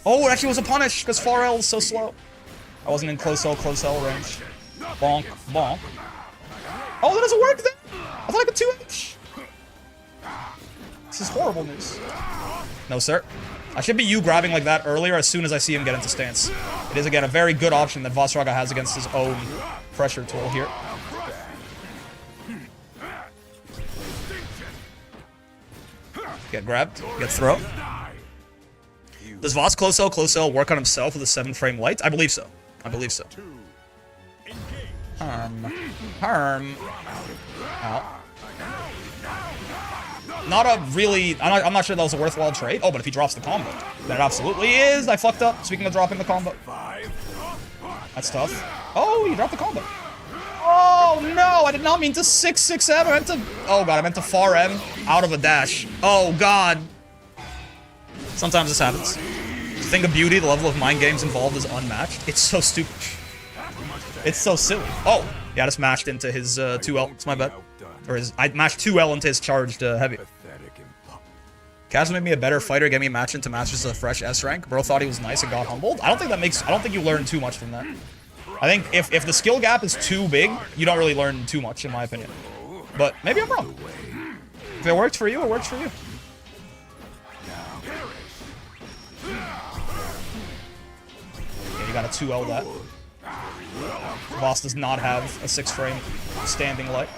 Oh, it actually was a punish, because Far L is so slow. I wasn't in close L range. Bonk, bonk. Oh, that doesn't work then? I thought I could 2H. This is horrible news. No, sir. I should be grabbing like that earlier as soon as I see him get into stance. It is, again, a very good option that Vaseraga has against his own pressure tool here. Get grabbed. Get throw. Does Voss close L work on himself with a 7-frame light? I believe so. I believe so. Harm. Ow. Not a really... I'm not sure that was a worthwhile trade. Oh, but if he drops the combo, then it absolutely is. I fucked up. Speaking of dropping the combo. That's tough. Oh, he dropped the combo. Oh, no. I did not mean to 6-6-M. I meant to... Oh, God. I meant to far M out of a dash. Oh, God. Sometimes this happens. The thing of beauty, the level of mind games involved is unmatched. It's so stupid. It's so silly. Oh, yeah, I just mashed into his 2L. It's my bad. Or I mashed 2L into his charged heavy. Kaz made me a better fighter, get me a match into Masters of the Fresh S rank. Bro thought he was nice and got humbled. I don't think you learn too much from that. I think if the skill gap is too big, you don't really learn too much, in my opinion. But maybe I'm wrong. If it works for you, it works for you. Okay, you got a 2L that. Boss does not have a 6-frame standing light.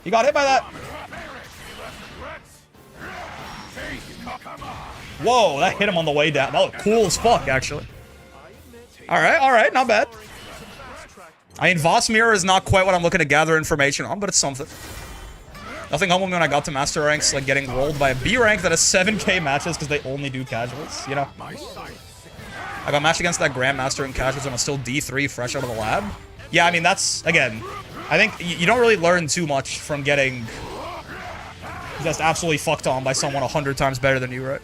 He got hit by that. Whoa, that hit him on the way down. That looked cool as fuck, actually. Alright, not bad. I mean, Voss Mirror is not quite what I'm looking to gather information on, but it's something. Nothing humbled me when I got to Master Ranks, like getting rolled by a B rank that has 7k matches because they only do casuals, you know? I got matched against that Grandmaster in casuals and I'm still D3 fresh out of the lab. Yeah, I mean, that's, again, I think you don't really learn too much from getting just absolutely fucked on by someone 100 times better than you, right?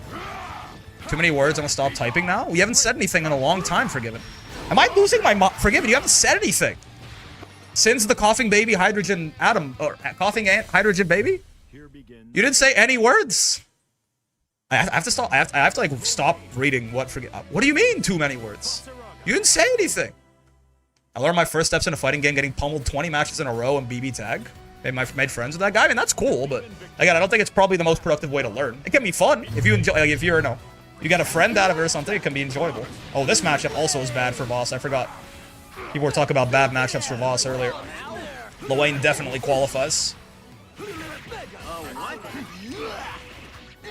Too many words, I'm gonna stop typing now? We haven't said anything in a long time, Forgiven. Am I losing my Forgiven, you haven't said anything. Since the coughing baby hydrogen atom, or coughing hydrogen baby? You didn't say any words. I have to stop, I have to like stop reading what do you mean too many words? You didn't say anything. I learned my first steps in a fighting game getting pummeled 20 matches in a row and BB tag. Made friends with that guy. I mean, that's cool, but again, I don't think it's probably the most productive way to learn. It can be fun if you enjoy, like if you're, you get a friend out of it or something, it can be enjoyable. Oh, this matchup also is bad for Voss. I forgot. People were talking about bad matchups for Voss earlier. Luane definitely qualifies.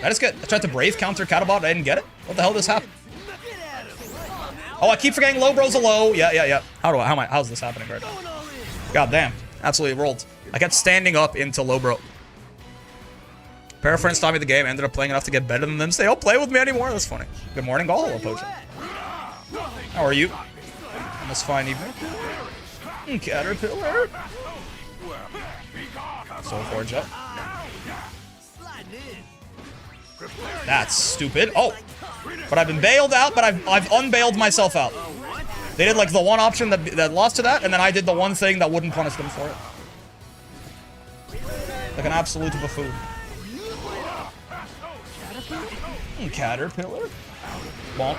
That is good. I tried to Brave counter Catabot, I didn't get it. What the hell just happened? Oh, I keep forgetting low bro's a low. Yeah. How's this happening right now? God damn. Absolutely rolled. I kept standing up into low bro. Pair of friends taught me the game, ended up playing enough to get better than them. Say, don't play with me anymore. That's funny. Good morning, Gall. Hello, Potion. How are you? On this fine evening. Caterpillar. Soul Forge up. That's stupid. Oh, but I've been bailed out, but I've unbailed myself out. They did like the one option that lost to that, and then I did the one thing that wouldn't punish them for it. Like an absolute buffoon. Caterpillar. Won't.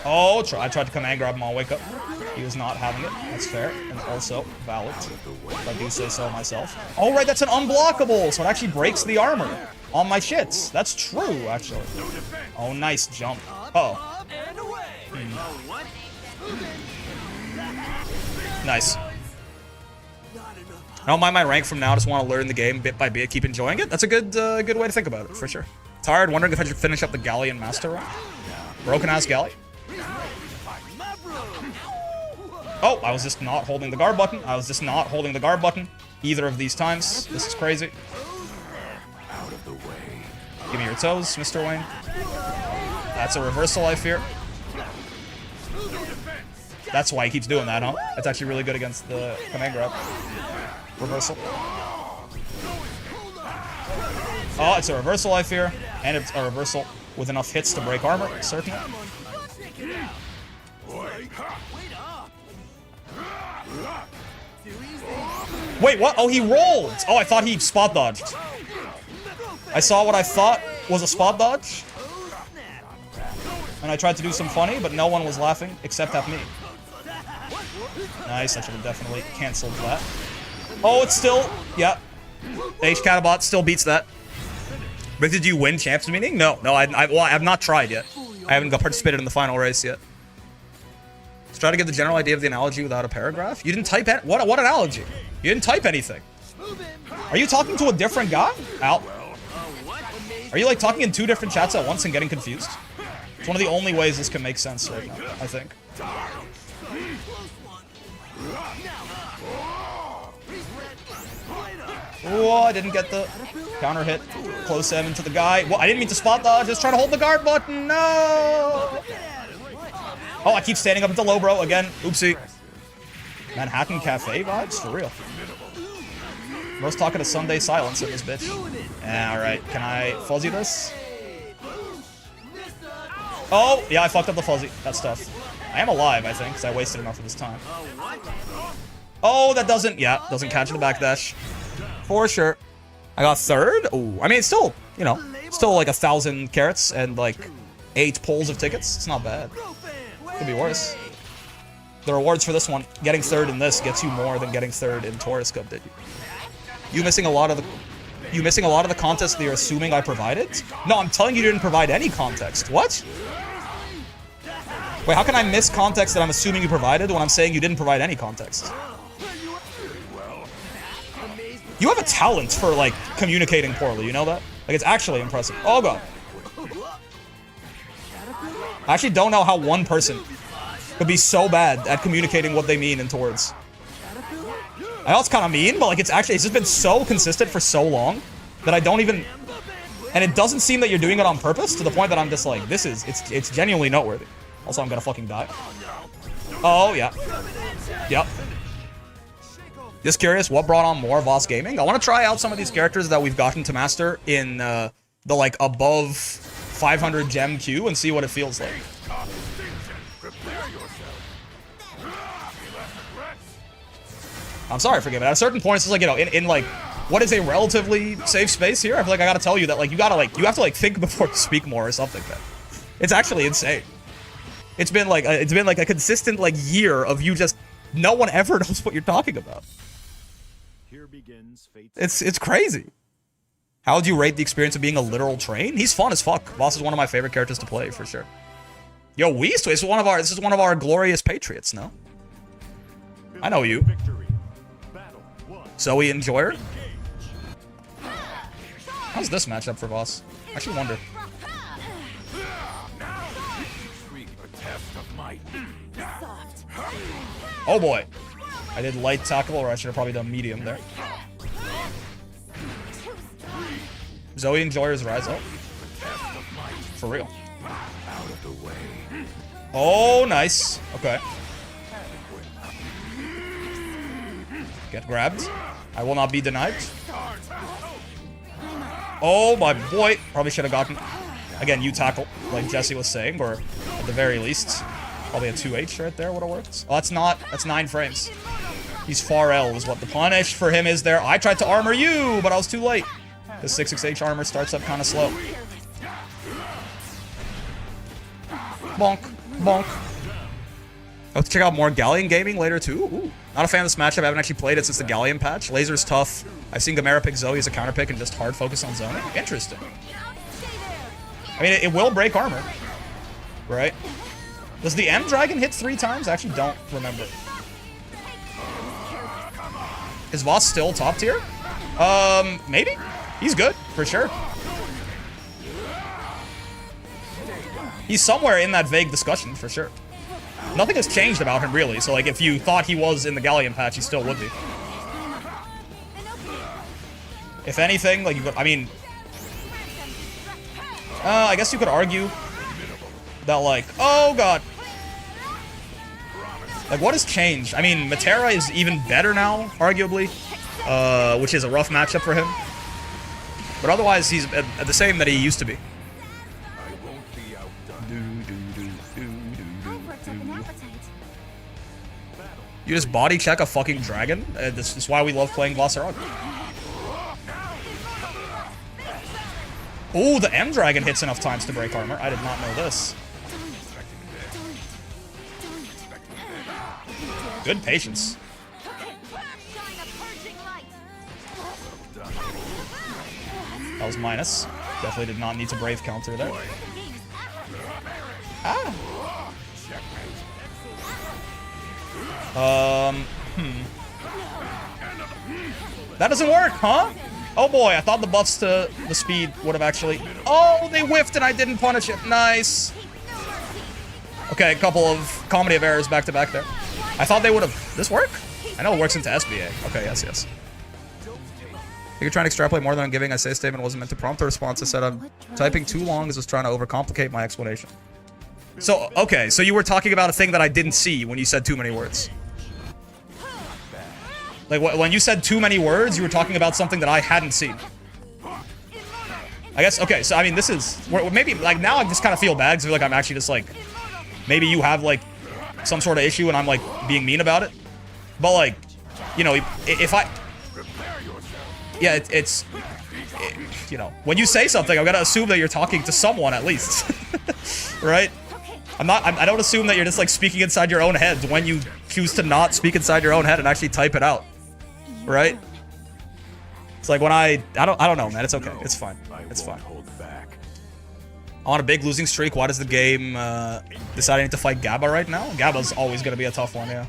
Oh, I tried to command grab him on wake up. He was not having it. That's fair. And also valid. If I do say so myself. Oh, right, that's an unblockable. So it actually breaks the armor on my shits. That's true, actually. Oh, nice jump. Uh-oh. Nice. I don't mind my rank from now. I just want to learn the game bit by bit. Keep enjoying it. That's a good way to think about it, for sure. Tired, wondering if I should finish up the Galleon Master rank. Broken-ass Galley. Oh, I was just not holding the guard button. Either of these times. This is crazy. Give me your toes, Mr. Wayne. That's a reversal, I fear. That's why he keeps doing that, huh? That's actually really good against the command grab. Reversal. Oh, it's a reversal, I fear. And it's a reversal with enough hits to break armor, certainly. Wait, what? Oh, he rolled! Oh, I thought he spot dodged. I saw what I thought was a spot dodge. And I tried to do some funny, but no one was laughing except at me. Nice, I should have definitely canceled that. Oh, it's still... Yeah. H Catabot still beats that. But did you win champs meeting? No, well, I have not tried yet. I haven't participated in the final race yet. Let's try to get the general idea of the analogy without a paragraph. You didn't type it. What analogy? You didn't type anything. Are you talking to a different guy? Al? Are you like talking in two different chats at once and getting confused? It's one of the only ways this can make sense right now, I think. Oh, I didn't get the counter hit. Close M into the guy. Well, I didn't mean to spot dodge. Just trying to hold the guard button. No! Oh, I keep standing up into low bro again. Oopsie. Manhattan Cafe vibes? For real. Most talking to Sunday silence in this bitch. Alright, can I fuzzy this? Oh, yeah, I fucked up the fuzzy. That's tough. I am alive, I think, because I wasted enough of this time. Oh, that doesn't catch the backdash. For sure. I got third. Oh, I mean, it's still, you know, still like 1,000 carats and like 8 pulls of tickets. It's not bad. Could be worse. The rewards for this one, getting third in this gets you more than getting third in Taurus Cup, did you? You missing a lot of the context that you're assuming I provided? No, I'm telling you didn't provide any context. What? Wait, how can I miss context that I'm assuming you provided when I'm saying you didn't provide any context? You have a talent for, like, communicating poorly, you know that? Like, it's actually impressive. Oh, God. I actually don't know how one person could be so bad at communicating what they mean into words. I know it's kind of mean, but, like, it's just been so consistent for so long that I don't even... And it doesn't seem that you're doing it on purpose to the point that I'm just like, it's genuinely noteworthy. Also, I'm gonna fucking die. Oh, yeah. Yep. Just curious, what brought on more Voss Gaming? I want to try out some of these characters that we've gotten to master in the, like, above 500 gem queue and see what it feels like. I'm sorry for giving it. At a certain point, it's just like, you know, in like, what is a relatively safe space here? I feel like I gotta tell you that, like, you have to, like, think before you speak more or something, man. It's actually insane. It's been like a consistent, like, year of you just, no one ever knows what you're talking about. Here begins fate's It's crazy. How would you rate the experience of being a literal train? He's fun as fuck. Voss is one of my favorite characters to play, for sure. Yo, Weast, this is one of our glorious patriots, no? I know you. victory. Battle one. Zoe Enjoyer? How's this matchup for Voss? I actually wonder. Treat a test of might. Oh boy. I did light tackle, or I should have probably done medium there. Zoe Enjoyer's rise up. For real. Out of the way. Oh, nice. Okay. Get grabbed. I will not be denied. Oh, my boy. Probably should have gotten... Again, you tackle, like Jesse was saying, or at the very least, probably a 2H right there would have worked. Oh, that's 9 frames. He's far L is what the punish for him is there. I tried to armor you, but I was too late. The 6/6H armor starts up kind of slow. Bonk. Bonk. Let's check out more Galleon gaming later, too. Ooh. Not a fan of this matchup. I haven't actually played it since the Galleon patch. Laser's tough. I've seen Gamera pick Zoe as a counter pick and just hard focus on zoning. Interesting. I mean, it will break armor. Right? Does the M Dragon hit 3 times? I actually don't remember. Is Voss still top tier? Maybe? He's good, for sure. He's somewhere in that vague discussion, for sure. Nothing has changed about him, really, so, like, if you thought he was in the Galleon patch, he still would be. If anything, like, you could, I mean... I guess you could argue that, like, oh, God. Like, what has changed? I mean, Matera is even better now, arguably, which is a rough matchup for him. But otherwise, he's the same that he used to be. You just body check a fucking dragon? This is why we love playing Vaseraga. Ooh, the M Dragon hits enough times to break armor. I did not know this. Good patience. That was minus. Definitely did not need to brave counter there. Ah. That doesn't work, huh? Oh boy, I thought the buffs to the speed would have actually... Oh, they whiffed and I didn't punish it. Nice. Okay, a couple of comedy of errors back to back there. I thought they would have... This work? I know it works into SBA. Okay, yes, yes. You're trying to extrapolate more than I'm giving. I say a statement wasn't meant to prompt a response. I said I'm typing too long as I was trying to overcomplicate my explanation. So, okay, so you were talking about a thing that I didn't see when you said too many words. Like, when you said too many words, you were talking about something that I hadn't seen. I guess, okay, so, I mean, this is... Maybe, like, now I just kind of feel bad, because I feel like I'm actually just, like... Maybe you have, like, some sort of issue, and I'm, like, being mean about it. But, like, you know, if I... Yeah, it's... you know, when you say something, I'm gonna assume that you're talking to someone at least, right? I don't assume that you're just like speaking inside your own head when you choose to not speak inside your own head and actually type it out, right? It's like when I don't know, man. It's okay. It's fine. It's fine. On a big losing streak, why does the game decide I need to fight Gabba right now? Gabba's always gonna be a tough one, yeah.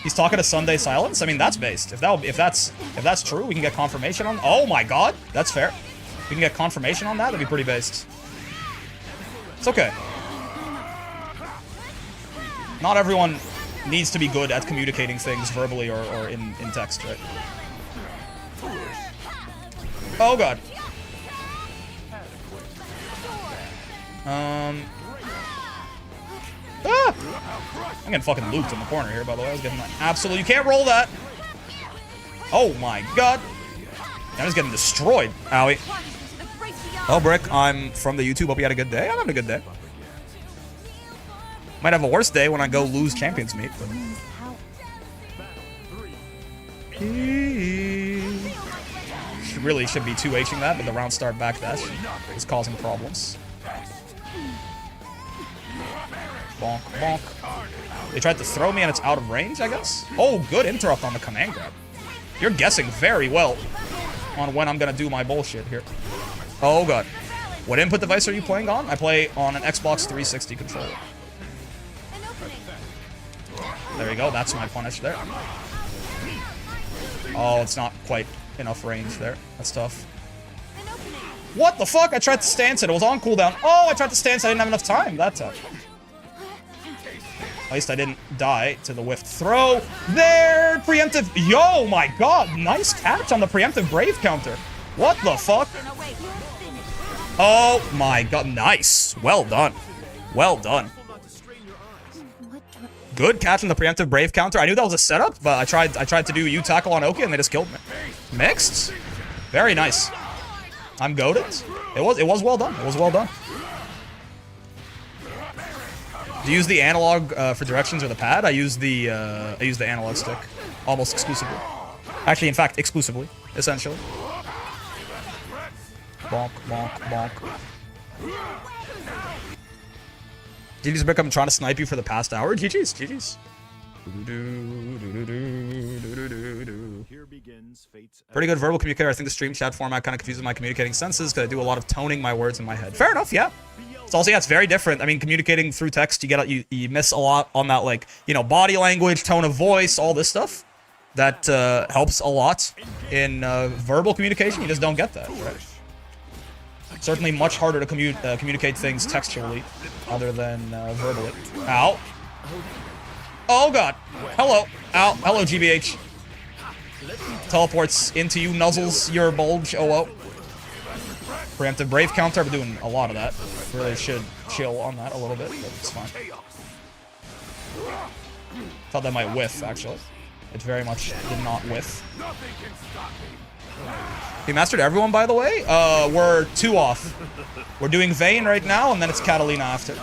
He's talking to Sunday Silence. I mean, that's based. If that's true, we can get confirmation on. Oh my God, that's fair. We can get confirmation on that. That'd be pretty based. It's okay. Not everyone needs to be good at communicating things verbally or in text, right? Oh God. Ah! I'm getting fucking looped in the corner here, by the way. I was getting absolute. You can't roll that. Oh my God. I'm just getting destroyed. Owie. Oh, Brick, I'm from the YouTube. Hope you had a good day. I'm having a good day. Might have a worse day when I go lose Champions Meet. But... really should be 2H'ing that, but the round start backdash is causing problems. Bonk, bonk. They tried to throw me and it's out of range, I guess? Oh, good interrupt on the command grab. You're guessing very well on when I'm gonna do my bullshit here. Oh God. What input device are you playing on? I play on an Xbox 360 controller. There you go, that's my punish there. Oh, it's not quite enough range there. That's tough. What the fuck? I tried to stance it. It was on cooldown. Oh, I tried to stance it. I didn't have enough time. That's tough. At least I didn't die to the whiff throw. There! Preemptive. Yo, my God. Nice catch on the preemptive Brave counter. What the fuck? Oh, my God. Nice. Well done. Well done. Good catch on the preemptive Brave counter. I knew that was a setup, but I tried to do U-tackle on Oki and they just killed me. Mixed? Very nice. I'm goated. It was well done. It was well done. Do you use the analog for directions or the pad? I use the analog stick almost exclusively. Actually, in fact, exclusively, essentially. Bonk, bonk, bonk. GG's Brick, I'm trying to snipe you for the past hour. GG's, GG's. Pretty good verbal communicator. I think the stream chat format kind of confuses my communicating senses because I do a lot of toning my words in my head. Fair enough, yeah. It's also, yeah, it's very different. I mean, communicating through text, you miss a lot on that, like, you know, body language, tone of voice, all this stuff. That helps a lot in verbal communication. You just don't get that, right? Certainly much harder to communicate things textually other than verbally. Ow. Oh God. Hello. Ow. Hello, GBH. Teleports into you, nuzzles your bulge. Oh, well. Preemptive Brave counter. I've been doing a lot of that. Really should chill on that a little bit, but it's fine. Thought that might whiff, actually. It very much did not whiff. We mastered everyone, by the way. We're 2 off. We're doing Vayne right now, and then it's Catalina after.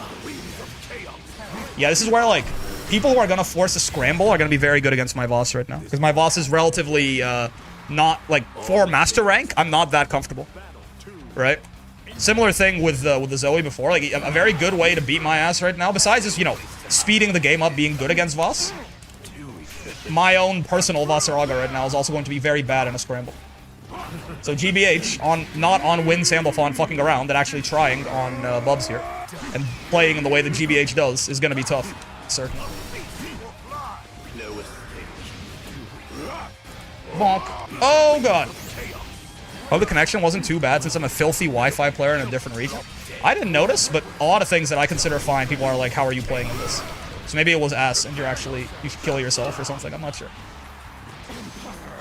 Yeah, this is where, like, people who are going to force a scramble are going to be very good against my boss right now. Because my boss is relatively not, like, for master rank, I'm not that comfortable. Right? Similar thing with the Zoe before. Like, a very good way to beat my ass right now, besides just, you know, speeding the game up, being good against Voss. My own personal Vaseraga right now is also going to be very bad in a scramble. So GBH, not on Win Samblefon fucking around, and actually trying on Bubs here. And playing in the way that GBH does is going to be tough. Certainly. Bonk. Oh God. Hope the connection wasn't too bad since I'm a filthy Wi-Fi player in a different region. I didn't notice, but a lot of things that I consider fine, people are like, how are you playing in this? So maybe it was ass and you should kill yourself or something, I'm not sure.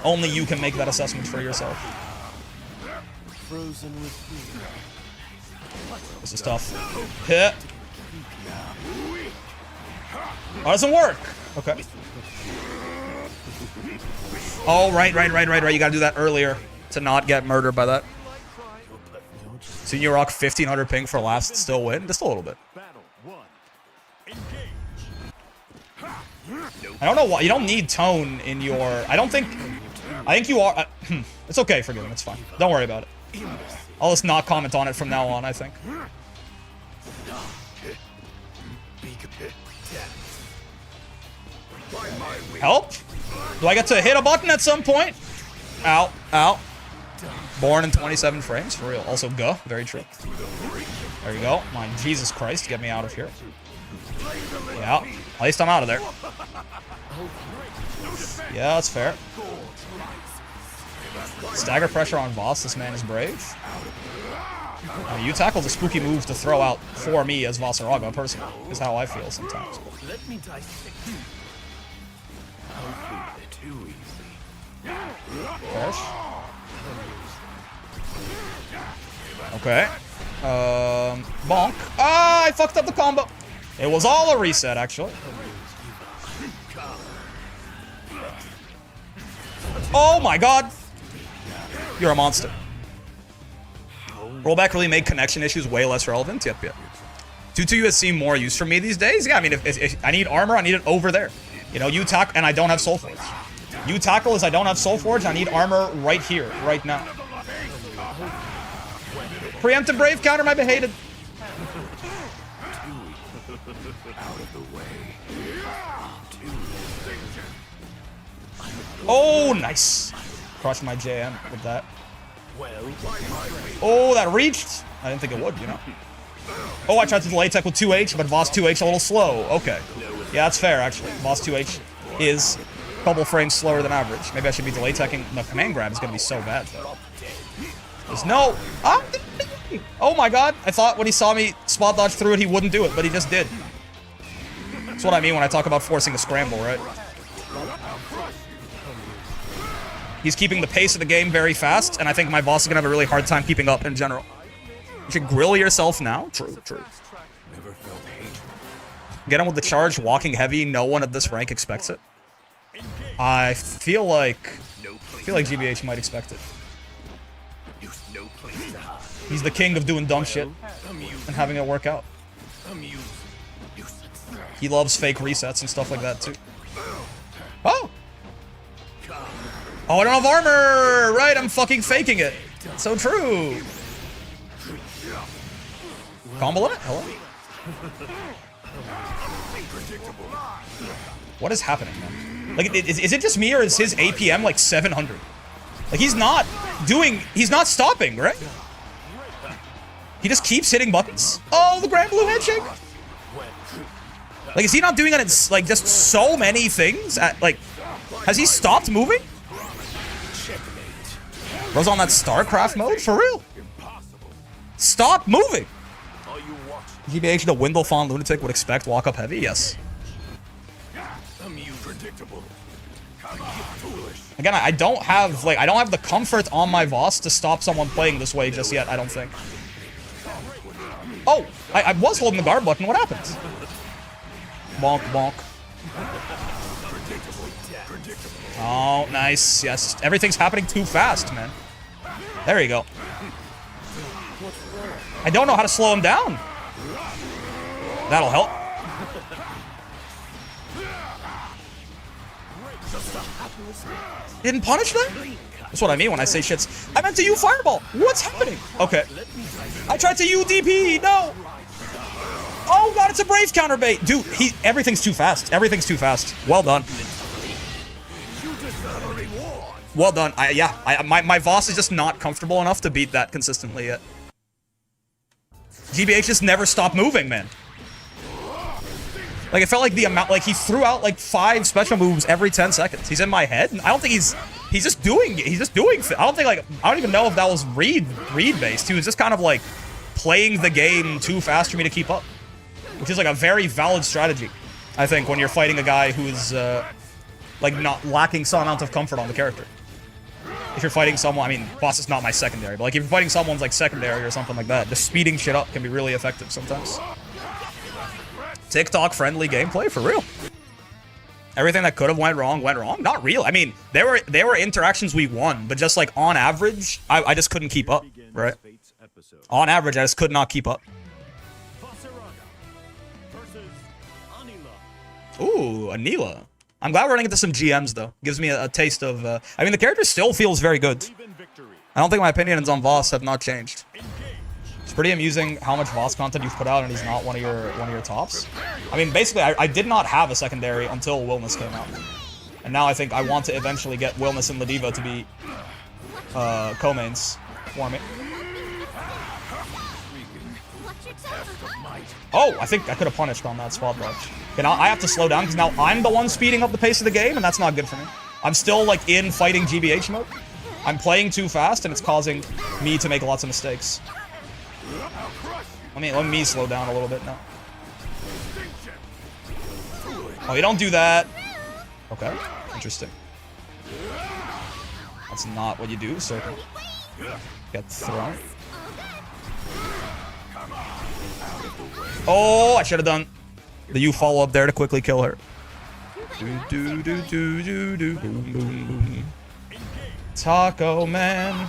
Only you can make that assessment for yourself. This is tough. Hit. Oh, it doesn't work. Okay. Oh, right. You gotta do that earlier to not get murdered by that. Senior Rock 1500 ping for last, still win? Just a little bit. I don't know why. You don't need tone in your... I think you are... it's okay, forgive him. It's fine. Don't worry about it. I'll just not comment on it from now on, I think. Help? Do I get to hit a button at some point? Ow, ow. Born in 27 frames, for real. Also, guh, very true. There you go. My Jesus Christ, get me out of here. Yeah, at least I'm out of there. Yeah, that's fair. Stagger pressure on Voss, this man is brave. You tackle's a spooky move to throw out for me as Vaseraga, personally, is how I feel sometimes. Let me dissect you. Too easy. Fresh. Okay. Bonk. Ah, I fucked up the combo. It was all a reset, actually. Oh my god. You're a monster. Rollback really made connection issues way less relevant. Yep, yep. 2-2 USC more use for me these days? Yeah, I mean, if I need armor, I need it over there. You know, you tackle, and I don't have Soul Forge. You tackle is I don't have Soul Forge, I need armor right here, right now. Preemptive Brave counter might be hated. Oh, nice. Crushed my JM with that. Oh, that reached. I didn't think it would, you know. Oh, I tried to delay tech with 2H, but Voss 2H a little slow. Okay. Yeah, that's fair, actually. Voss 2H is a couple frames slower than average. Maybe I should be delay teching. The command grab is going to be so bad, though. There's no... Ah! Oh my god. I thought when he saw me spot dodge through it, he wouldn't do it, but he just did. That's what I mean when I talk about forcing a scramble, right? He's keeping the pace of the game very fast, and I think my boss is going to have a really hard time keeping up in general. You should grill yourself now. True, true. Get him with the charge, walking heavy. No one at this rank expects it. I feel like GBH might expect it. He's the king of doing dumb shit and having it work out. He loves fake resets and stuff like that, too. Oh! Oh, I don't have armor! Right, I'm fucking faking it. So true. Combo it? Hello? What is happening, man? Like, is it just me or is his APM like 700? Like, he's not stopping, right? He just keeps hitting buttons. Oh, the Grand Blue Handshake. Like, is he not doing it in, like, just so many things? Like, has he stopped moving? Bro's on that StarCraft mode? For real? Stop moving! GBH, the Windlefon lunatic would expect walk up heavy? Yes. Again, I don't have the comfort on my Voss to stop someone playing this way just yet, I don't think. Oh! I was holding the guard button, what happened? Bonk, bonk. Oh, nice. Yes, everything's happening too fast, man. There you go. I don't know how to slow him down. That'll help. Didn't punish them? That's what I mean when I say shits. I meant to U Fireball. What's happening? Okay. I tried to U DP. No. Oh god, it's a Brave counterbait. Dude, everything's too fast. Everything's too fast. Well done. Well done. My Voss is just not comfortable enough to beat that consistently yet. GBH just never stopped moving, man. Like, it felt like the amount, like, he threw out, like, 5 special moves every 10 seconds. He's in my head. I don't think he's just doing, I don't think, like, I don't even know if that was read-based. He was just kind of, like, playing the game too fast for me to keep up. Which is, like, a very valid strategy, I think, when you're fighting a guy who's, like, not lacking some amount of comfort on the character. If you're fighting someone, I mean, boss is not my secondary, but, like, if you're fighting someone's, like, secondary or something like that, just speeding shit up can be really effective sometimes. TikTok-friendly gameplay, for real. Everything that could have went wrong, went wrong. Not real. I mean, there were interactions we won, but just, like, on average, I just couldn't keep up, right? On average, I just could not keep up. Ooh, Anila. I'm glad we're running into some GMs, though. Gives me a taste of... I mean, the character still feels very good. I don't think my opinions on Voss have not changed. It's pretty amusing how much Voss content you've put out, and he's not one of your tops. I mean, basically, I did not have a secondary until Wilness came out, and now I think I want to eventually get Wilness and Ladiva to be co-mains for me. Oh, I think I could have punished on that spot dodge. Okay, now I have to slow down because now I'm the one speeding up the pace of the game, and that's not good for me. I'm still like in fighting GBH mode. I'm playing too fast, and it's causing me to make lots of mistakes. Let me slow down a little bit now. Oh, you don't do that. Okay, interesting. That's not what you do, so get thrown. Oh, I should have done the U follow up there to quickly kill her. Do do do do do do boom boom boom. Taco Man.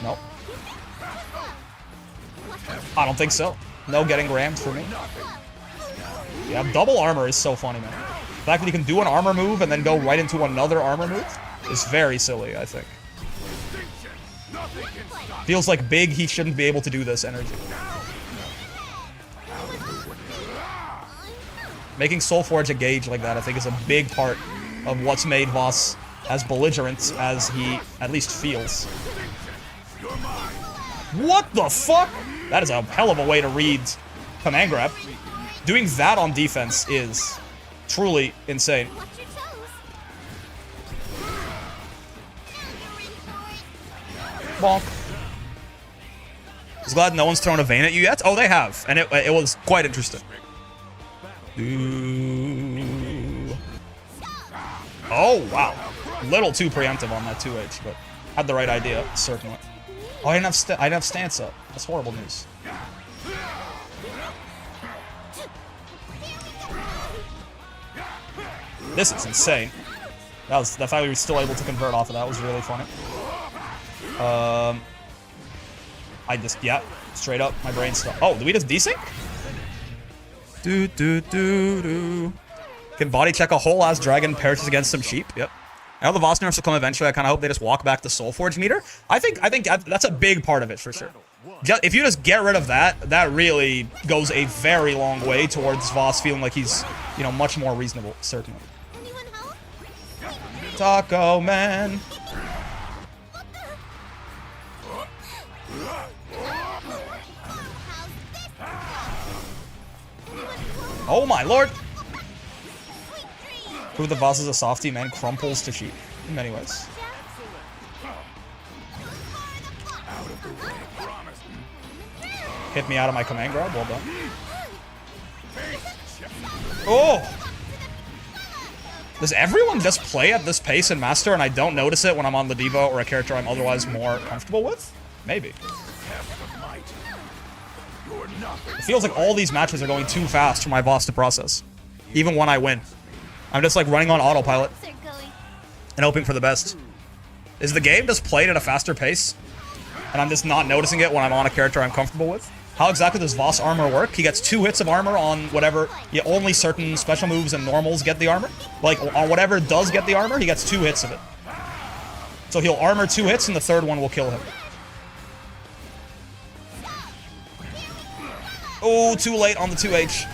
Nope. I don't think so. No getting rammed for me. Yeah, double armor is so funny, man. The fact that you can do an armor move and then go right into another armor move is very silly, I think. Feels like big, he shouldn't be able to do this energy. Making Soulforge a gauge like that, I think, is a big part of what's made Voss as belligerent as he at least feels. What the fuck? That is a hell of a way to read command grab. Doing that on defense is truly insane. Bonk. I was glad no one's thrown a vein at you yet. Oh, they have, and it was quite interesting. Ooh. Oh, wow. Little too preemptive on that 2H, but had the right idea, certainly. Oh, I didn't have stance up. That's horrible news. This is insane. The fact we were still able to convert off of that was really funny. Yeah, straight up, my brain stopped. Oh, did we just desync? Can body check a whole ass dragon perishes against some sheep. Yep. I know the Voss nerfs will come eventually. I kind of hope they just walk back the Soulforge meter. I think that's a big part of it for sure. If you just get rid of that, that really goes a very long way towards Voss feeling like he's, you know, much more reasonable, certainly. Taco Man. Oh my lord! Who the Voss is a softie, man, crumples to sheep in many ways. Hit me out of my command grab, well done. Oh! Does everyone just play at this pace in Master and I don't notice it when I'm on the Diva or a character I'm otherwise more comfortable with? Maybe. It feels like all these matches are going too fast for my Voss to process. Even when I win. I'm just like running on autopilot. And hoping for the best. Is the game just played at a faster pace? And I'm just not noticing it when I'm on a character I'm comfortable with? How exactly does Voss armor work? He gets 2 hits of armor on whatever... Yeah, only certain special moves and normals get the armor. Like, on whatever does get the armor, he gets 2 hits of it. So he'll armor 2 hits and the third one will kill him. Oh, too late on the 2H.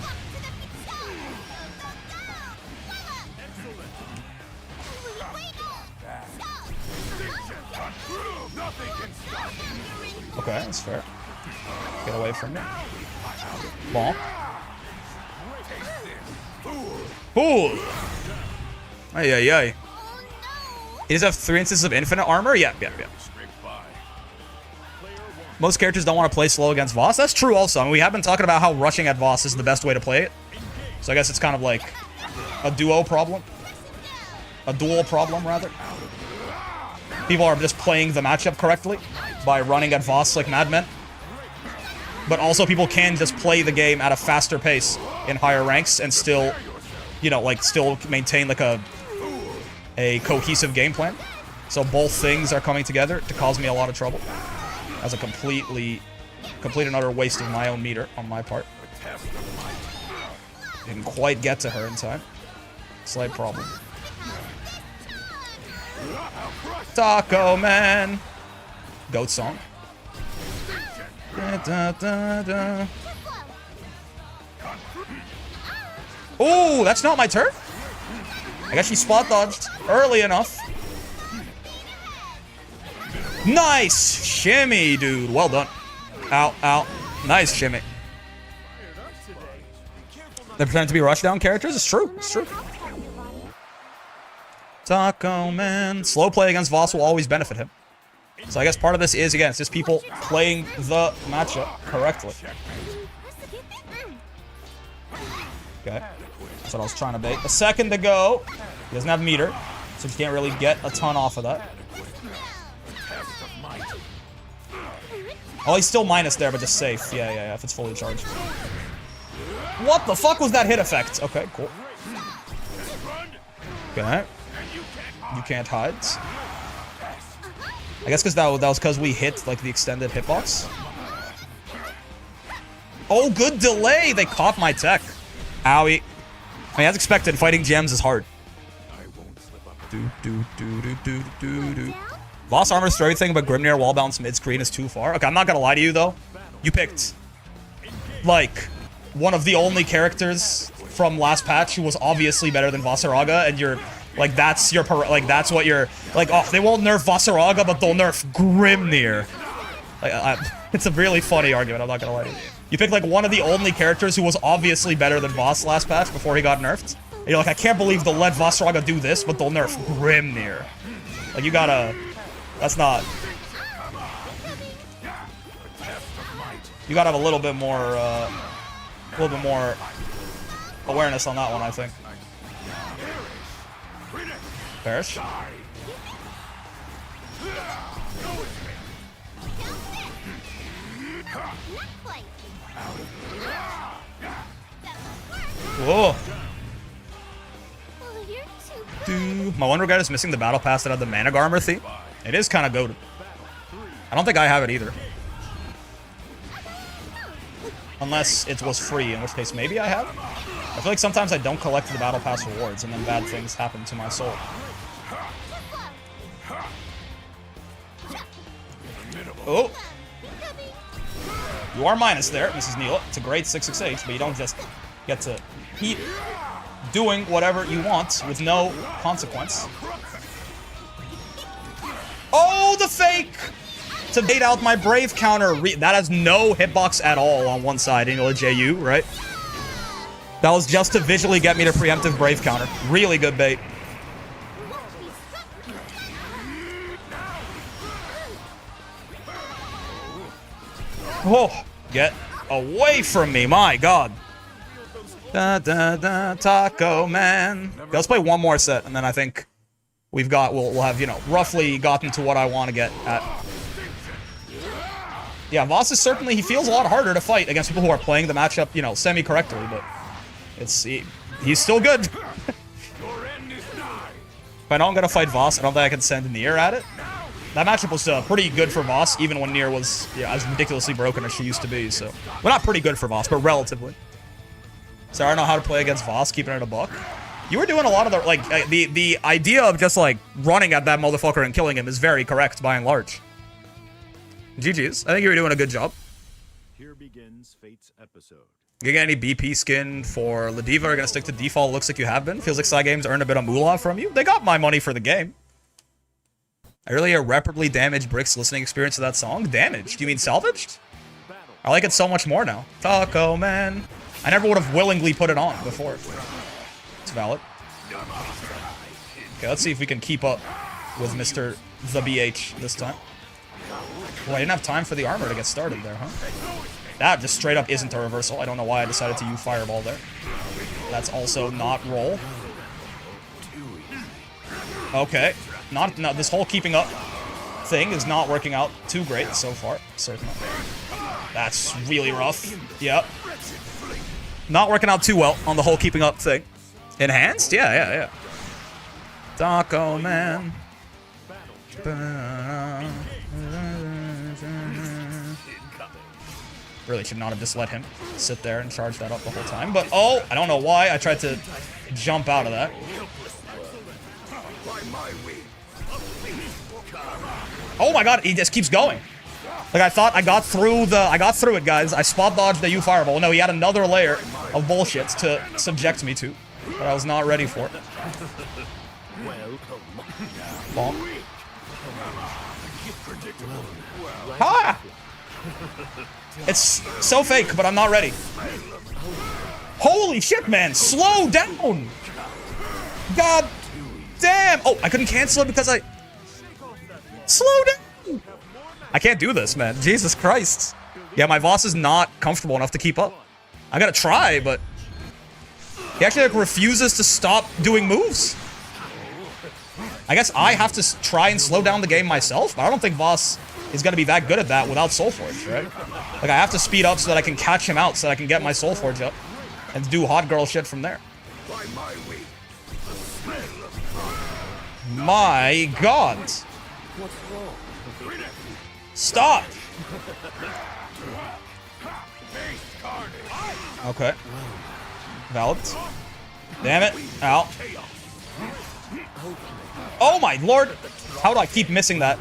Okay, that's fair. Get away from me. Bonk. Ooh. Ay, ay, ay. He does have 3 instances of infinite armor? Yeah. Most characters don't want to play slow against Voss. That's true also. I mean, we have been talking about how rushing at Voss is the best way to play it. So I guess it's kind of like a duo problem. A dual problem, rather. People are just playing the matchup correctly by running at Voss like madmen. But also people can just play the game at a faster pace in higher ranks and still, you know, like still maintain like a cohesive game plan. So both things are coming together to cause me a lot of trouble. As a complete and utter waste of my own meter on my part. Didn't quite get to her in time. Slight problem. Taco Man. Goat song. Da, da, da, da. Oh, that's not my turn? I guess she spot dodged early enough. Nice shimmy, dude. Well done. Ow, ow. Nice shimmy. They pretend to be rushdown characters? It's true. It's true. Taco Man. Slow play against Voss will always benefit him. So I guess part of this is, again, it's just people playing the matchup correctly. Okay. That's what I was trying to bait. A second to go. He doesn't have meter, so he can't really get a ton off of that. Oh, he's still minus there, but just safe. Yeah, if it's fully charged. What the fuck was that hit effect? Okay, cool. Okay. You can't hide. I guess because that was because we hit, like, the extended hitbox. Oh, good delay! They caught my tech. Owie. I mean, as expected, fighting gems is hard. Lost armor is everything, but Grimnir wall bounce mid-screen is too far. Okay, I'm not gonna lie to you, though. You picked, like, one of the only characters from last patch who was obviously better than Vaseraga, and you're, like, that's what you're, like, oh, they won't nerf Vaseraga, but they'll nerf Grimnir. Like, it's a really funny argument, I'm not gonna lie to you. You picked, like, one of the only characters who was obviously better than Voss last patch before he got nerfed. And you're like, I can't believe they'll let Vaseraga do this, but they'll nerf Grimnir. Like, you gotta... That's not... You gotta have a little bit more awareness on that one, I think. Perish. Whoa. My one regret is missing the battle pass that had the mana armor theme. It is kind of goated. I don't think I have it either. Unless it was free, in which case maybe I have. I feel like sometimes I don't collect the battle pass rewards and then bad things happen to my soul. Oh! You are minus there, Mrs. Neela. It's a great 668, but you don't just get to keep doing whatever you want with no consequence. Oh, the fake! To bait out my Brave counter. That has no hitbox at all on one side in JU, right? That was just to visually get me to preemptive Brave counter. Really good bait. Oh, get away from me, my god. Da da da, Taco Man. Okay, let's play one more set, and then I think we'll have, you know, roughly gotten to what I want to get at. Yeah, Voss is certainly, he feels a lot harder to fight against people who are playing the matchup, you know, semi-correctly, but he's still good. If I know I'm gonna fight Voss, I don't think I can send Nier at it. That matchup was pretty good for Voss, even when Nier was as ridiculously broken as she used to be, so. Well, not pretty good for Voss, but relatively. So I don't know how to play against Voss, keeping it a buck. You were doing a lot of the, like, the idea of just, like, running at that motherfucker and killing him is very correct, by and large. GG's. I think you were doing a good job. Here begins Fate's episode. You get any BP skin for Ladiva? Are you gonna stick to default? Looks like you have been. Feels like Cygames earned a bit of moolah from you. They got my money for the game. I really irreparably damaged Brick's listening experience to that song. Damaged? You mean salvaged? I like it so much more now. Taco Man. I never would have willingly put it on before. It's valid. Okay, let's see if we can keep up with Mr. The BH this time. Well, I didn't have time for the armor to get started there, huh? That just straight up isn't a reversal. I don't know why I decided to use Fireball there. That's also not roll. Okay. No, this whole keeping up thing is not working out too great so far. Certainly. That's really rough. Yep. Not working out too well on the whole keeping up thing. Enhanced? Yeah. Taco Man. Really should not have just let him sit there and charge that up the whole time. But, oh, I don't know why I tried to jump out of that. Oh my god, he just keeps going. Like, I thought I got through it, guys. I spot dodged the U fireball. No, he had another layer of bullshit to subject me to, but I was not ready for it. Bonk. Ha! It's so fake, but I'm not ready. Holy shit, man! Slow down! God damn! Oh, I couldn't cancel it because I... Slow down! I can't do this, man. Jesus Christ. Yeah, my Voss is not comfortable enough to keep up. I gotta try, but... He actually, like, refuses to stop doing moves. I guess I have to try and slow down the game myself, but I don't think Voss is gonna be that good at that without Soulforge, right? Like, I have to speed up so that I can catch him out, so that I can get my Soulforge up and do hot girl shit from there. My god. Stop! Okay. Valid. Damn it. Ow. Oh my lord! How do I keep missing that?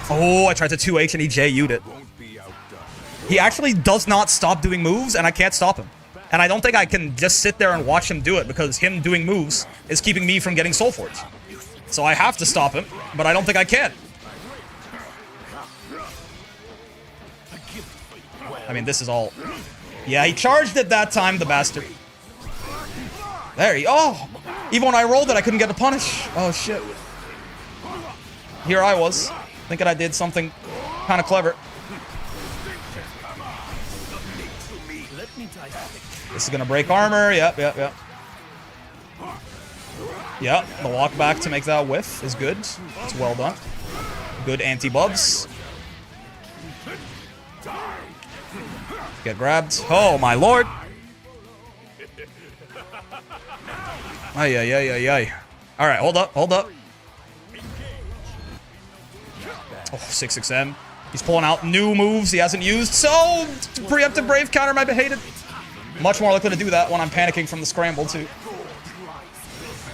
Oh, I tried to 2H and he JU'd it. He actually does not stop doing moves, and I can't stop him. And I don't think I can just sit there and watch him do it, because him doing moves is keeping me from getting Soulforge. So I have to stop him, but I don't think I can. I mean, this is all... Yeah, he charged it that time, the bastard. There he... Oh! Even when I rolled it, I couldn't get a punish. Oh, shit. Here I was, thinking I did something kind of clever. This is gonna break armor. Yep. Yep, the walk back to make that whiff is good. It's well done. Good anti-bubs. Get grabbed. Oh, my lord. Ay. Alright, hold up. Oh, 6-6M. He's pulling out new moves he hasn't used. So, preemptive Brave counter might be hated. Much more likely to do that when I'm panicking from the scramble, too.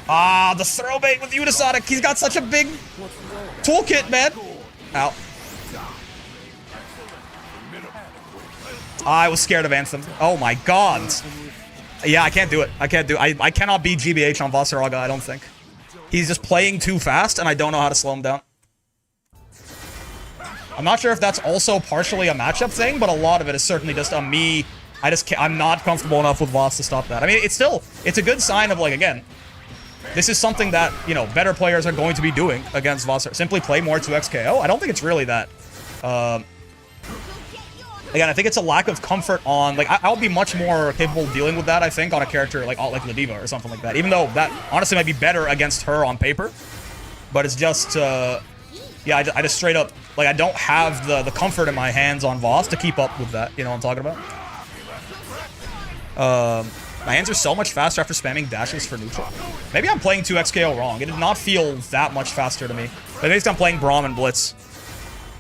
Ah, the throw bait with Unisonic. He's got such a big toolkit, man. Ow. I was scared of Anthem. Oh my god. Yeah, I can't do it. I cannot beat GBH on Vaseraga, I don't think. He's just playing too fast, and I don't know how to slow him down. I'm not sure if that's also partially a matchup thing, but a lot of it is certainly just on me. I'm not comfortable enough with Voss to stop that. I mean, it's a good sign of, like, again, this is something that, you know, better players are going to be doing against Voss. Simply play more 2x KO. I don't think it's really that. Again, I think it's a lack of comfort on, like, I'll be much more capable of dealing with that, I think, on a character like Ladiva or something like that. Even though that honestly might be better against her on paper. But it's just, yeah, I just straight up, like, I don't have the comfort in my hands on Voss to keep up with that. You know what I'm talking about? My hands are so much faster after spamming dashes for neutral. Maybe I'm playing 2x KO wrong. It did not feel that much faster to me. But maybe it's I'm playing Braum and Blitz.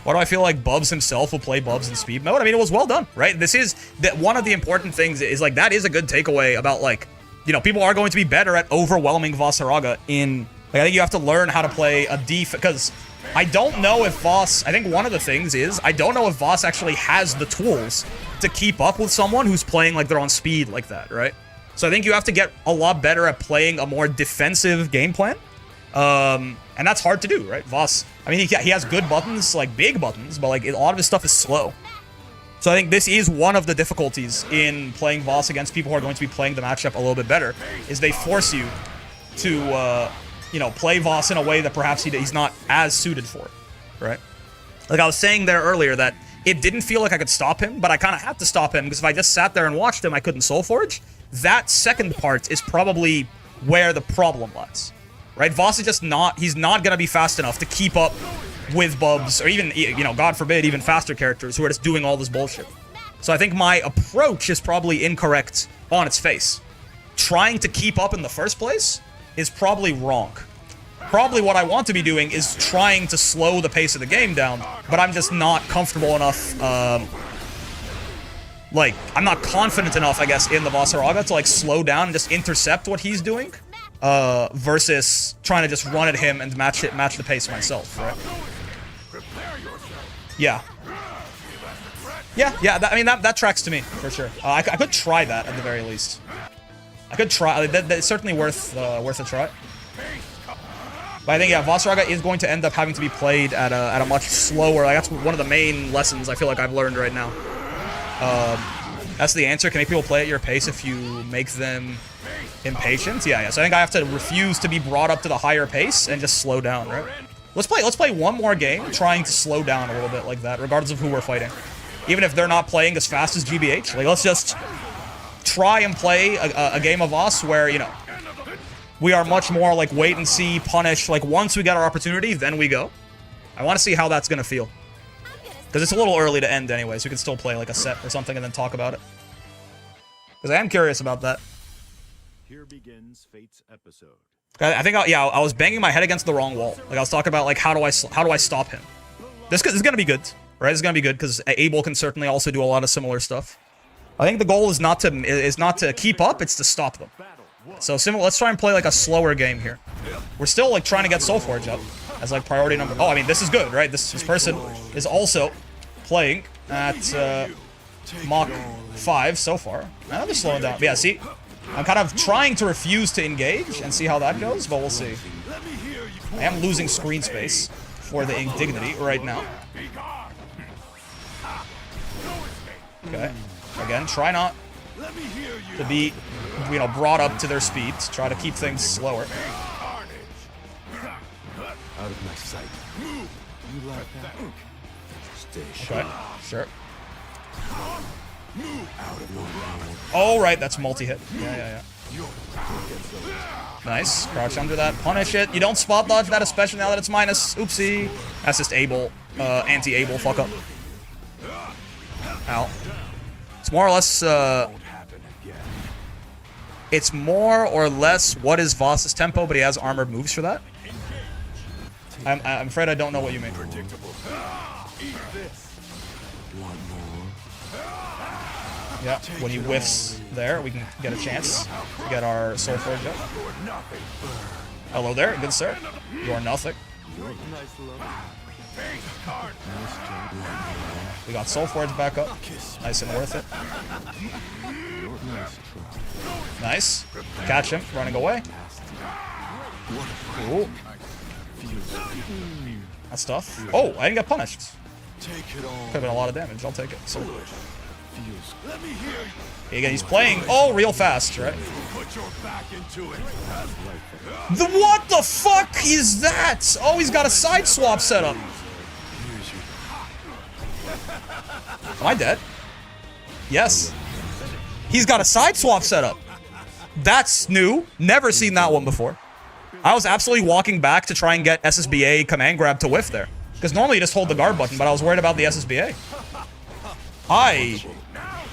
Why do I feel like Bubs himself will play Bubs in speed mode? I mean, it was well done, right? This is that one of the important things is, like, that is a good takeaway about, like, you know, people are going to be better at overwhelming Vaseraga in, like, I think you have to learn how to play a because I don't know if Voss, I think one of the things is, I don't know if Voss actually has the tools to keep up with someone who's playing like they're on speed like that, right? So I think you have to get a lot better at playing a more defensive game plan. And that's hard to do, right? Voss, I mean, he has good buttons, like big buttons, but like a lot of his stuff is slow. So I think this is one of the difficulties in playing Voss against people who are going to be playing the matchup a little bit better, is they force you to, you know, play Voss in a way that perhaps he's not as suited for, right? Like I was saying there earlier that it didn't feel like I could stop him, but I kind of had to stop him because if I just sat there and watched him, I couldn't Soulforge. That second part is probably where the problem lies. Right, Voss is just not, he's not going to be fast enough to keep up with Bubs, or even, you know, God forbid, even faster characters who are just doing all this bullshit. So I think my approach is probably incorrect on its face. Trying to keep up in the first place is probably wrong. Probably what I want to be doing is trying to slow the pace of the game down, but I'm just not comfortable enough like, I'm not confident enough, I guess, in the Vaseraga to, like, slow down and just intercept what he's doing, versus trying to just run at him and match the pace myself, right? Yeah. Yeah, I mean, that tracks to me, for sure. I could try that, at the very least. I could try, that's certainly worth a try. But I think, yeah, Vaseraga is going to end up having to be played at a much slower, like, that's one of the main lessons I feel like I've learned right now. That's the answer. Can make people play at your pace if you make them impatient? Yeah. So I think I have to refuse to be brought up to the higher pace and just slow down, right? Let's play one more game, trying to slow down a little bit like that, regardless of who we're fighting. Even if they're not playing as fast as GBH. Like, let's just try and play a game of us where, you know, we are much more like wait and see, punish. Like, once we get our opportunity, then we go. I want to see how that's going to feel. Because it's a little early to end anyway, so we can still play like a set or something and then talk about it. Because I am curious about that. Here begins Fate's episode. I think, I was banging my head against the wrong wall. Like, I was talking about, like, how do I stop him? This is going to be good, right? It's going to be good, because Abel can certainly also do a lot of similar stuff. I think the goal is not to keep up, it's to stop them. So, let's try and play, like, a slower game here. We're still, like, trying to get Soulforge up as, like, priority number... Oh, I mean, this is good, right? This person is also playing at Mach 5 so far. Now they're slowing down. But yeah, see? I'm kind of trying to refuse to engage and see how that goes, but we'll see. I am losing screen space for the indignity right now. Okay. Again, try not to be, you know, brought up to their speed. Try to keep things slower. Out of my sight. You like that? Stay Okay, sure. Oh, right, that's multi-hit. Yeah. Nice. Crouch under that. Punish it. You don't spot dodge that, especially now that it's minus. Oopsie. That's just Abel. Anti-Abel fuck up. Ow. It's more or less, it's more or less what is Voss's tempo, but he has armored moves for that. I'm afraid I don't know what you mean. Yeah, when he whiffs there, we can get a chance to get our Soulforge up. Hello there, good sir. You are nothing. We got Soulforge back up. Nice and worth it. Nice. Catch him, running away. Cool. That's tough. Oh, I didn't get punished. Could have been a lot of damage. I'll take it. So. Again, he's playing, real fast, right? What the fuck is that? Oh, he's got a side swap set up. Am I dead? Yes. He's got a side swap set up. That's new. Never seen that one before. I was absolutely walking back to try and get SSBA command grab to whiff there. Because normally you just hold the guard button, but I was worried about the SSBA.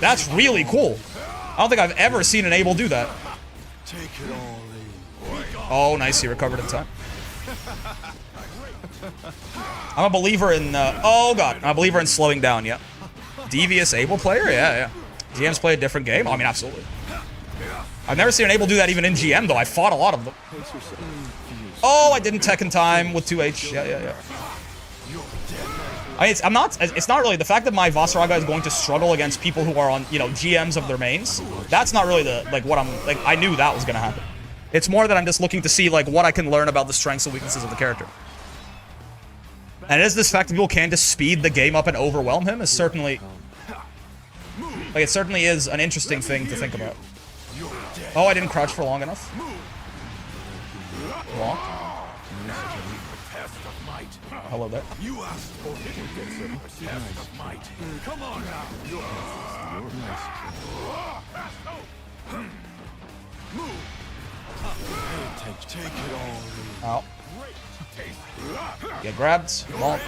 That's really cool. I don't think I've ever seen an Abel do that. Oh, nice. He recovered in time. I'm a believer in... oh, God. I'm a believer in slowing down, yeah. Devious Abel player? Yeah. GMs play a different game? I mean, absolutely. I've never seen an Abel do that even in GM, though. I fought a lot of them. Oh, I didn't tech in time with 2H. Yeah. I mean, it's not really, the fact that my Vaseraga is going to struggle against people who are on, you know, GMs of their mains, that's not really I knew that was going to happen. It's more that I'm just looking to see, like, what I can learn about the strengths and weaknesses of the character. And it is this fact that people can just speed the game up and overwhelm him is certainly, like, it certainly is an interesting thing to think about. Oh, I didn't crouch for long enough. Wrong. Hello there. You asked for it. Test of might. Come on now. Take it all. Ow. Get grabbed. Bonk.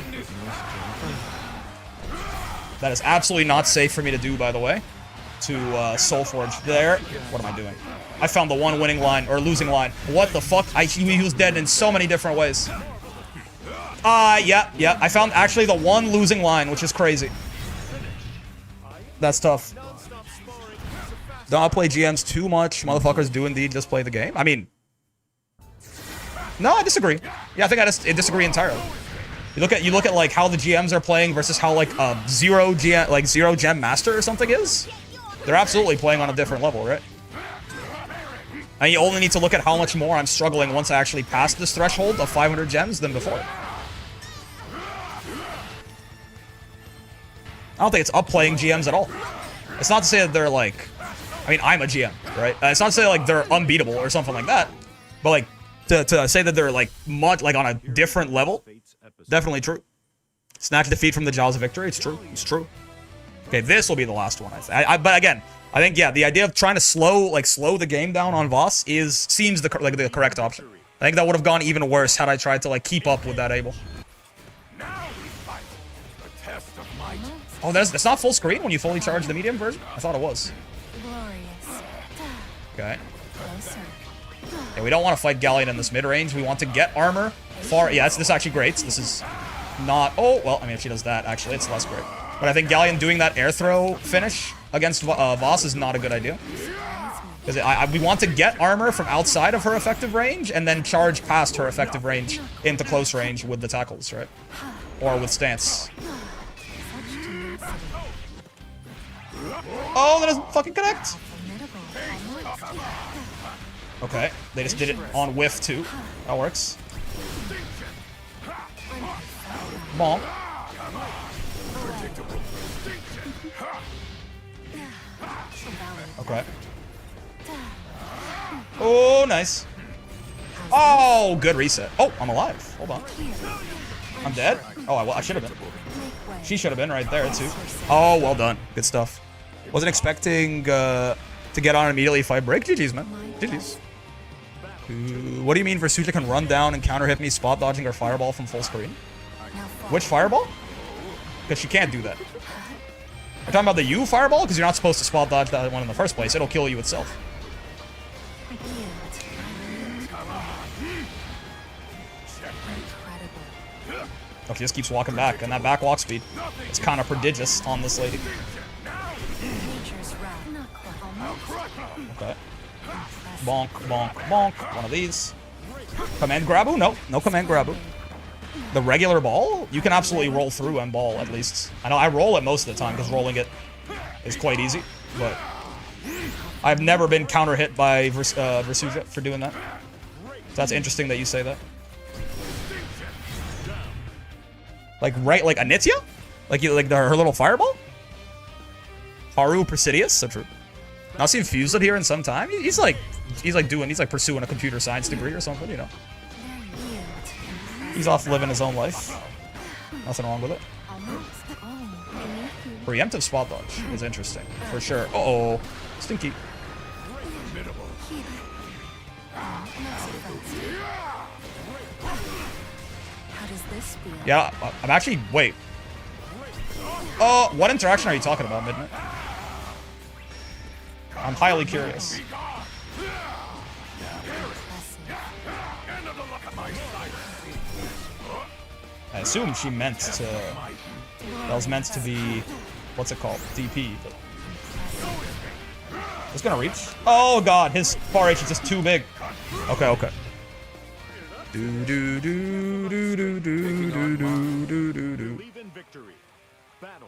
That is absolutely not safe for me to do, by the way. To Soulforge there. What am I doing? I found the one winning line, or losing line. What the fuck? He was dead in so many different ways. Yeah. I found actually the one losing line, which is crazy. That's tough. Don't play GMs too much. Motherfuckers do indeed just play the game. I mean, no, I disagree. Yeah, I think I disagree entirely. You look at like how the GMs are playing versus how like zero gem master or something is. They're absolutely playing on a different level, right? And you only need to look at how much more I'm struggling once I actually pass this threshold of 500 gems than before. I don't think it's upplaying GMs at all. It's not to say that they're like, I mean, I'm a GM, right? It's not to say like they're unbeatable or something like that, but like to say that they're like much like on a different level, definitely true. Snatch defeat from the jaws of victory. It's true. It's true. Okay, this will be the last one. But again, I think yeah, the idea of trying to slow the game down on Voss seems the correct option. I think that would have gone even worse had I tried to like keep up with that Abel. Oh, that's not full screen when you fully charge the medium version? I thought it was. Okay. Yeah, we don't want to fight Galleon in this mid-range. We want to get armor far. Yeah, this is actually great. This is not... Oh, well, I mean, if she does that, actually, it's less great. But I think Galleon doing that air throw finish against Voss is not a good idea. Because we want to get armor from outside of her effective range and then charge past her effective range into close range with the tackles, right? Or with stance. Oh, that doesn't fucking connect! Okay, they just did it on whiff too. That works. Bonk. Okay. Oh, nice. Oh, good reset. Oh, I'm alive. Hold on. I'm dead? Oh, I should have been. She should have been right there, too. Oh, well done. Good stuff. Wasn't expecting to get on immediately fight break. GG's, man. GG's. What do you mean Versuja can run down and counter hit me spot dodging her fireball from full screen? Which fireball? Because she can't do that. You're talking about the U fireball? Because you're not supposed to spot dodge that one in the first place. It'll kill you itself. Oh, she just keeps walking back, and that back walk speed is kind of prodigious on this lady. Okay. Bonk, bonk, bonk. One of these. Command Grabu? Nope. No command Grabu. The regular ball? You can absolutely roll through and ball, at least. I know I roll it most of the time, because rolling it is quite easy, but I've never been counter-hit by Versuja for doing that. So that's interesting that you say that. Like Anitya? Like her little fireball? Haru Presidius? So true. Not seen Fused here in some time. He's like pursuing a computer science degree or something, you know. He's off living his own life. Nothing wrong with it. Preemptive spot dodge is interesting, for sure. Uh-oh. Stinky. Yeah, I'm actually... Wait. What interaction are you talking about, Midnight? I'm highly curious. I assume she meant to... That was meant to be... What's it called? DP. But... It's gonna reach. Oh god, his far H is just too big. Okay, okay. Do do do do do do do do do do.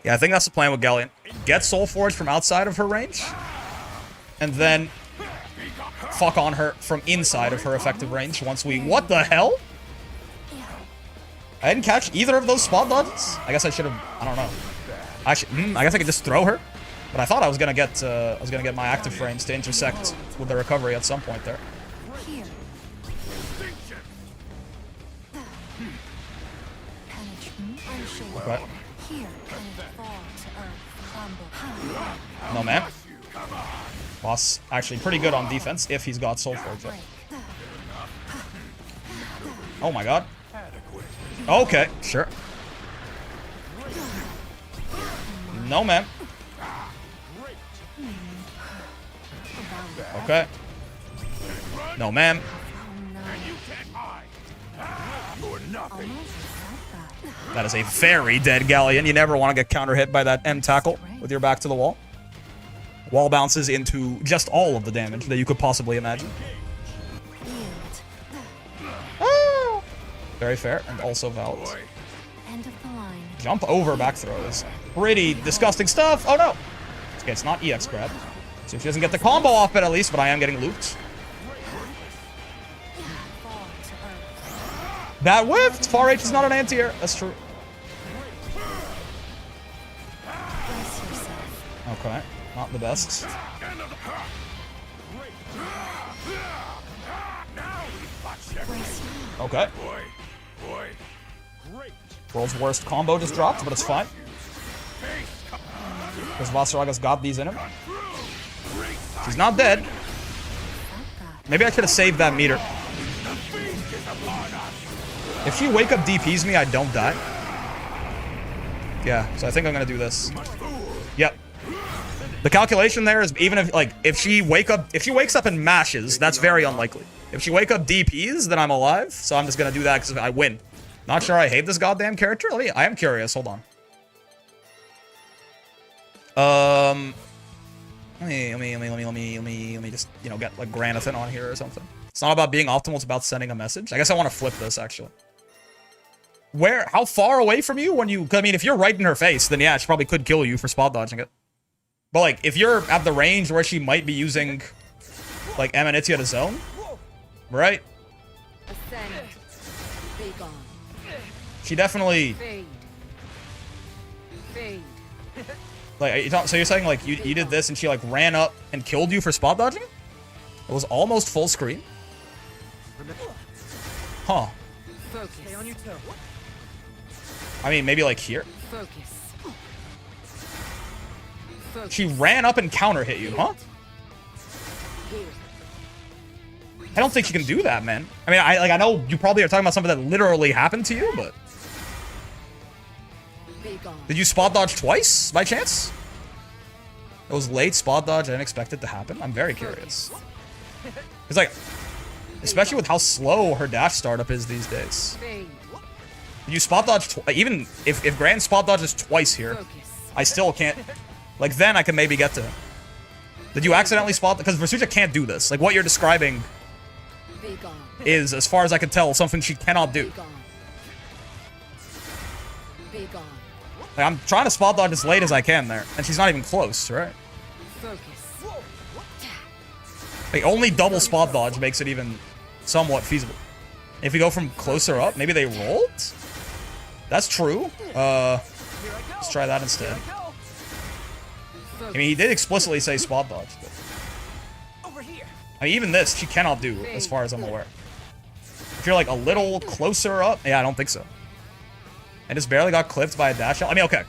Yeah, I think that's the plan with Galleon. Get Soulforge from outside of her range, and then fuck on her from inside of her effective range once we... What the hell? I didn't catch either of those spot dodges. I guess I should have... I don't know. I guess I could just throw her, but I thought I was gonna get my active frames to intersect with the recovery at some point there. Okay. No, man. Boss actually pretty good on defense if he's got Soulforge yet. Oh my god. Okay, sure. No, man. Okay. No, ma'am. That is a very dead Galleon. You never want to get counter hit by that M tackle with your back to the wall. Wall bounces into just all of the damage that you could possibly imagine. Ah! Very fair, and also valid. End of the line. Jump over back throws. Pretty disgusting stuff. Oh no! Okay, it's not EX grab. So she doesn't get the combo off, but at least, I am getting looped. That whiffed! Far H is not an anti-air. That's true. Okay, not the best. Okay. World's worst combo just dropped, but it's fine. Because Vaseraga's got these in him. He's not dead. Maybe I should have saved that meter. If she wake up DPs me, I don't die. Yeah, so I think I'm gonna do this. Yep. The calculation there is even if she wakes up and mashes, that's very unlikely. If she wake up DPs, then I'm alive. So I'm just gonna do that because I win. Not sure I hate this goddamn character. I am curious. Hold on. Let me just, get like Granathan on here or something. It's not about being optimal, it's about sending a message. I guess I want to flip this actually. How far away from you when you, I mean, if you're right in her face, then yeah, she probably could kill you for spot dodging it. But like, if you're at the range where she might be using like Amanitia to zone, right? She definitely, like, so you're saying like you did this and she like ran up and killed you for spot dodging? It was almost full screen. Huh. Stay on your toe. I mean, maybe like here. Focus. She ran up and counter hit you, huh? I don't think she can do that, man. I mean, I know you probably are talking about something that literally happened to you, but did you spot dodge twice by chance? It was late spot dodge. I didn't expect it to happen. I'm very curious. It's like, especially with how slow her dash startup is these days. Did you spot dodge even if Grand spot dodges twice here, I still can't. Like, then I can maybe get to him. Did you accidentally spot? Because Vaseraga can't do this. Like, what you're describing is, as far as I can tell, something she cannot do. Like, I'm trying to spot dodge as late as I can there, and she's not even close, right? Like, only double spot dodge makes it even somewhat feasible. If we go from closer up, maybe they rolled? That's true. Let's try that instead. I mean, he did explicitly say spot dodge. But I mean, even this, she cannot do, as far as I'm aware. If you're, like, a little closer up... Yeah, I don't think so. And just barely got clipped by a dash out. I mean, okay.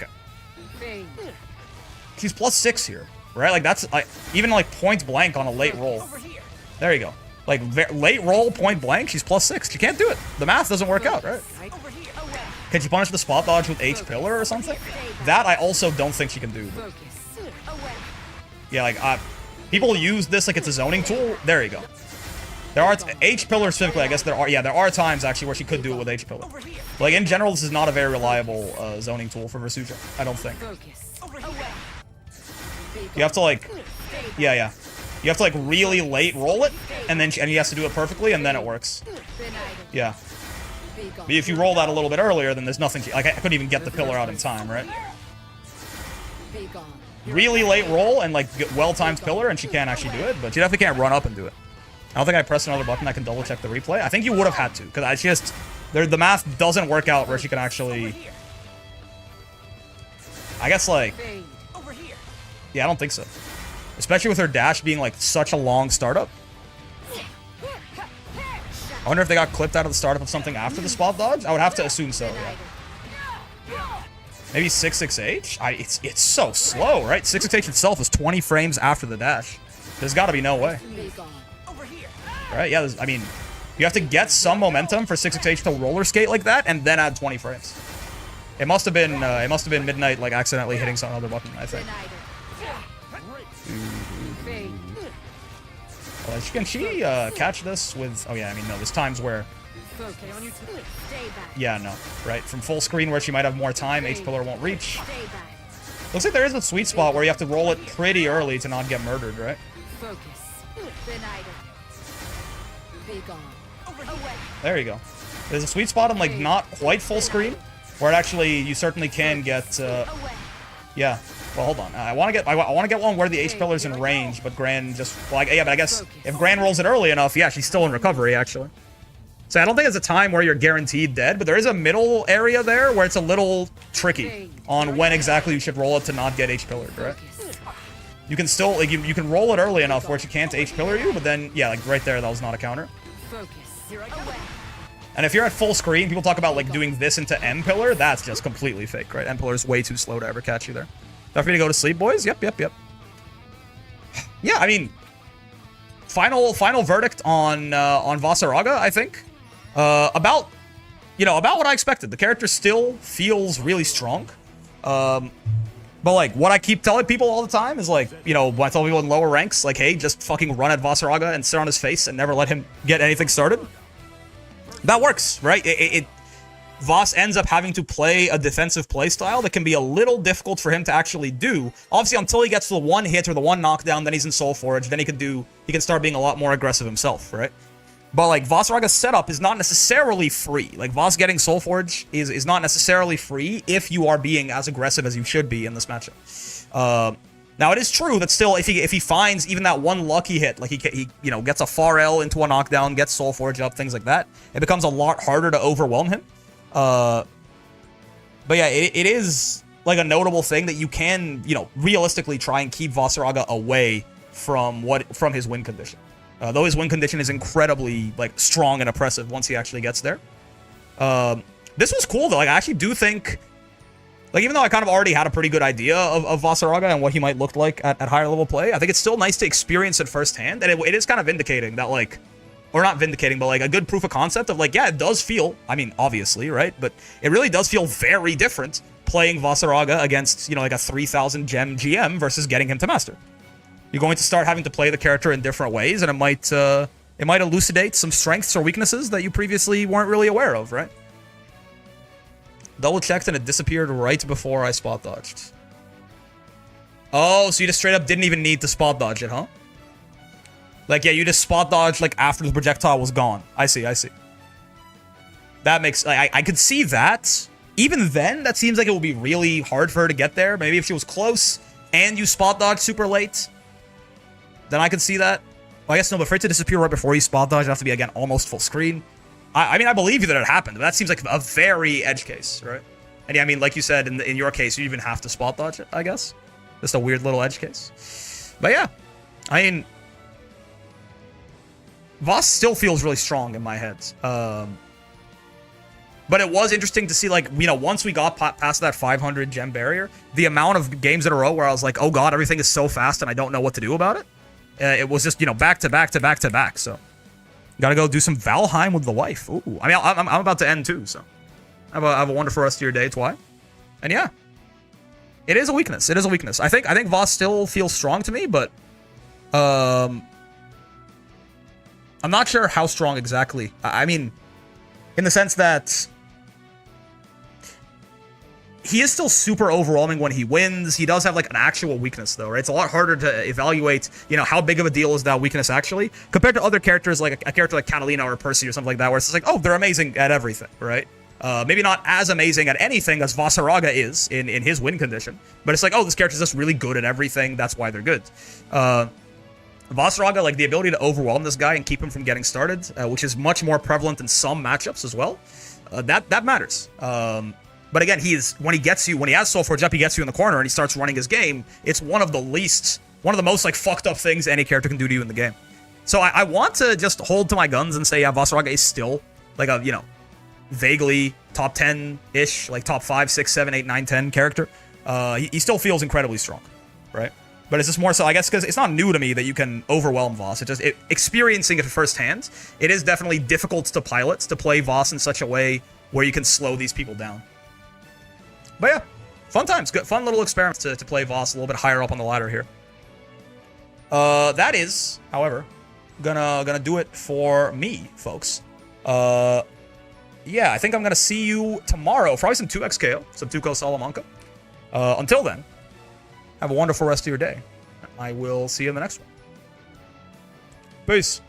She's +6 here, right? Like, that's, like, even, like, point blank on a late roll. There you go. Like, late roll, point blank, she's +6. She can't do it. The math doesn't work out, right? Can she punish the spot dodge with H pillar or something? That I also don't think she can do. But yeah, like, people use this like it's a zoning tool. There you go. There are H pillar specifically. I guess there are times actually where she could do it with H pillar. But, like, in general, this is not a very reliable zoning tool for Vaseraga. I don't think. You have to like, yeah. You have to like really late roll it, and then he has to do it perfectly, and then it works. Yeah. But if you roll that a little bit earlier, then there's nothing. Like, I couldn't even get the pillar out in time, right? Really late roll and like well-timed pillar, and she can't actually do it, but she definitely can't run up and do it. I don't think I pressed another button. I can double check the replay. I think you would have had to, because I just the math doesn't work out where she can actually. I guess like. Yeah, I don't think so. Especially with her dash being like such a long startup. I wonder if they got clipped out of the startup of something after the spot dodge. I would have to assume so. Yeah. Maybe 668? It's so slow, right? 668 itself is 20 frames after the dash. There's got to be no way. Right? Yeah, I mean, you have to get some momentum for 668 to roller skate like that, and then add 20 frames. It must have been Midnight like accidentally hitting some other button, I think. Well, can she catch this with? Oh yeah, I mean no. There's times where. Yeah, no. Right, from full screen where she might have more time, H pillar won't reach. Looks like there is a sweet spot where you have to roll it pretty early to not get murdered, right? Focus. Benign. Be gone. Away. There you go. There's a sweet spot on, like, not quite full screen, where it actually, you certainly can get, yeah. Well, hold on. I want to get one where the H pillar's in range, but Gran just, well, yeah, but I guess if Gran rolls it early enough, yeah, she's still in recovery, actually. So I don't think there's a time where you're guaranteed dead, but there is a middle area there where it's a little tricky on when exactly you should roll it to not get H pillared, right? You can still, like, you can roll it early enough where she can't H pillar you, but then, yeah, like, right there, that was not a counter. Focus. Here I go. And if you're at full screen, people talk about, like, doing this into M pillar, that's just completely fake, right? M pillar is way too slow to ever catch you there. Time for me to go to sleep, boys? Yep. Yeah, I mean, final verdict on Vaseraga, I think. About what I expected. The character still feels really strong. But, like, what I keep telling people all the time is, like, when I tell people in lower ranks, like, hey, just fucking run at Vaseraga and sit on his face and never let him get anything started. That works, right? Vas ends up having to play a defensive playstyle that can be a little difficult for him to actually do. Obviously, until he gets to the one hit or the one knockdown, then he's in Soul Forge, then he can start being a lot more aggressive himself, right? But, like, Vasaraga's setup is not necessarily free. Like, Vas getting Soul Forge is not necessarily free if you are being as aggressive as you should be in this matchup. Now, it is true that still, if he finds even that one lucky hit, like he gets a far L into a knockdown, gets Soul Forge up, things like that, it becomes a lot harder to overwhelm him. But yeah, it is, like, a notable thing that you can, realistically try and keep Vaseraga away from his win condition. Though his win condition is incredibly, like, strong and oppressive once he actually gets there. This was cool, though. Like, I actually do think, like, even though I kind of already had a pretty good idea of Vaseraga and what he might look like at higher level play, I think it's still nice to experience it firsthand, and it is kind of vindicating that, like, or not vindicating, but, like, a good proof of concept of, like, yeah, it does feel, I mean, obviously, right, but it really does feel very different playing Vaseraga against, like, a 3,000 gem GM versus getting him to master. You're going to start having to play the character in different ways, and it might elucidate some strengths or weaknesses that you previously weren't really aware of, right? Double checked and it disappeared right before I spot dodged. Oh, so you just straight up didn't even need to spot dodge it, huh? Like, yeah, you just spot dodged, like, after the projectile was gone. I see. That makes, I could see that. Even then, that seems like it would be really hard for her to get there. Maybe if she was close and you spot dodge super late, then I could see that. Well, I guess no, but for it to disappear right before you spot dodge, it has to be, again, almost full screen. I mean, I believe you that it happened, but that seems like a very edge case, right? And yeah, I mean, like you said, in your case, you even have to spot dodge it, I guess. Just a weird little edge case. But yeah, I mean, Vas still feels really strong in my head. But it was interesting to see, like, once we got past that 500 gem barrier, the amount of games in a row where I was like, oh god, everything is so fast and I don't know what to do about it. It was just, back to back to back to back, so. Gotta go do some Valheim with the wife. Ooh, I mean, I'm about to end too, so. Have a wonderful rest of your day, Twy. And yeah. It is a weakness. It is a weakness. I think Vas still feels strong to me, but I'm not sure how strong exactly. I mean, in the sense that he is still super overwhelming when he wins. He does have, like, an actual weakness, though, right? It's a lot harder to evaluate, how big of a deal is that weakness actually, compared to other characters, like a character like Catalina or Percy or something like that, where it's just like, oh, they're amazing at everything, right? Maybe not as amazing at anything as Vaseraga is in his win condition, but it's like, oh, this character's just really good at everything, that's why they're good. Vaseraga, like, the ability to overwhelm this guy and keep him from getting started, which is much more prevalent in some matchups as well, that matters. But again, when he has Soul Forge up, he gets you in the corner and he starts running his game. It's one of the most, like, fucked up things any character can do to you in the game. So I want to just hold to my guns and say, yeah, Vaseraga is still, like, a, vaguely top 10-ish, like top 5, 6, 7, 8, 9, 10 character. He still feels incredibly strong, right? But it's just more so, I guess, because it's not new to me that you can overwhelm Vas. Experiencing it firsthand, it is definitely difficult to pilot, to play Vas in such a way where you can slow these people down. But yeah, fun times. Good, fun little experiments to play Vas a little bit higher up on the ladder here. That is, however, gonna do it for me, folks. Yeah, I think I'm gonna see you tomorrow. Probably some 2x KO, some 2-ko Salamanca. Until then, Have a wonderful rest of your day. I will see you in the next one. Peace.